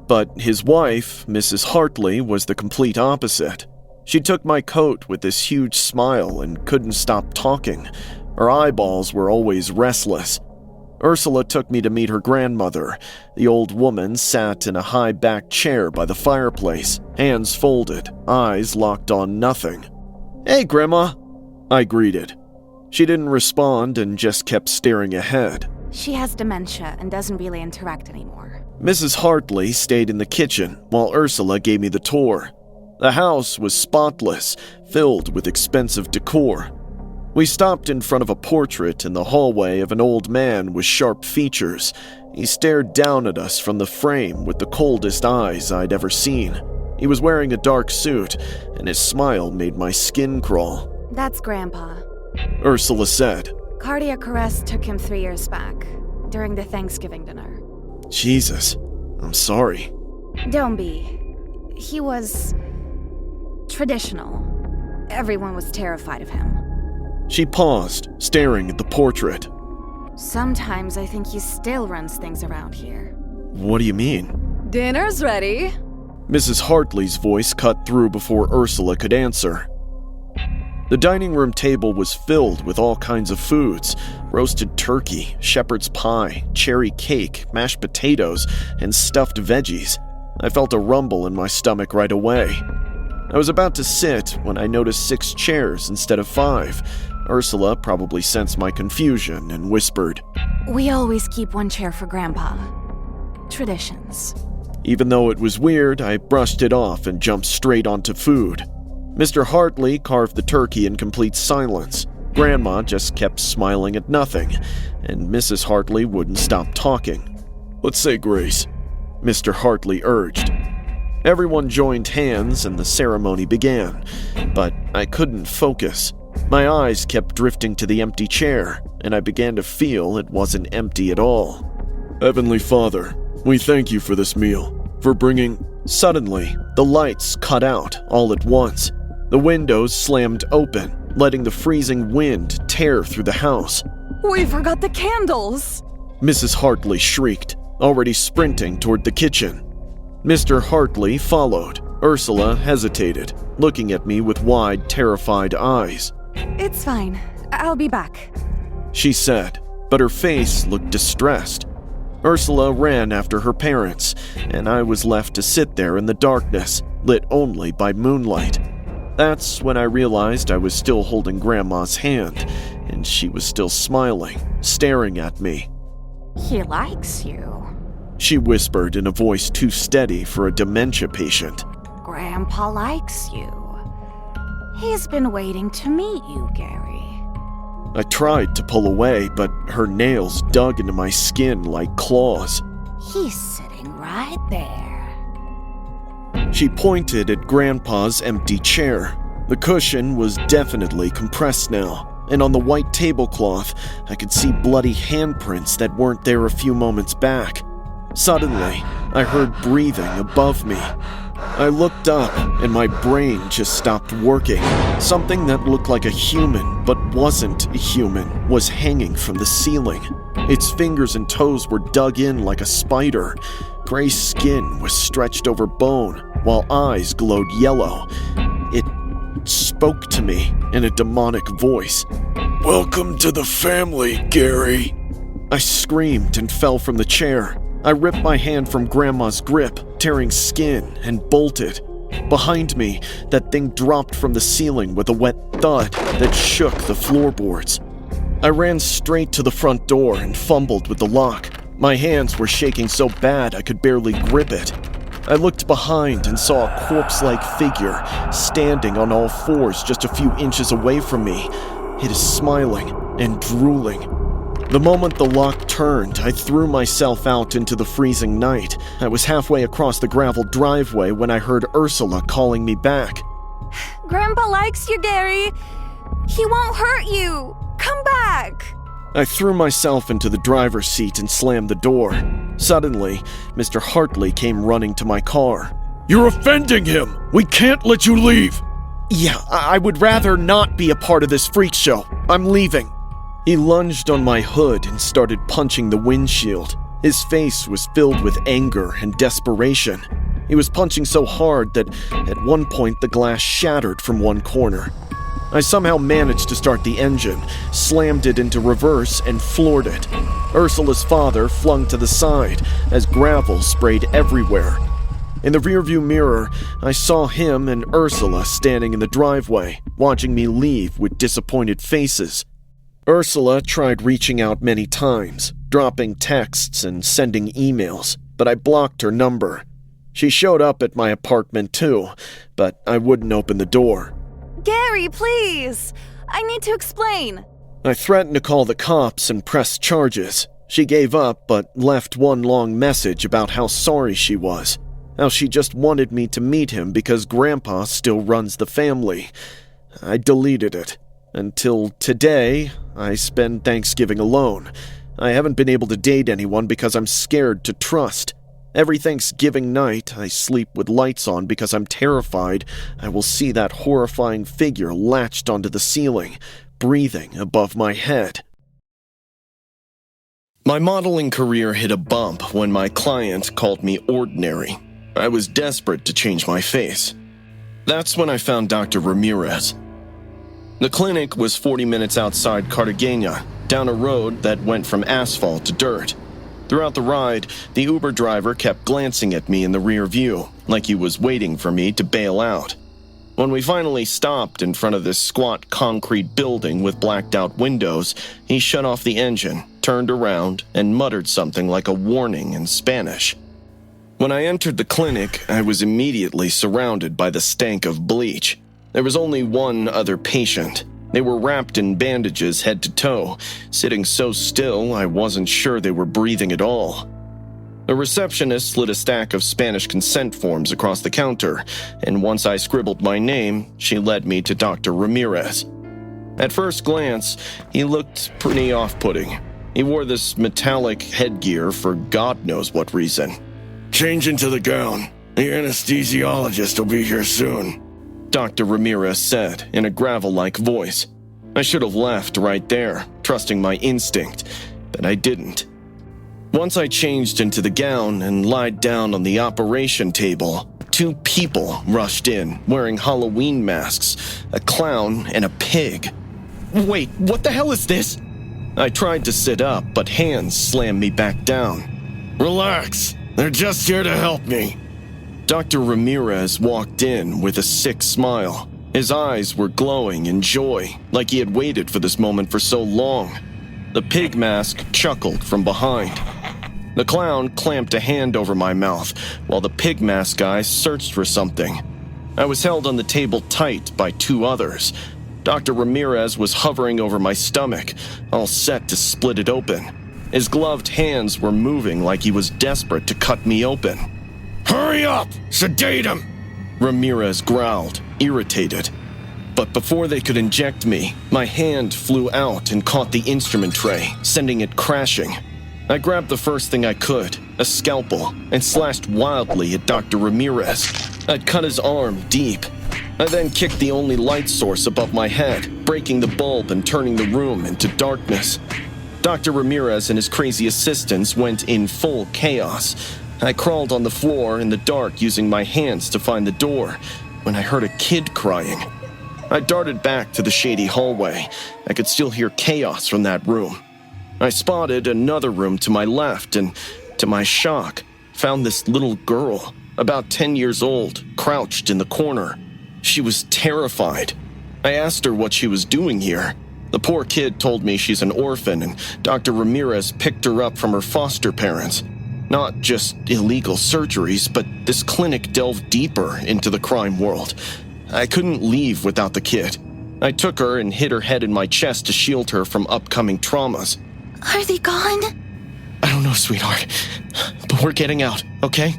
But his wife, Mrs. Hartley, was the complete opposite. She took my coat with this huge smile and couldn't stop talking. Her eyeballs were always restless. Ursula took me to meet her grandmother. The old woman sat in a high-backed chair by the fireplace, hands folded, eyes locked on nothing. Hey, Grandma, I greeted. She didn't respond and just kept staring ahead. She has dementia and doesn't really interact anymore. Mrs. Hartley stayed in the kitchen while Ursula gave me the tour. The house was spotless, filled with expensive decor. We stopped in front of a portrait in the hallway of an old man with sharp features. He stared down at us from the frame with the coldest eyes I'd ever seen. He was wearing a dark suit, and his smile made my skin crawl. That's Grandpa. Ursula said. Cardiac arrest took him 3 years back, during the Thanksgiving dinner. Jesus, I'm sorry. Don't be. He was traditional. Everyone was terrified of him. She paused, staring at the portrait. Sometimes I think he still runs things around here. What do you mean? Dinner's ready. Mrs. Hartley's voice cut through before Ursula could answer. The dining room table was filled with all kinds of foods: roasted turkey, shepherd's pie, cherry cake, mashed potatoes, and stuffed veggies. I felt a rumble in my stomach right away. I was about to sit when I noticed 6 chairs instead of 5. Ursula probably sensed my confusion and whispered, We always keep 1 chair for Grandpa. Traditions. Even though it was weird, I brushed it off and jumped straight onto food. Mr. Hartley carved the turkey in complete silence. Grandma just kept smiling at nothing, and Mrs. Hartley wouldn't stop talking. Let's say grace, Mr. Hartley urged. Everyone joined hands and the ceremony began, but I couldn't focus. My eyes kept drifting to the empty chair, and I began to feel it wasn't empty at all. Heavenly Father, we thank you for this meal, for bringing... Suddenly, the lights cut out all at once. The windows slammed open, letting the freezing wind tear through the house. We forgot the candles. Mrs. Hartley shrieked, already sprinting toward the kitchen. Mr. Hartley followed. Ursula hesitated, looking at me with wide, terrified eyes. It's fine. I'll be back, she said, but her face looked distressed. Ursula ran after her parents, and I was left to sit there in the darkness, lit only by moonlight. That's when I realized I was still holding Grandma's hand, and she was still smiling, staring at me. He likes you. She whispered in a voice too steady for a dementia patient. Grandpa likes you. He's been waiting to meet you, Gary. I tried to pull away, but her nails dug into my skin like claws. He's sitting right there. She pointed at Grandpa's empty chair. The cushion was definitely compressed now, and on the white tablecloth, I could see bloody handprints that weren't there a few moments back. Suddenly, I heard breathing above me. I looked up, and my brain just stopped working. Something that looked like a human, but wasn't a human, was hanging from the ceiling. Its fingers and toes were dug in like a spider. Gray skin was stretched over bone, while eyes glowed yellow. It spoke to me in a demonic voice. Welcome to the family, Gary. I screamed and fell from the chair. I ripped my hand from Grandma's grip, tearing skin, and bolted. Behind me, that thing dropped from the ceiling with a wet thud that shook the floorboards. I ran straight to the front door and fumbled with the lock. My hands were shaking so bad I could barely grip it. I looked behind and saw a corpse-like figure standing on all fours just a few inches away from me. It is smiling and drooling. The moment the lock turned, I threw myself out into the freezing night. I was halfway across the gravel driveway when I heard Ursula calling me back. Grandpa likes you, Gary. He won't hurt you. Come back. I threw myself into the driver's seat and slammed the door. Suddenly, Mr. Hartley came running to my car. You're offending him! We can't let you leave! Yeah, I would rather not be a part of this freak show. I'm leaving. He lunged on my hood and started punching the windshield. His face was filled with anger and desperation. He was punching so hard that at one point the glass shattered from one corner. I somehow managed to start the engine, slammed it into reverse, and floored it. Ursula's father flung to the side as gravel sprayed everywhere. In the rearview mirror, I saw him and Ursula standing in the driveway, watching me leave with disappointed faces. Ursula tried reaching out many times, dropping texts and sending emails, but I blocked her number. She showed up at my apartment too, but I wouldn't open the door. Gary, please. I need to explain. I threatened to call the cops and press charges. She gave up, but left one long message about how sorry she was. How she just wanted me to meet him because Grandpa still runs the family. I deleted it. Until today, I spend Thanksgiving alone. I haven't been able to date anyone because I'm scared to trust. Every Thanksgiving night, I sleep with lights on because I'm terrified I will see that horrifying figure latched onto the ceiling, breathing above my head. My modeling career hit a bump when my client called me ordinary. I was desperate to change my face. That's when I found Dr. Ramirez. The clinic was 40 minutes outside Cartagena, down a road that went from asphalt to dirt. Throughout the ride, the Uber driver kept glancing at me in the rear view, like he was waiting for me to bail out. When we finally stopped in front of this squat concrete building with blacked-out windows, he shut off the engine, turned around, and muttered something like a warning in Spanish. When I entered the clinic, I was immediately surrounded by the stank of bleach. There was only one other patient. They were wrapped in bandages head to toe, sitting so still I wasn't sure they were breathing at all. The receptionist slid a stack of Spanish consent forms across the counter, and once I scribbled my name, she led me to Dr. Ramirez. At first glance, he looked pretty off-putting. He wore this metallic headgear for God knows what reason. Change into the gown. The anesthesiologist will be here soon, Dr. Ramirez said in a gravel-like voice. I should have left right there, trusting my instinct, but I didn't. Once I changed into the gown and lied down on the operation table, 2 people rushed in, wearing Halloween masks, a clown and a pig. Wait, what the hell is this? I tried to sit up, but hands slammed me back down. Relax. They're just here to help me. Dr. Ramirez walked in with a sick smile. His eyes were glowing in joy, like he had waited for this moment for so long. The pig mask chuckled from behind. The clown clamped a hand over my mouth, while the pig mask guy searched for something. I was held on the table tight by 2 others. Dr. Ramirez was hovering over my stomach, all set to split it open. His gloved hands were moving like he was desperate to cut me open. Hurry up! Sedate him! Ramirez growled, irritated. But before they could inject me, my hand flew out and caught the instrument tray, sending it crashing. I grabbed the first thing I could, a scalpel, and slashed wildly at Dr. Ramirez. I'd cut his arm deep. I then kicked the only light source above my head, breaking the bulb and turning the room into darkness. Dr. Ramirez and his crazy assistants went in full chaos. I crawled on the floor in the dark using my hands to find the door when I heard a kid crying. I darted back to the shady hallway. I could still hear chaos from that room. I spotted another room to my left and, to my shock, found this little girl, about 10 years old, crouched in the corner. She was terrified. I asked her what she was doing here. The poor kid told me she's an orphan and Dr. Ramirez picked her up from her foster parents. Not just illegal surgeries, but this clinic delved deeper into the crime world. I couldn't leave without the kid. I took her and hid her head in my chest to shield her from upcoming traumas. Are they gone? I don't know, sweetheart, but we're getting out, okay?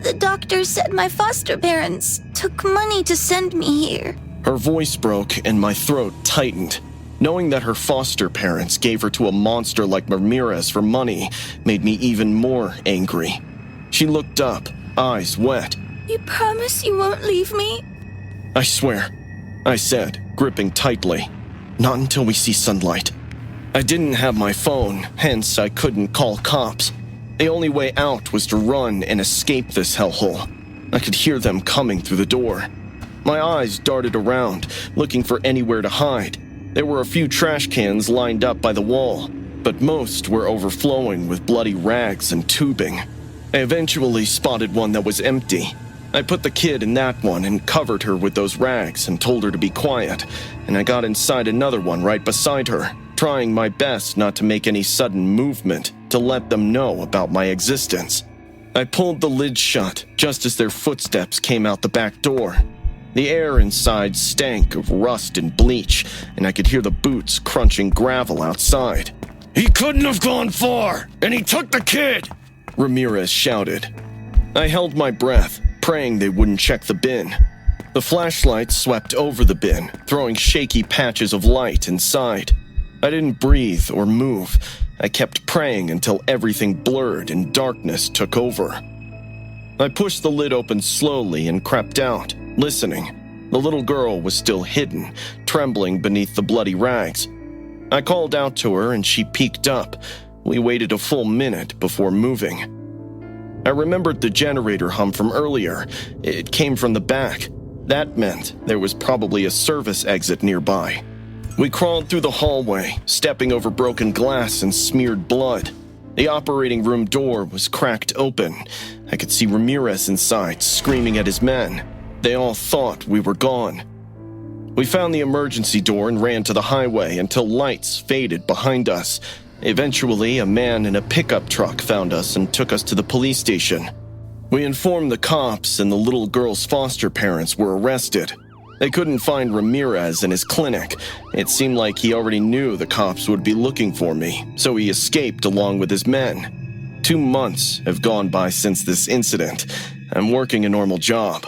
The doctor said my foster parents took money to send me here. Her voice broke and my throat tightened. Knowing that her foster parents gave her to a monster like Ramirez for money made me even more angry. She looked up, eyes wet. You promise you won't leave me? I swear, I said, gripping tightly. Not until we see sunlight. I didn't have my phone, hence I couldn't call cops. The only way out was to run and escape this hellhole. I could hear them coming through the door. My eyes darted around, looking for anywhere to hide. There were a few trash cans lined up by the wall, but most were overflowing with bloody rags and tubing. I eventually spotted one that was empty. I put the kid in that one and covered her with those rags and told her to be quiet, and I got inside another one right beside her, trying my best not to make any sudden movement to let them know about my existence. I pulled the lid shut just as their footsteps came out the back door. The air inside stank of rust and bleach, and I could hear the boots crunching gravel outside. He couldn't have gone far, and he took the kid! Ramirez shouted. I held my breath, praying they wouldn't check the bin. The flashlight swept over the bin, throwing shaky patches of light inside. I didn't breathe or move. I kept praying until everything blurred and darkness took over. I pushed the lid open slowly and crept out, listening. The little girl was still hidden, trembling beneath the bloody rags. I called out to her and she peeked up. We waited a full minute before moving. I remembered the generator hum from earlier. It came from the back. That meant there was probably a service exit nearby. We crawled through the hallway, stepping over broken glass and smeared blood. The operating room door was cracked open. I could see Ramirez inside, screaming at his men. They all thought we were gone. We found the emergency door and ran to the highway until lights faded behind us. Eventually, a man in a pickup truck found us and took us to the police station. We informed the cops and the little girl's foster parents were arrested. They couldn't find Ramirez in his clinic. It seemed like he already knew the cops would be looking for me, so he escaped along with his men. 2 months have gone by since this incident. I'm working a normal job.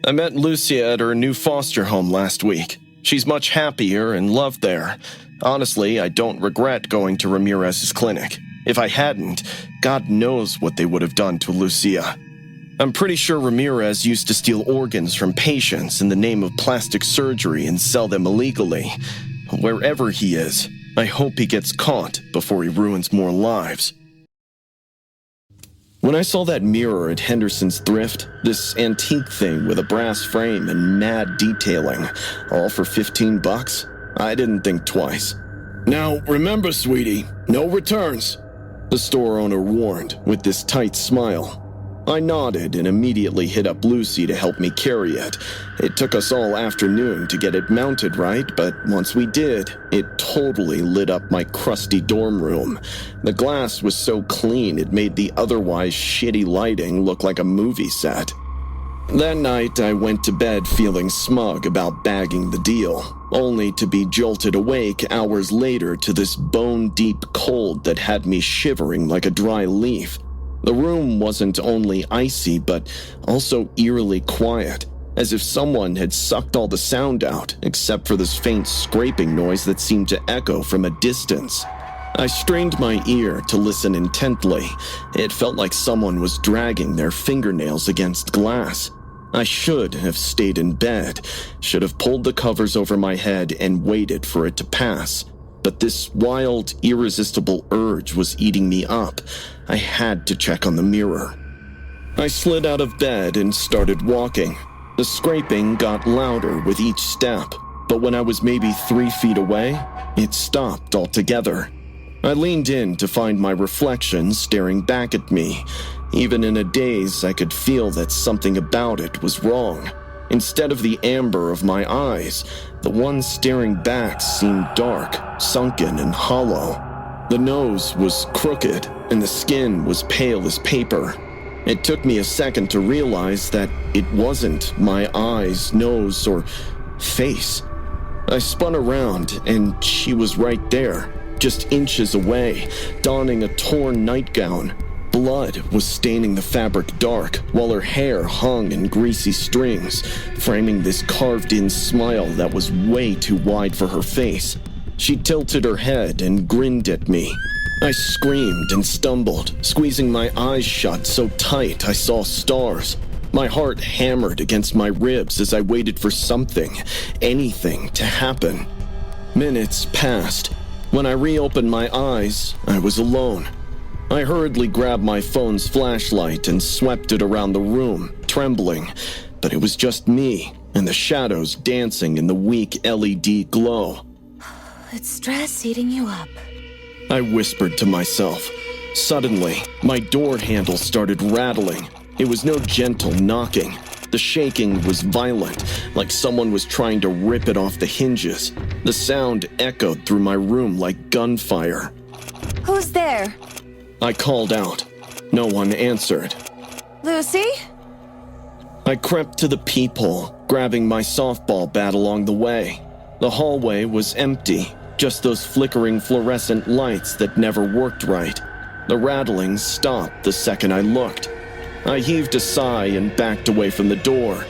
I met Lucia at her new foster home last week. She's much happier and loved there. Honestly, I don't regret going to Ramirez's clinic. If I hadn't, God knows what they would have done to Lucia. I'm pretty sure Ramirez used to steal organs from patients in the name of plastic surgery and sell them illegally. Wherever he is, I hope he gets caught before he ruins more lives. When I saw that mirror at Henderson's Thrift, this antique thing with a brass frame and mad detailing, all for $15, I didn't think twice. Now, remember, sweetie, no returns, the store owner warned with this tight smile. I nodded and immediately hit up Lucy to help me carry it. It took us all afternoon to get it mounted right, but once we did, it totally lit up my crusty dorm room. The glass was so clean it made the otherwise shitty lighting look like a movie set. That night, I went to bed feeling smug about bagging the deal, only to be jolted awake hours later to this bone-deep cold that had me shivering like a dry leaf. The room wasn't only icy, but also eerily quiet, as if someone had sucked all the sound out, except for this faint scraping noise that seemed to echo from a distance. I strained my ear to listen intently. It felt like someone was dragging their fingernails against glass. I should have stayed in bed, should have pulled the covers over my head and waited for it to pass. But this wild, irresistible urge was eating me up. I had to check on the mirror. I slid out of bed and started walking. The scraping got louder with each step, but when I was maybe 3 feet away, it stopped altogether. I leaned in to find my reflection staring back at me. Even in a daze, I could feel that something about it was wrong. Instead of the amber of my eyes, the one staring back seemed dark, sunken, and hollow. The nose was crooked, and the skin was pale as paper. It took me a second to realize that it wasn't my eyes, nose, or face. I spun around, and she was right there, just inches away, donning a torn nightgown. Blood was staining the fabric dark, while her hair hung in greasy strings, framing this carved-in smile that was way too wide for her face. She tilted her head and grinned at me. I screamed and stumbled, squeezing my eyes shut so tight I saw stars. My heart hammered against my ribs as I waited for something, anything, to happen. Minutes passed. When I reopened my eyes, I was alone. I hurriedly grabbed my phone's flashlight and swept it around the room, trembling, but it was just me and the shadows dancing in the weak LED glow. It's stress eating you up. I whispered to myself. Suddenly, my door handle started rattling. It was no gentle knocking. The shaking was violent, like someone was trying to rip it off the hinges. The sound echoed through my room like gunfire. Who's there? I called out. No one answered. Lucy? I crept to the peephole, grabbing my softball bat along the way. The hallway was empty, just those flickering fluorescent lights that never worked right. The rattling stopped the second I looked. I heaved a sigh and backed away from the door,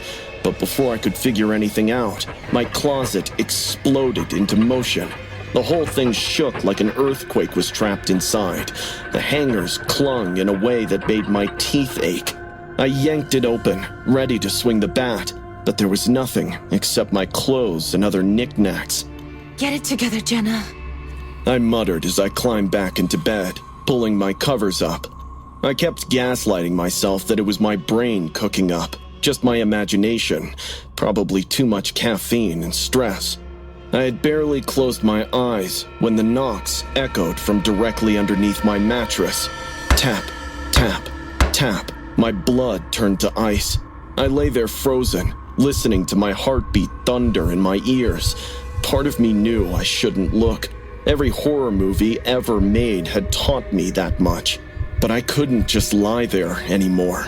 but before I could figure anything out, my closet exploded into motion. The whole thing shook like an earthquake was trapped inside. The hangers clung in a way that made my teeth ache. I yanked it open, ready to swing the bat, but there was nothing except my clothes and other knickknacks. Get it together, Jenna. I muttered as I climbed back into bed, pulling my covers up. I kept gaslighting myself that it was my brain cooking up, just my imagination, probably too much caffeine and stress. I had barely closed my eyes when the knocks echoed from directly underneath my mattress. Tap, tap, tap. My blood turned to ice. I lay there frozen, listening to my heartbeat thunder in my ears. Part of me knew I shouldn't look. Every horror movie ever made had taught me that much. But I couldn't just lie there anymore.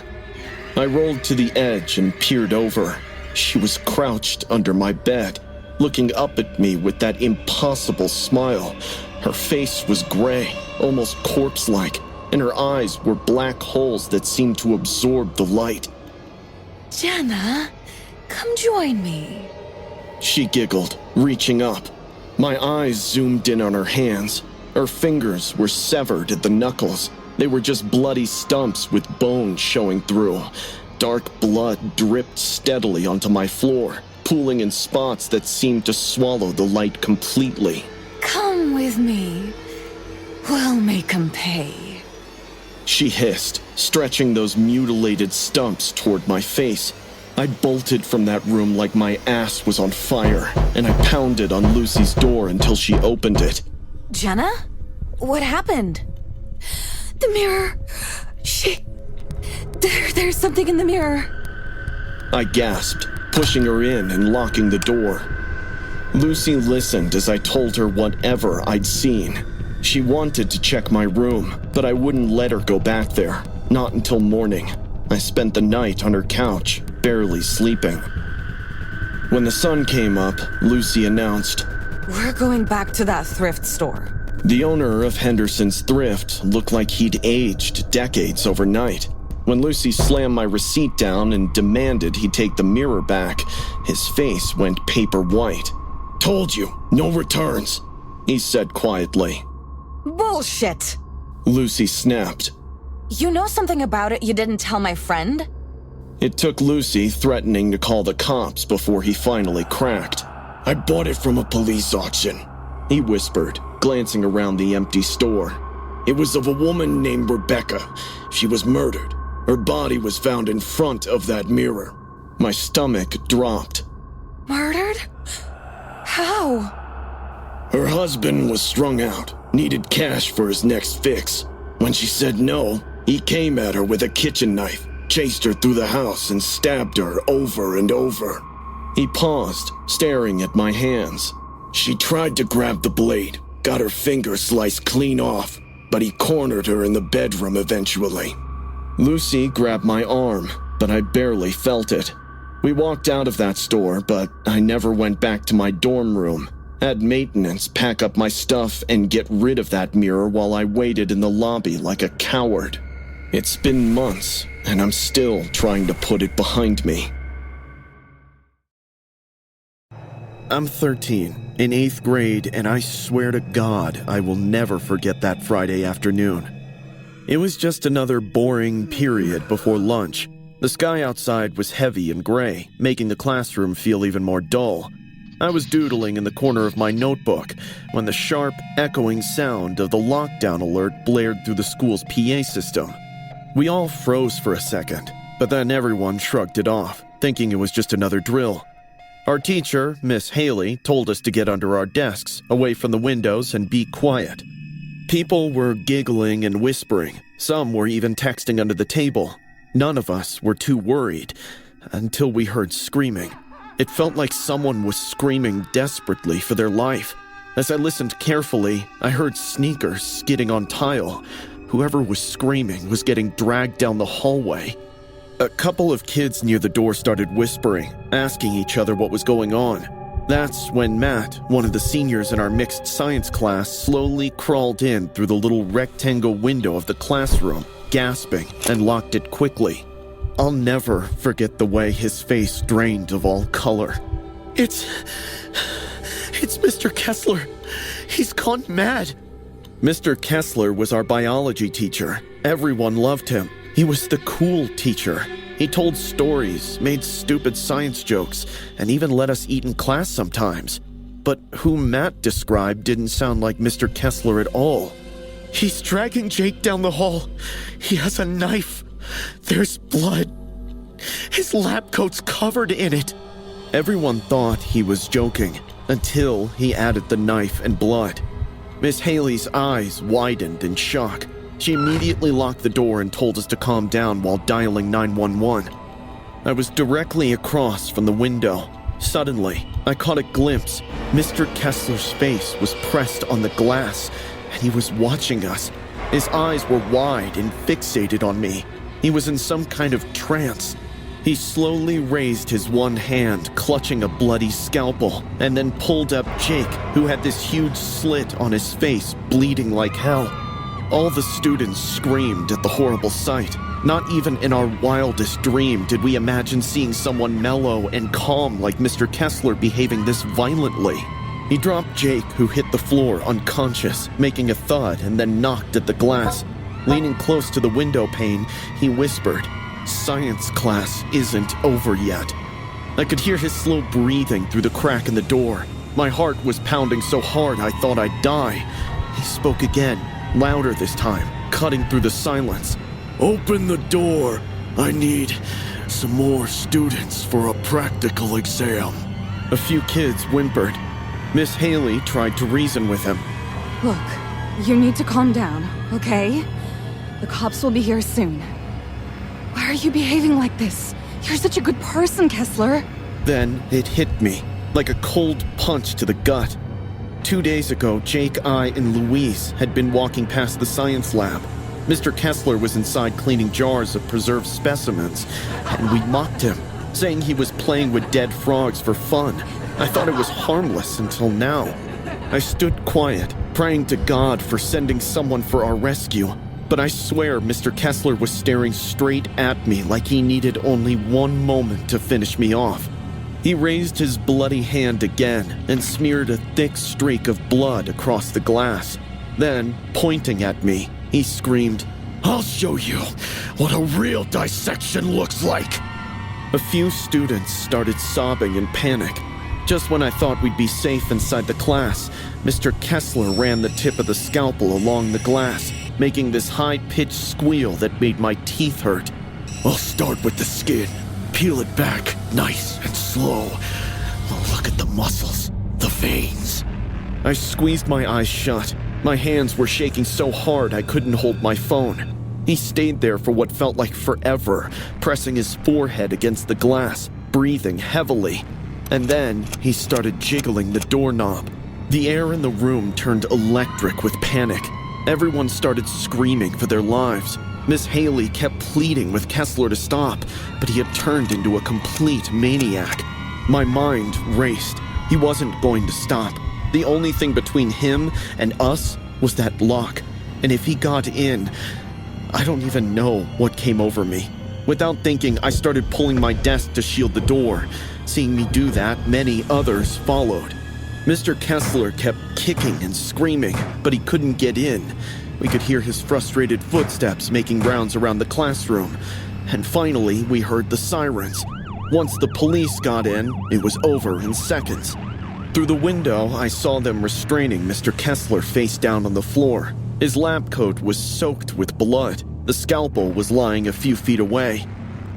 I rolled to the edge and peered over. She was crouched under my bed, looking up at me with that impossible smile. Her face was gray, almost corpse-like, and her eyes were black holes that seemed to absorb the light. Jenna, come join me. She giggled, reaching up. My eyes zoomed in on her hands. Her fingers were severed at the knuckles. They were just bloody stumps with bone showing through. Dark blood dripped steadily onto my floor, pooling in spots that seemed to swallow the light completely. Come with me. We'll make 'em pay. she hissed, stretching those mutilated stumps toward my face. I bolted from that room like my ass was on fire, and I pounded on Lucy's door until she opened it. Jenna? What happened? The mirror. There's something in the mirror. I gasped, pushing her in and locking the door. Lucy listened as I told her whatever I'd seen. She wanted to check my room, but I wouldn't let her go back there, not until morning. I spent the night on her couch, barely sleeping. When the sun came up, Lucy announced, We're going back to that thrift store. The owner of Henderson's Thrift looked like he'd aged decades overnight. When Lucy slammed my receipt down and demanded he take the mirror back, his face went paper white. "Told you, no returns," he said quietly. Bullshit! Lucy snapped. You know something about it you didn't tell my friend? It took Lucy threatening to call the cops before he finally cracked. "I bought it from a police auction," he whispered, glancing around the empty store. "It was of a woman named Rebecca. She was murdered. Her body was found in front of that mirror." My stomach dropped. Murdered? How? Her husband was strung out, needed cash for his next fix. When she said no, he came at her with a kitchen knife, chased her through the house, and stabbed her over and over. He paused, staring at my hands. She tried to grab the blade, got her finger sliced clean off, but he cornered her in the bedroom eventually. Lucy grabbed my arm, but I barely felt it. We walked out of that store, but I never went back to my dorm room. Had maintenance pack up my stuff and get rid of that mirror while I waited in the lobby like a coward. It's been months, and I'm still trying to put it behind me. I'm 13, in 8th grade, and I swear to God I will never forget that Friday afternoon. It was just another boring period before lunch. The sky outside was heavy and gray, making the classroom feel even more dull. I was doodling in the corner of my notebook when the sharp, echoing sound of the lockdown alert blared through the school's PA system. We all froze for a second, but then everyone shrugged it off, thinking it was just another drill. Our teacher, Miss Haley, told us to get under our desks, away from the windows, and be quiet. People were giggling and whispering. Some were even texting under the table. None of us were too worried, until we heard screaming. It felt like someone was screaming desperately for their life. As I listened carefully, I heard sneakers skidding on tile. Whoever was screaming was getting dragged down the hallway. A couple of kids near the door started whispering, asking each other what was going on. That's when Matt, one of the seniors in our mixed science class, slowly crawled in through the little rectangle window of the classroom, gasping, and locked it quickly. I'll never forget the way his face drained of all color. It's Mr. Kessler. He's gone mad. Mr. Kessler was our biology teacher. Everyone loved him. He was the cool teacher. He told stories, made stupid science jokes, and even let us eat in class sometimes. But who Matt described didn't sound like Mr. Kessler at all. He's dragging Jake down the hall. He has a knife. There's blood. His lab coat's covered in it. Everyone thought he was joking, until he added the knife and blood. Miss Haley's eyes widened in shock. She immediately locked the door and told us to calm down while dialing 911. I was directly across from the window. Suddenly, I caught a glimpse. Mr. Kessler's face was pressed on the glass, and he was watching us. His eyes were wide and fixated on me. He was in some kind of trance. He slowly raised his one hand, clutching a bloody scalpel, and then pulled up Jake, who had this huge slit on his face, bleeding like hell. All the students screamed at the horrible sight. Not even in our wildest dream did we imagine seeing someone mellow and calm like Mr. Kessler behaving this violently. He dropped Jake, who hit the floor unconscious, making a thud, and then knocked at the glass. Leaning close to the window pane, he whispered, "Science class isn't over yet." I could hear his slow breathing through the crack in the door. My heart was pounding so hard I thought I'd die. He spoke again, louder this time, cutting through the silence. Open the door. I need some more students for a practical exam. A few kids whimpered. Miss Haley tried to reason with him. Look, you need to calm down, okay? The cops will be here soon. Why are you behaving like this? You're such a good person, Kessler. Then it hit me, like a cold punch to the gut. 2 days ago, Jake, I, and Louise had been walking past the science lab. Mr. Kessler was inside cleaning jars of preserved specimens, and we mocked him, saying he was playing with dead frogs for fun. I thought it was harmless until now. I stood quiet, praying to God for sending someone for our rescue. But I swear Mr. Kessler was staring straight at me like he needed only one moment to finish me off. He raised his bloody hand again and smeared a thick streak of blood across the glass. Then, pointing at me, he screamed, I'll show you what a real dissection looks like. A few students started sobbing in panic. Just when I thought we'd be safe inside the class, Mr. Kessler ran the tip of the scalpel along the glass, making this high-pitched squeal that made my teeth hurt. I'll start with the skin. Peel it back, nice and slow. Oh, look at the muscles, the veins. I squeezed my eyes shut. My hands were shaking so hard I couldn't hold my phone. He stayed there for what felt like forever, pressing his forehead against the glass, breathing heavily. And then he started jiggling the doorknob. The air in the room turned electric with panic. Everyone started screaming for their lives. Miss Haley kept pleading with Kessler to stop, but he had turned into a complete maniac. My mind raced. He wasn't going to stop. The only thing between him and us was that lock. And if he got in, I don't even know what came over me. Without thinking, I started pulling my desk to shield the door. Seeing me do that, many others followed. Mr. Kessler kept kicking and screaming, but he couldn't get in. We could hear his frustrated footsteps making rounds around the classroom. And finally, we heard the sirens. Once the police got in, it was over in seconds. Through the window, I saw them restraining Mr. Kessler face down on the floor. His lab coat was soaked with blood. The scalpel was lying a few feet away.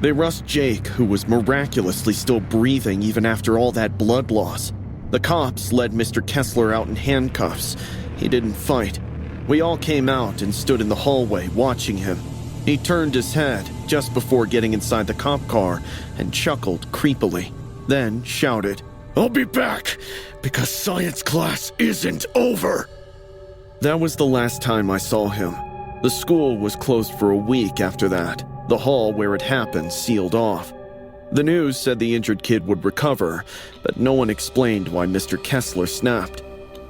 They rushed Jake, who was miraculously still breathing even after all that blood loss. The cops led Mr. Kessler out in handcuffs. He didn't fight. We all came out and stood in the hallway watching him. He turned his head just before getting inside the cop car and chuckled creepily, then shouted, I'll be back, because science class isn't over. That was the last time I saw him. The school was closed for a week after that. The hall where it happened sealed off. The news said the injured kid would recover, but no one explained why Mr. Kessler snapped.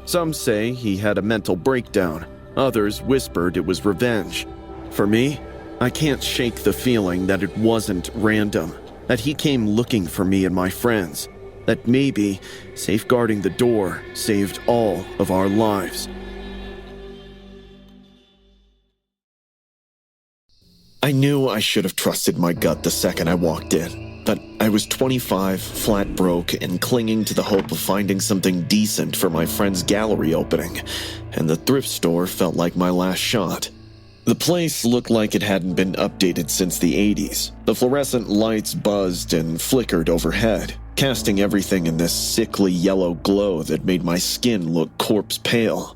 Some say he had a mental breakdown. Others whispered it was revenge. For me, I can't shake the feeling that it wasn't random, that he came looking for me and my friends, that maybe safeguarding the door saved all of our lives. I knew I should have trusted my gut the second I walked in, but I was 25, flat broke, and clinging to the hope of finding something decent for my friend's gallery opening, and the thrift store felt like my last shot. The place looked like it hadn't been updated since the 80s. The fluorescent lights buzzed and flickered overhead, casting everything in this sickly yellow glow that made my skin look corpse pale.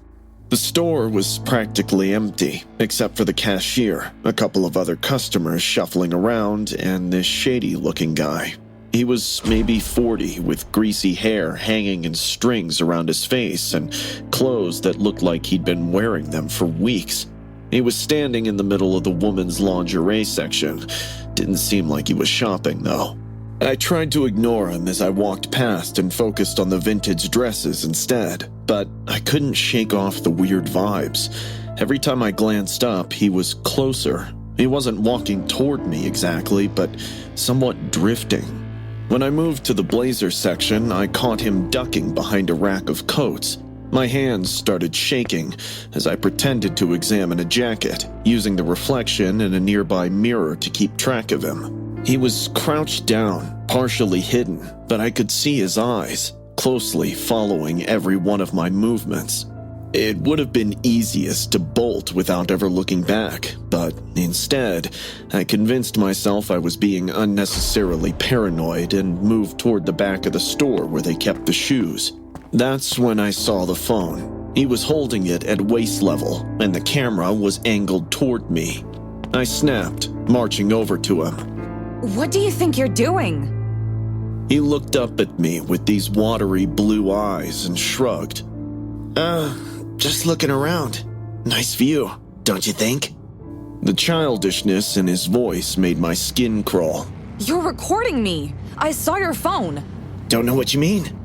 The store was practically empty, except for the cashier, a couple of other customers shuffling around, and this shady-looking guy. He was maybe 40, with greasy hair hanging in strings around his face and clothes that looked like he'd been wearing them for weeks. He was standing in the middle of the woman's lingerie section. Didn't seem like he was shopping, though. I tried to ignore him as I walked past and focused on the vintage dresses instead, but I couldn't shake off the weird vibes. Every time I glanced up, he was closer. He wasn't walking toward me exactly, but somewhat drifting. When I moved to the blazer section, I caught him ducking behind a rack of coats. My hands started shaking as I pretended to examine a jacket, using the reflection in a nearby mirror to keep track of him. He was crouched down, partially hidden, but I could see his eyes, closely following every one of my movements. It would have been easiest to bolt without ever looking back, but instead, I convinced myself I was being unnecessarily paranoid and moved toward the back of the store where they kept the shoes. That's when I saw the phone. He was holding it at waist level, and the camera was angled toward me. I snapped, marching over to him. What do you think you're doing? He looked up at me with these watery blue eyes and shrugged. Just looking around. Nice view, don't you think? The childishness in his voice made my skin crawl. You're recording me. I saw your phone. Don't know what you mean.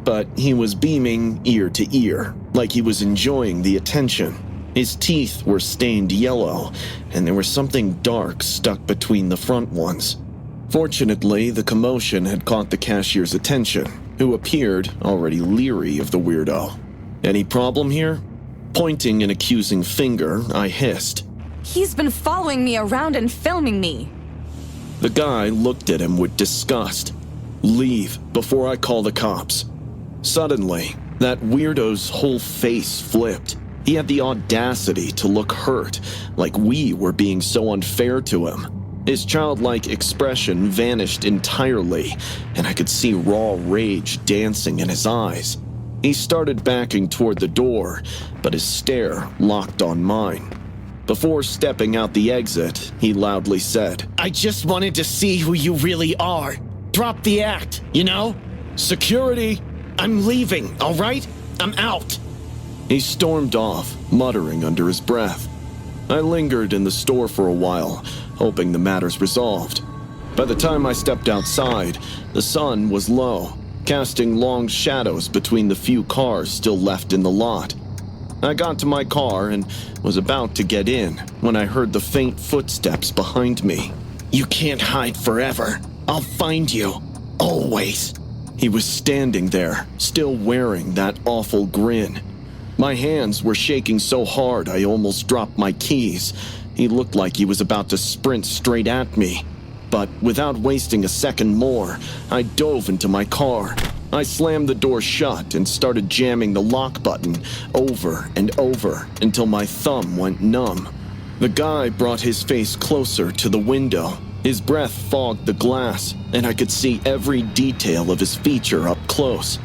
But he was beaming ear to ear, like he was enjoying the attention. His teeth were stained yellow, and there was something dark stuck between the front ones. Fortunately, the commotion had caught the cashier's attention, who appeared already leery of the weirdo. Any problem here? Pointing an accusing finger, I hissed. He's been following me around and filming me. The guy looked at him with disgust. Leave before I call the cops. Suddenly, that weirdo's whole face flipped. He had the audacity to look hurt, like we were being so unfair to him. His childlike expression vanished entirely, and I could see raw rage dancing in his eyes. He started backing toward the door, but his stare locked on mine. Before stepping out the exit, he loudly said, I just wanted to see who you really are. Drop the act, you know? Security, I'm leaving, all right? I'm out. He stormed off, muttering under his breath. I lingered in the store for a while, hoping the matter's resolved. By the time I stepped outside, the sun was low, casting long shadows between the few cars still left in the lot. I got to my car and was about to get in when I heard the faint footsteps behind me. You can't hide forever. I'll find you. Always. He was standing there, still wearing that awful grin. My hands were shaking so hard I almost dropped my keys. He looked like he was about to sprint straight at me. But without wasting a second more, I dove into my car. I slammed the door shut and started jamming the lock button over and over until my thumb went numb. The guy brought his face closer to the window. His breath fogged the glass, and I could see every detail of his feature up close.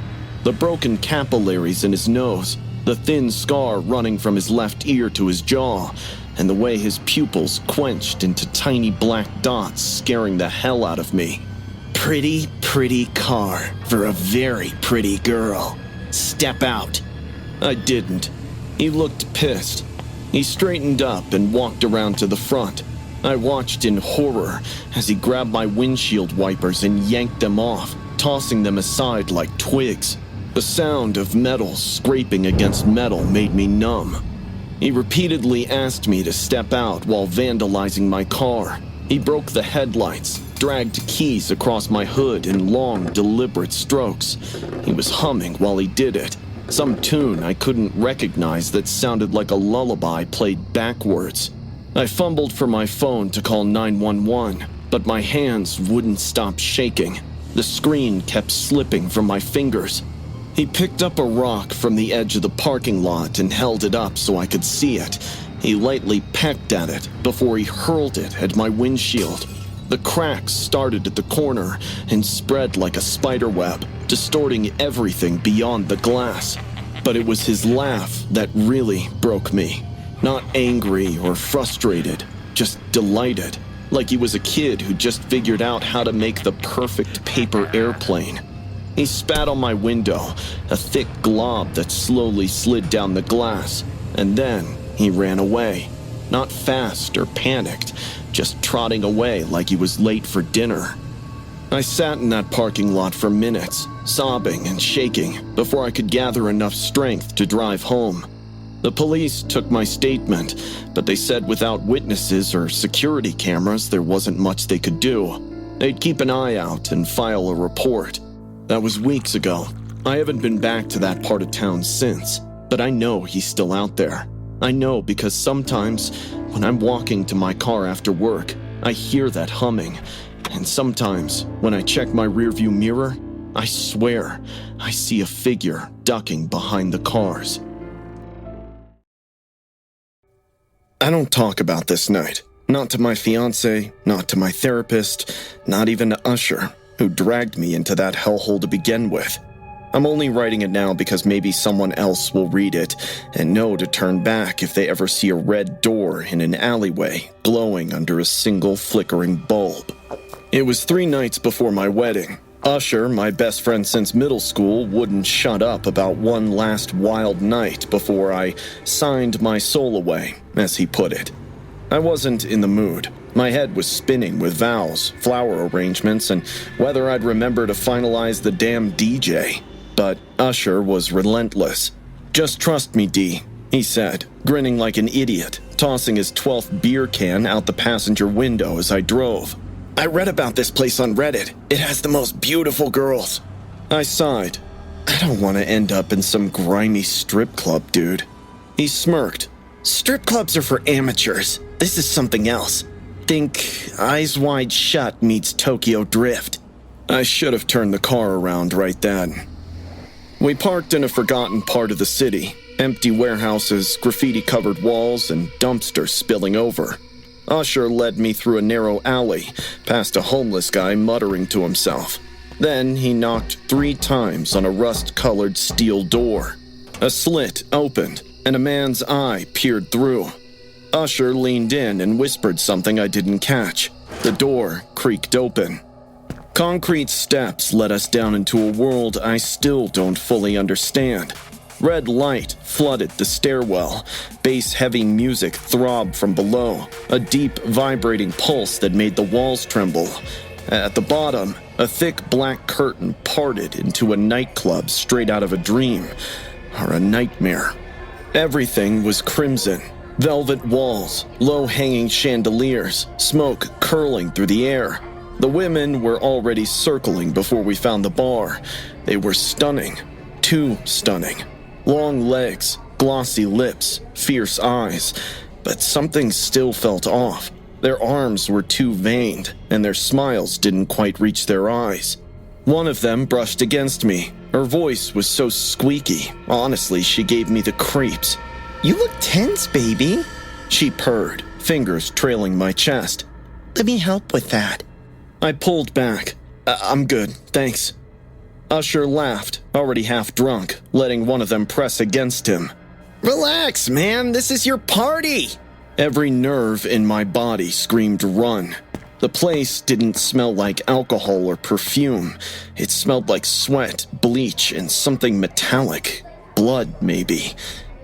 The broken capillaries in his nose, the thin scar running from his left ear to his jaw, and the way his pupils quenched into tiny black dots, scaring the hell out of me. Pretty, pretty car for a very pretty girl. Step out. I didn't. He looked pissed. He straightened up and walked around to the front. I watched in horror as he grabbed my windshield wipers and yanked them off, tossing them aside like twigs. The sound of metal scraping against metal made me numb. He repeatedly asked me to step out while vandalizing my car. He broke the headlights, dragged keys across my hood in long, deliberate strokes. He was humming while he did it, some tune I couldn't recognize that sounded like a lullaby played backwards. I fumbled for my phone to call 911, but my hands wouldn't stop shaking. The screen kept slipping from my fingers. He picked up a rock from the edge of the parking lot and held it up so I could see it. He lightly pecked at it before he hurled it at my windshield. The cracks started at the corner and spread like a spider web, distorting everything beyond the glass. But it was his laugh that really broke me. Not angry or frustrated, just delighted, like he was a kid who just figured out how to make the perfect paper airplane. He spat on my window, a thick glob that slowly slid down the glass, and then he ran away. Not fast or panicked, just trotting away like he was late for dinner. I sat in that parking lot for minutes, sobbing and shaking, before I could gather enough strength to drive home. The police took my statement, but they said without witnesses or security cameras, there wasn't much they could do. They'd keep an eye out and file a report. That was weeks ago. I haven't been back to that part of town since, but I know he's still out there. I know because sometimes when I'm walking to my car after work, I hear that humming. And sometimes when I check my rearview mirror, I swear I see a figure ducking behind the cars. I don't talk about this night. Not to my fiancé, not to my therapist, not even to Usher, who dragged me into that hellhole to begin with. I'm only writing it now because maybe someone else will read it and know to turn back if they ever see a red door in an alleyway glowing under a single flickering bulb. It was 3 nights before my wedding. Usher, my best friend since middle school, wouldn't shut up about one last wild night before I signed my soul away, as he put it. I wasn't in the mood. My head was spinning with vows, flower arrangements, and whether I'd remember to finalize the damn DJ. But Usher was relentless. "Just trust me, D," he said, grinning like an idiot, tossing his 12th beer can out the passenger window as I drove. "I read about this place on Reddit. It has the most beautiful girls." I sighed. "I don't want to end up in some grimy strip club, dude." He smirked. "Strip clubs are for amateurs. This is something else. Think Eyes Wide Shut meets Tokyo Drift." I should have turned the car around right then. We parked in a forgotten part of the city. Empty warehouses, graffiti-covered walls, and dumpsters spilling over. Usher led me through a narrow alley, past a homeless guy muttering to himself. Then he knocked 3 times on a rust-colored steel door. A slit opened, and a man's eye peered through. Usher leaned in and whispered something I didn't catch. The door creaked open. Concrete steps led us down into a world I still don't fully understand. Red light flooded the stairwell. Bass-heavy music throbbed from below, a deep, vibrating pulse that made the walls tremble. At the bottom, a thick black curtain parted into a nightclub straight out of a dream, or a nightmare. Everything was crimson. Velvet walls, low-hanging chandeliers, smoke curling through the air. The women were already circling before we found the bar. They were stunning. Too stunning. Long legs, glossy lips, fierce eyes. But something still felt off. Their arms were too veined, and their smiles didn't quite reach their eyes. One of them brushed against me. Her voice was so squeaky. Honestly, she gave me the creeps. "You look tense, baby," she purred, fingers trailing my chest. "Let me help with that." I pulled back. I'm good, thanks." Usher laughed, already half drunk, letting one of them press against him. "Relax, man, this is your party!" Every nerve in my body screamed run. The place didn't smell like alcohol or perfume. It smelled like sweat, bleach, and something metallic. Blood, maybe.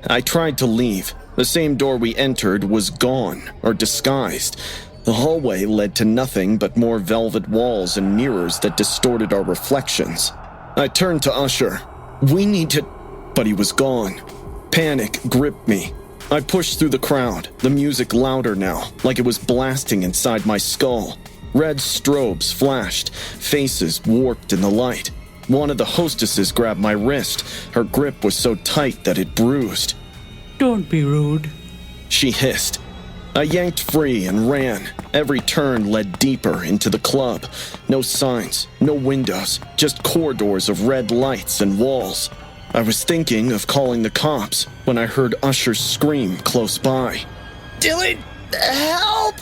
I tried to leave. The same door we entered was gone, or disguised. The hallway led to nothing but more velvet walls and mirrors that distorted our reflections. I turned to Usher. "We need to..." But he was gone. Panic gripped me. I pushed through the crowd, the music louder now, like it was blasting inside my skull. Red strobes flashed, faces warped in the light. One of the hostesses grabbed my wrist. Her grip was so tight that it bruised. "Don't be rude," she hissed. I yanked free and ran. Every turn led deeper into the club. No signs, no windows, just corridors of red lights and walls. I was thinking of calling the cops when I heard Usher scream close by. "Dylan, help!"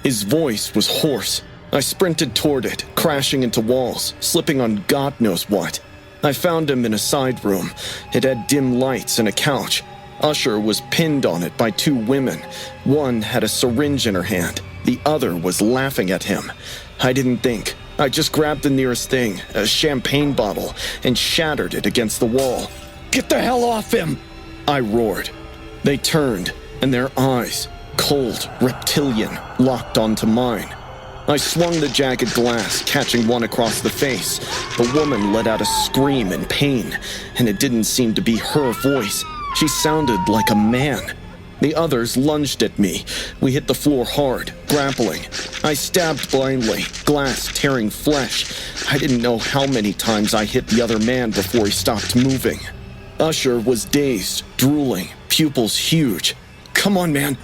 His voice was hoarse. I sprinted toward it, crashing into walls, slipping on God knows what. I found him in a side room. It had dim lights and a couch. Usher was pinned on it by 2 women. One had a syringe in her hand. The other was laughing at him. I didn't think. I just grabbed the nearest thing, a champagne bottle, and shattered it against the wall. "Get the hell off him!" I roared. They turned, and their eyes, cold, reptilian, locked onto mine. I swung the jagged glass, catching one across the face. The woman let out a scream in pain, and it didn't seem to be her voice. She sounded like a man. The others lunged at me. We hit the floor hard, grappling. I stabbed blindly, glass tearing flesh. I didn't know how many times I hit the other man before he stopped moving. Usher was dazed, drooling, pupils huge. "Come on, man,"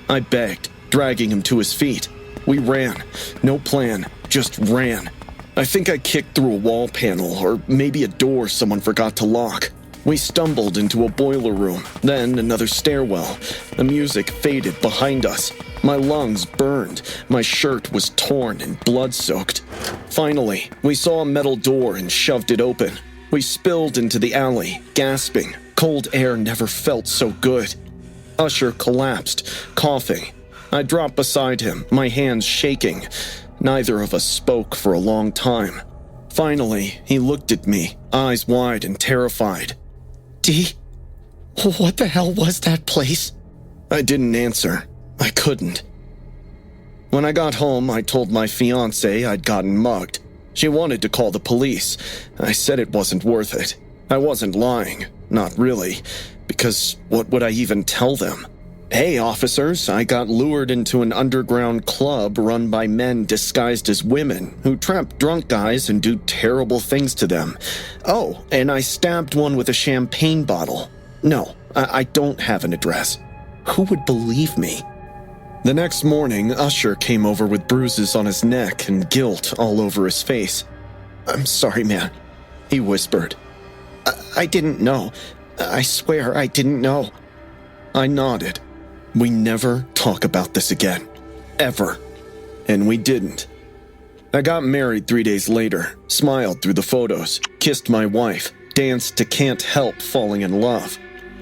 I begged, dragging him to his feet. We ran. No plan, just ran. I think I kicked through a wall panel, or maybe a door someone forgot to lock. We stumbled into a boiler room, then another stairwell. The music faded behind us. My lungs burned. My shirt was torn and blood-soaked. Finally, we saw a metal door and shoved it open. We spilled into the alley, gasping. Cold air never felt so good. Usher collapsed, coughing. I dropped beside him, my hands shaking. Neither of us spoke for a long time. Finally, he looked at me, eyes wide and terrified. Dee, what the hell was that place? I didn't answer. I couldn't. When I got home, I told my fiancée I'd gotten mugged. She wanted to call the police. I said it wasn't worth it. I wasn't lying. Not really. Because what would I even tell them? Hey, officers, I got lured into an underground club run by men disguised as women who trap drunk guys and do terrible things to them. Oh, and I stabbed one with a champagne bottle. No, I don't have an address. Who would believe me? The next morning, Usher came over with bruises on his neck and guilt all over his face. "I'm sorry, man," he whispered. I didn't know. I swear I didn't know." I nodded. We never talk about this again. Ever. And we didn't. I got married 3 days later, smiled through the photos, kissed my wife, danced to Can't Help Falling in Love.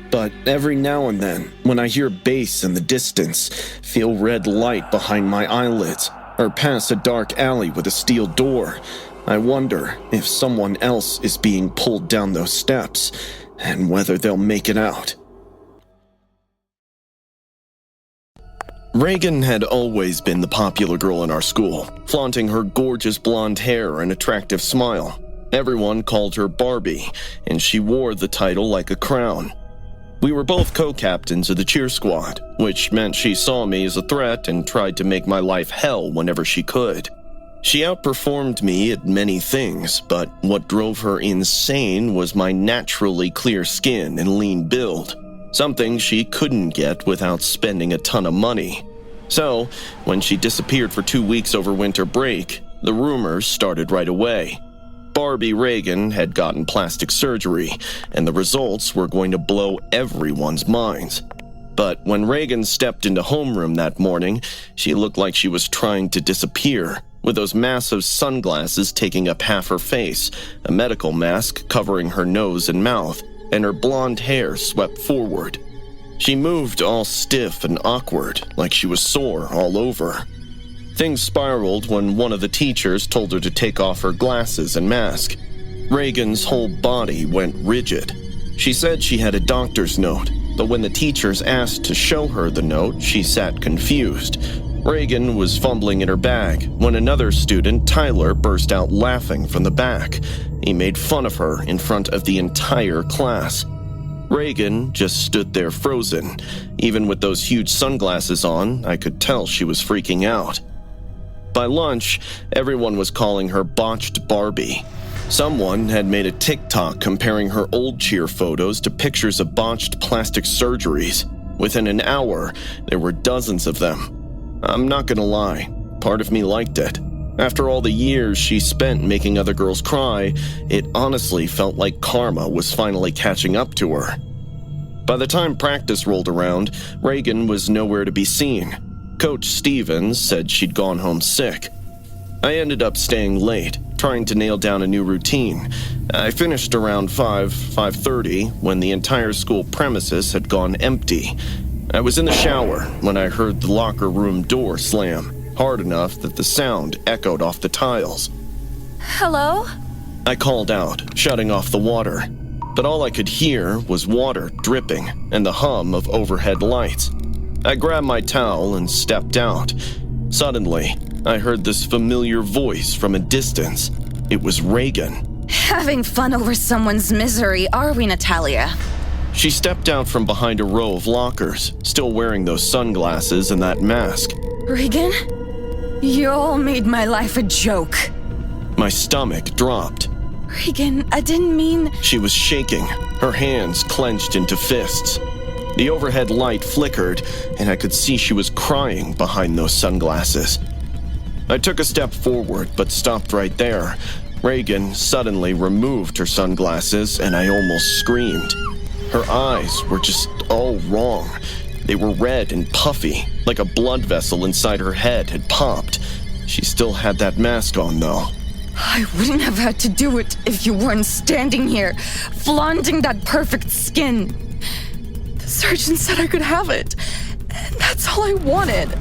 But every now and then, when I hear bass in the distance, feel red light behind my eyelids, or pass a dark alley with a steel door, I wonder if someone else is being pulled down those steps, and whether they'll make it out. Reagan had always been the popular girl in our school, flaunting her gorgeous blonde hair and attractive smile. Everyone called her Barbie, and she wore the title like a crown. We were both co-captains of the cheer squad, which meant she saw me as a threat and tried to make my life hell whenever she could. She outperformed me at many things, but what drove her insane was my naturally clear skin and lean build. Something she couldn't get without spending a ton of money. So, when she disappeared for 2 weeks over winter break, the rumors started right away. Barbie Reagan had gotten plastic surgery, and the results were going to blow everyone's minds. But when Reagan stepped into homeroom that morning, she looked like she was trying to disappear, with those massive sunglasses taking up half her face, a medical mask covering her nose and mouth, and her blonde hair swept forward. She moved all stiff and awkward, like she was sore all over. Things spiraled when one of the teachers told her to take off her glasses and mask. Reagan's whole body went rigid. She said she had a doctor's note, but when the teachers asked to show her the note, she sat confused. Reagan was fumbling in her bag when another student, Tyler, burst out laughing from the back. He made fun of her in front of the entire class. Reagan just stood there frozen. Even with those huge sunglasses on, I could tell she was freaking out. By lunch, everyone was calling her Botched Barbie. Someone had made a TikTok comparing her old cheer photos to pictures of botched plastic surgeries. Within an hour, there were dozens of them. I'm not gonna lie, part of me liked it. After all the years she spent making other girls cry, it honestly felt like karma was finally catching up to her. By the time practice rolled around, Reagan was nowhere to be seen. Coach Stevens said she'd gone home sick. I ended up staying late, trying to nail down a new routine. I finished around 5:30 when the entire school premises had gone empty. I was in the shower when I heard the locker room door slam, hard enough that the sound echoed off the tiles. Hello? I called out, shutting off the water, but all I could hear was water dripping and the hum of overhead lights. I grabbed my towel and stepped out. Suddenly, I heard this familiar voice from a distance. It was Reagan. Having fun over someone's misery, are we, Natalia? She stepped out from behind a row of lockers, still wearing those sunglasses and that mask. Reagan? You all made my life a joke. My stomach dropped. Reagan, I didn't mean... She was shaking, her hands clenched into fists. The overhead light flickered, and I could see she was crying behind those sunglasses. I took a step forward, but stopped right there. Reagan suddenly removed her sunglasses and I almost screamed. Her eyes were just all wrong. They were red and puffy, like a blood vessel inside her head had popped. She still had that mask on, though. I wouldn't have had to do it if you weren't standing here, flaunting that perfect skin. The surgeon said I could have it, and that's all I wanted.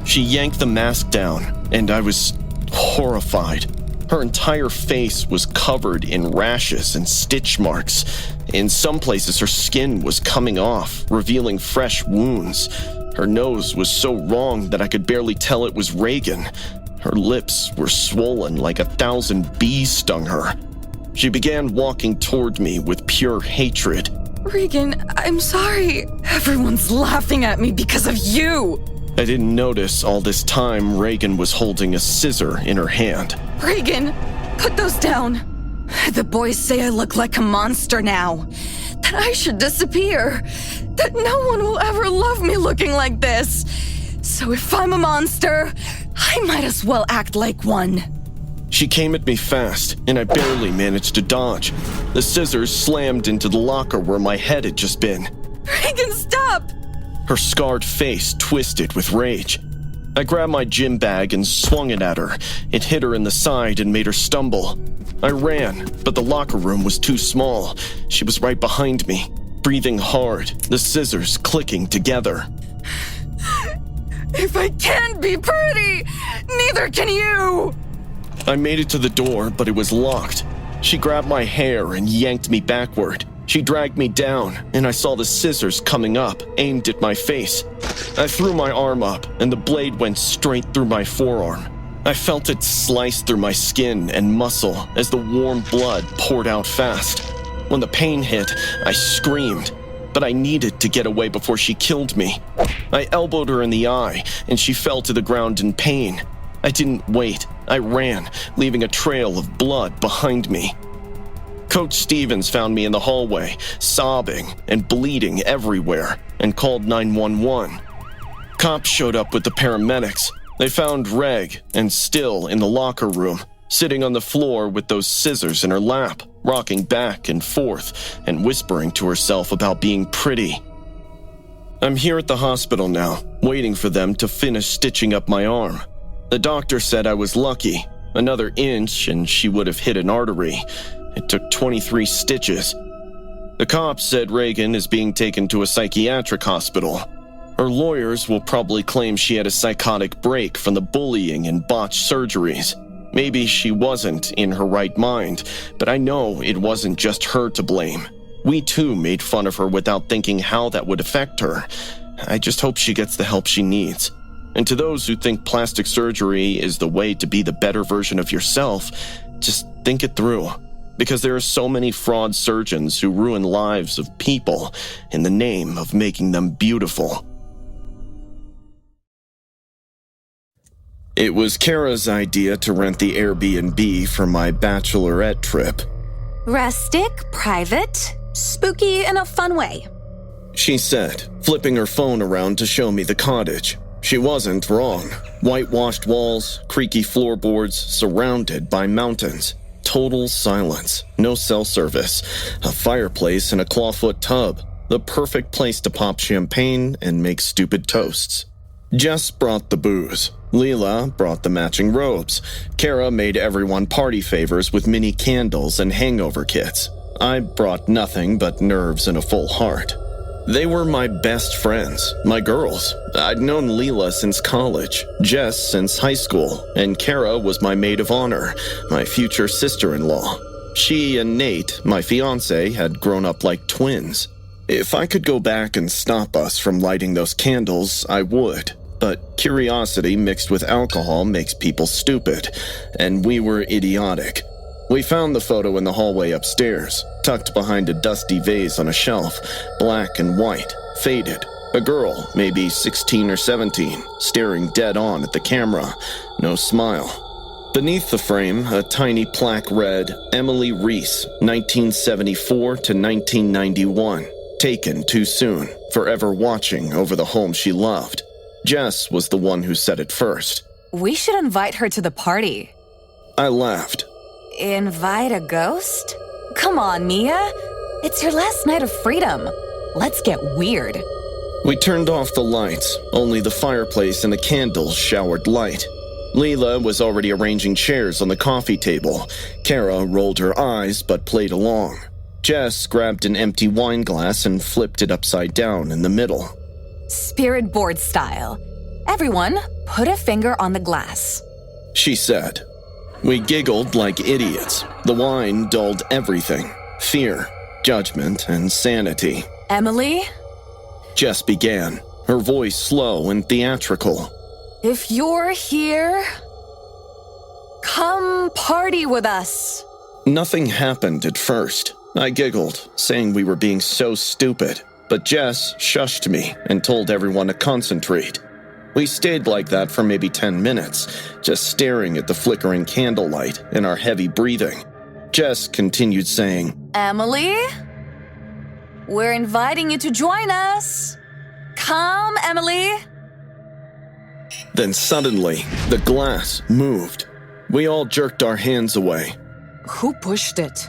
She yanked the mask down, and I was horrified. Her entire face was covered in rashes and stitch marks. In some places, her skin was coming off, revealing fresh wounds. Her nose was so wrong that I could barely tell it was Reagan. Her lips were swollen like 1,000 bees stung her. She began walking toward me with pure hatred. Reagan, I'm sorry. Everyone's laughing at me because of you. I didn't notice all this time Reagan was holding a scissor in her hand. Reagan, put those down. The boys say I look like a monster now. That I should disappear. That no one will ever love me looking like this. So if I'm a monster, I might as well act like one. She came at me fast, and I barely managed to dodge. The scissors slammed into the locker where my head had just been. Reagan, stop! Her scarred face twisted with rage. I grabbed my gym bag and swung it at her. It hit her in the side and made her stumble. I ran, but the locker room was too small. She was right behind me, breathing hard, the scissors clicking together. If I can't be pretty, neither can you! I made it to the door, but it was locked. She grabbed my hair and yanked me backward. She dragged me down, and I saw the scissors coming up, aimed at my face. I threw my arm up, and the blade went straight through my forearm. I felt it slice through my skin and muscle as the warm blood poured out fast. When the pain hit, I screamed, but I needed to get away before she killed me. I elbowed her in the eye, and she fell to the ground in pain. I didn't wait. I ran, leaving a trail of blood behind me. Coach Stevens found me in the hallway, sobbing and bleeding everywhere, and called 911. Cops showed up with the paramedics. They found Reg, and still in the locker room, sitting on the floor with those scissors in her lap, rocking back and forth and whispering to herself about being pretty. I'm here at the hospital now, waiting for them to finish stitching up my arm. The doctor said I was lucky. Another inch and she would have hit an artery. It took 23 stitches. The cops said Reagan is being taken to a psychiatric hospital. Her lawyers will probably claim she had a psychotic break from the bullying and botched surgeries. Maybe she wasn't in her right mind, but I know it wasn't just her to blame. We too made fun of her without thinking how that would affect her. I just hope she gets the help she needs. And to those who think plastic surgery is the way to be the better version of yourself, just think it through. Because there are so many fraud surgeons who ruin lives of people in the name of making them beautiful. It was Kara's idea to rent the Airbnb for my bachelorette trip. Rustic, private, spooky in a fun way. She said, flipping her phone around to show me the cottage. She wasn't wrong. Whitewashed walls, creaky floorboards, surrounded by mountains. Total silence, no cell service, a fireplace and a clawfoot tub. The perfect place to pop champagne and make stupid toasts. Jess brought the booze. Leela brought the matching robes. Kara made everyone party favors with mini candles and hangover kits. I brought nothing but nerves and a full heart. They were my best friends, my girls. I'd known Leela since college, Jess since high school, and Kara was my maid of honor, my future sister-in-law. She and Nate, my fiancé, had grown up like twins. If I could go back and stop us from lighting those candles, I would. But curiosity mixed with alcohol makes people stupid, and we were idiotic. We found the photo in the hallway upstairs, tucked behind a dusty vase on a shelf, black and white, faded. A girl, maybe 16 or 17, staring dead on at the camera, no smile. Beneath the frame, a tiny plaque read, Emily Reese, 1974 to 1991. Taken too soon, forever watching over the home she loved. Jess was the one who said it first. We should invite her to the party. I laughed. Invite a ghost? Come on, Mia. It's your last night of freedom. Let's get weird. We turned off the lights. Only the fireplace and the candles showered light. Leela was already arranging chairs on the coffee table. Kara rolled her eyes but played along. Jess grabbed an empty wine glass and flipped it upside down in the middle. Spirit board style. Everyone, put a finger on the glass. She said. We giggled like idiots. The wine dulled everything. Fear, judgment, and sanity. Emily? Jess began, her voice slow and theatrical. If you're here, come party with us. Nothing happened at first. I giggled, saying we were being so stupid, but Jess shushed me and told everyone to concentrate. We stayed like that for maybe 10 minutes, just staring at the flickering candlelight and our heavy breathing. Jess continued saying, Emily? We're inviting you to join us. Come, Emily. Then suddenly, the glass moved. We all jerked our hands away. Who pushed it?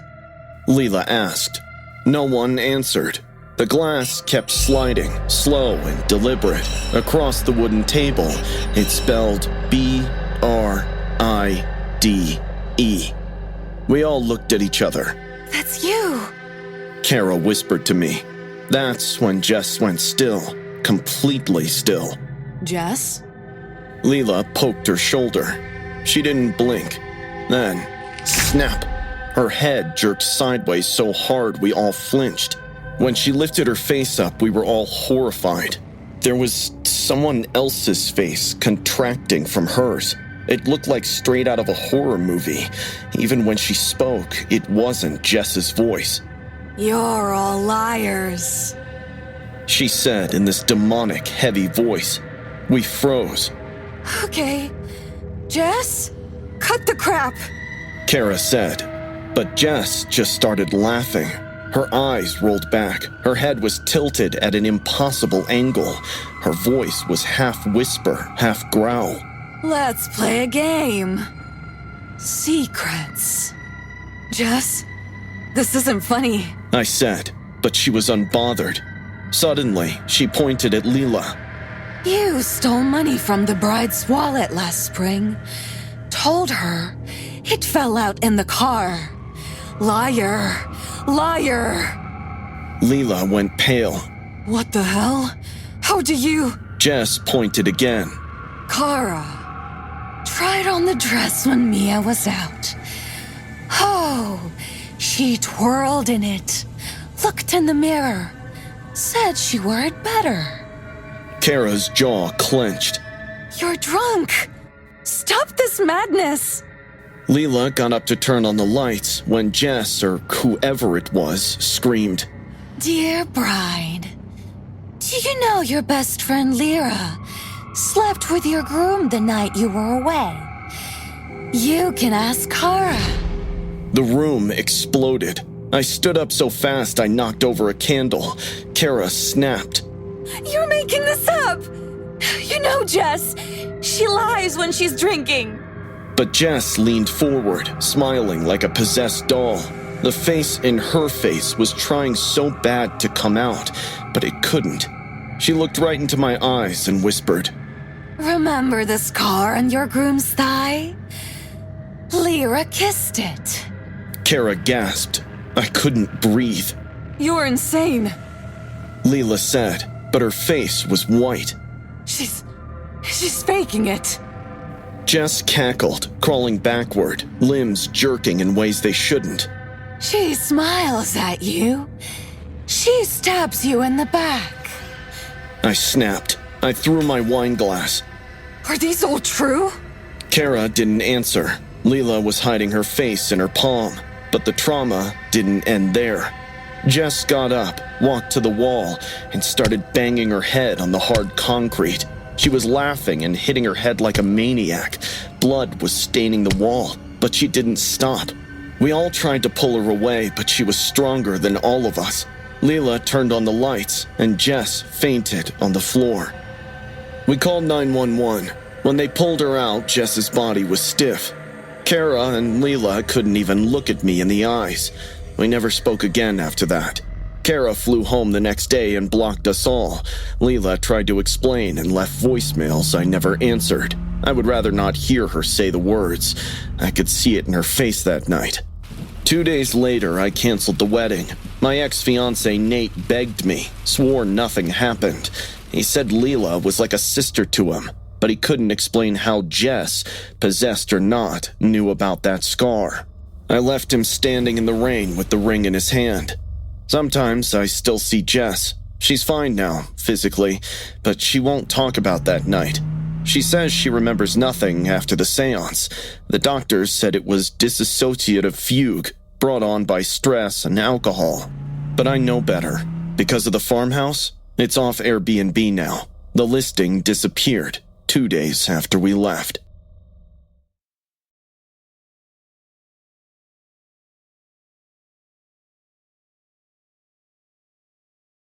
Leela asked. No one answered. The glass kept sliding, slow and deliberate. Across the wooden table, it spelled B-R-I-D-E. We all looked at each other. That's you. Kara whispered to me. That's when Jess went still, completely still. Jess? Leela poked her shoulder. She didn't blink. Then, snap! Her head jerked sideways so hard we all flinched. When she lifted her face up, we were all horrified. There was someone else's face contracting from hers. It looked like straight out of a horror movie. Even when she spoke, it wasn't Jess's voice. You're all liars, She said in this demonic, heavy voice. We froze. Okay, Jess, cut the crap. Kara said. But Jess just started laughing. Her eyes rolled back. Her head was tilted at an impossible angle. Her voice was half whisper, half growl. Let's play a game. Secrets. Jess, this isn't funny. I said, but she was unbothered. Suddenly, she pointed at Leela. You stole money from the bride's wallet last spring. Told her it fell out in the car. Liar. Liar. Leela went pale. What the hell? How do you... Jess pointed again. Kara tried on the dress when Mia was out. Oh, she twirled in it, looked in the mirror, said she wore it better. Kara's jaw clenched. You're drunk. Stop this madness. Leela got up to turn on the lights when Jess, or whoever it was, screamed. Dear bride, do you know your best friend Lyra slept with your groom the night you were away? You can ask Kara. The room exploded. I stood up so fast I knocked over a candle. Kara snapped. You're making this up. You know, Jess, she lies when she's drinking. But Jess leaned forward, smiling like a possessed doll. The face in her face was trying so bad to come out, but it couldn't. She looked right into my eyes and whispered, Remember the scar on your groom's thigh? Lyra kissed it. Kara gasped. I couldn't breathe. You're insane. Leela said, but her face was white. She's faking it. Jess cackled, crawling backward, limbs jerking in ways they shouldn't. She smiles at you. She stabs you in the back. I snapped. I threw my wine glass. Are these all true? Kara didn't answer. Leela was hiding her face in her palm, but the trauma didn't end there. Jess got up, walked to the wall, and started banging her head on the hard concrete. She was laughing and hitting her head like a maniac. Blood was staining the wall, but she didn't stop. We all tried to pull her away, but she was stronger than all of us. Leela turned on the lights, and Jess fainted on the floor. We called 911. When they pulled her out, Jess's body was stiff. Kara and Leela couldn't even look at me in the eyes. We never spoke again after that. Kara flew home the next day and blocked us all. Leela tried to explain and left voicemails I never answered. I would rather not hear her say the words. I could see it in her face that night. 2 days later, I canceled the wedding. My ex-fiancé Nate begged me, swore nothing happened. He said Leela was like a sister to him, but he couldn't explain how Jess, possessed or not, knew about that scar. I left him standing in the rain with the ring in his hand. Sometimes I still see Jess. She's fine now, physically, but she won't talk about that night. She says she remembers nothing after the seance. The doctors said it was dissociative fugue, brought on by stress and alcohol. But I know better. Because of the farmhouse, it's off Airbnb now. The listing disappeared 2 days after we left.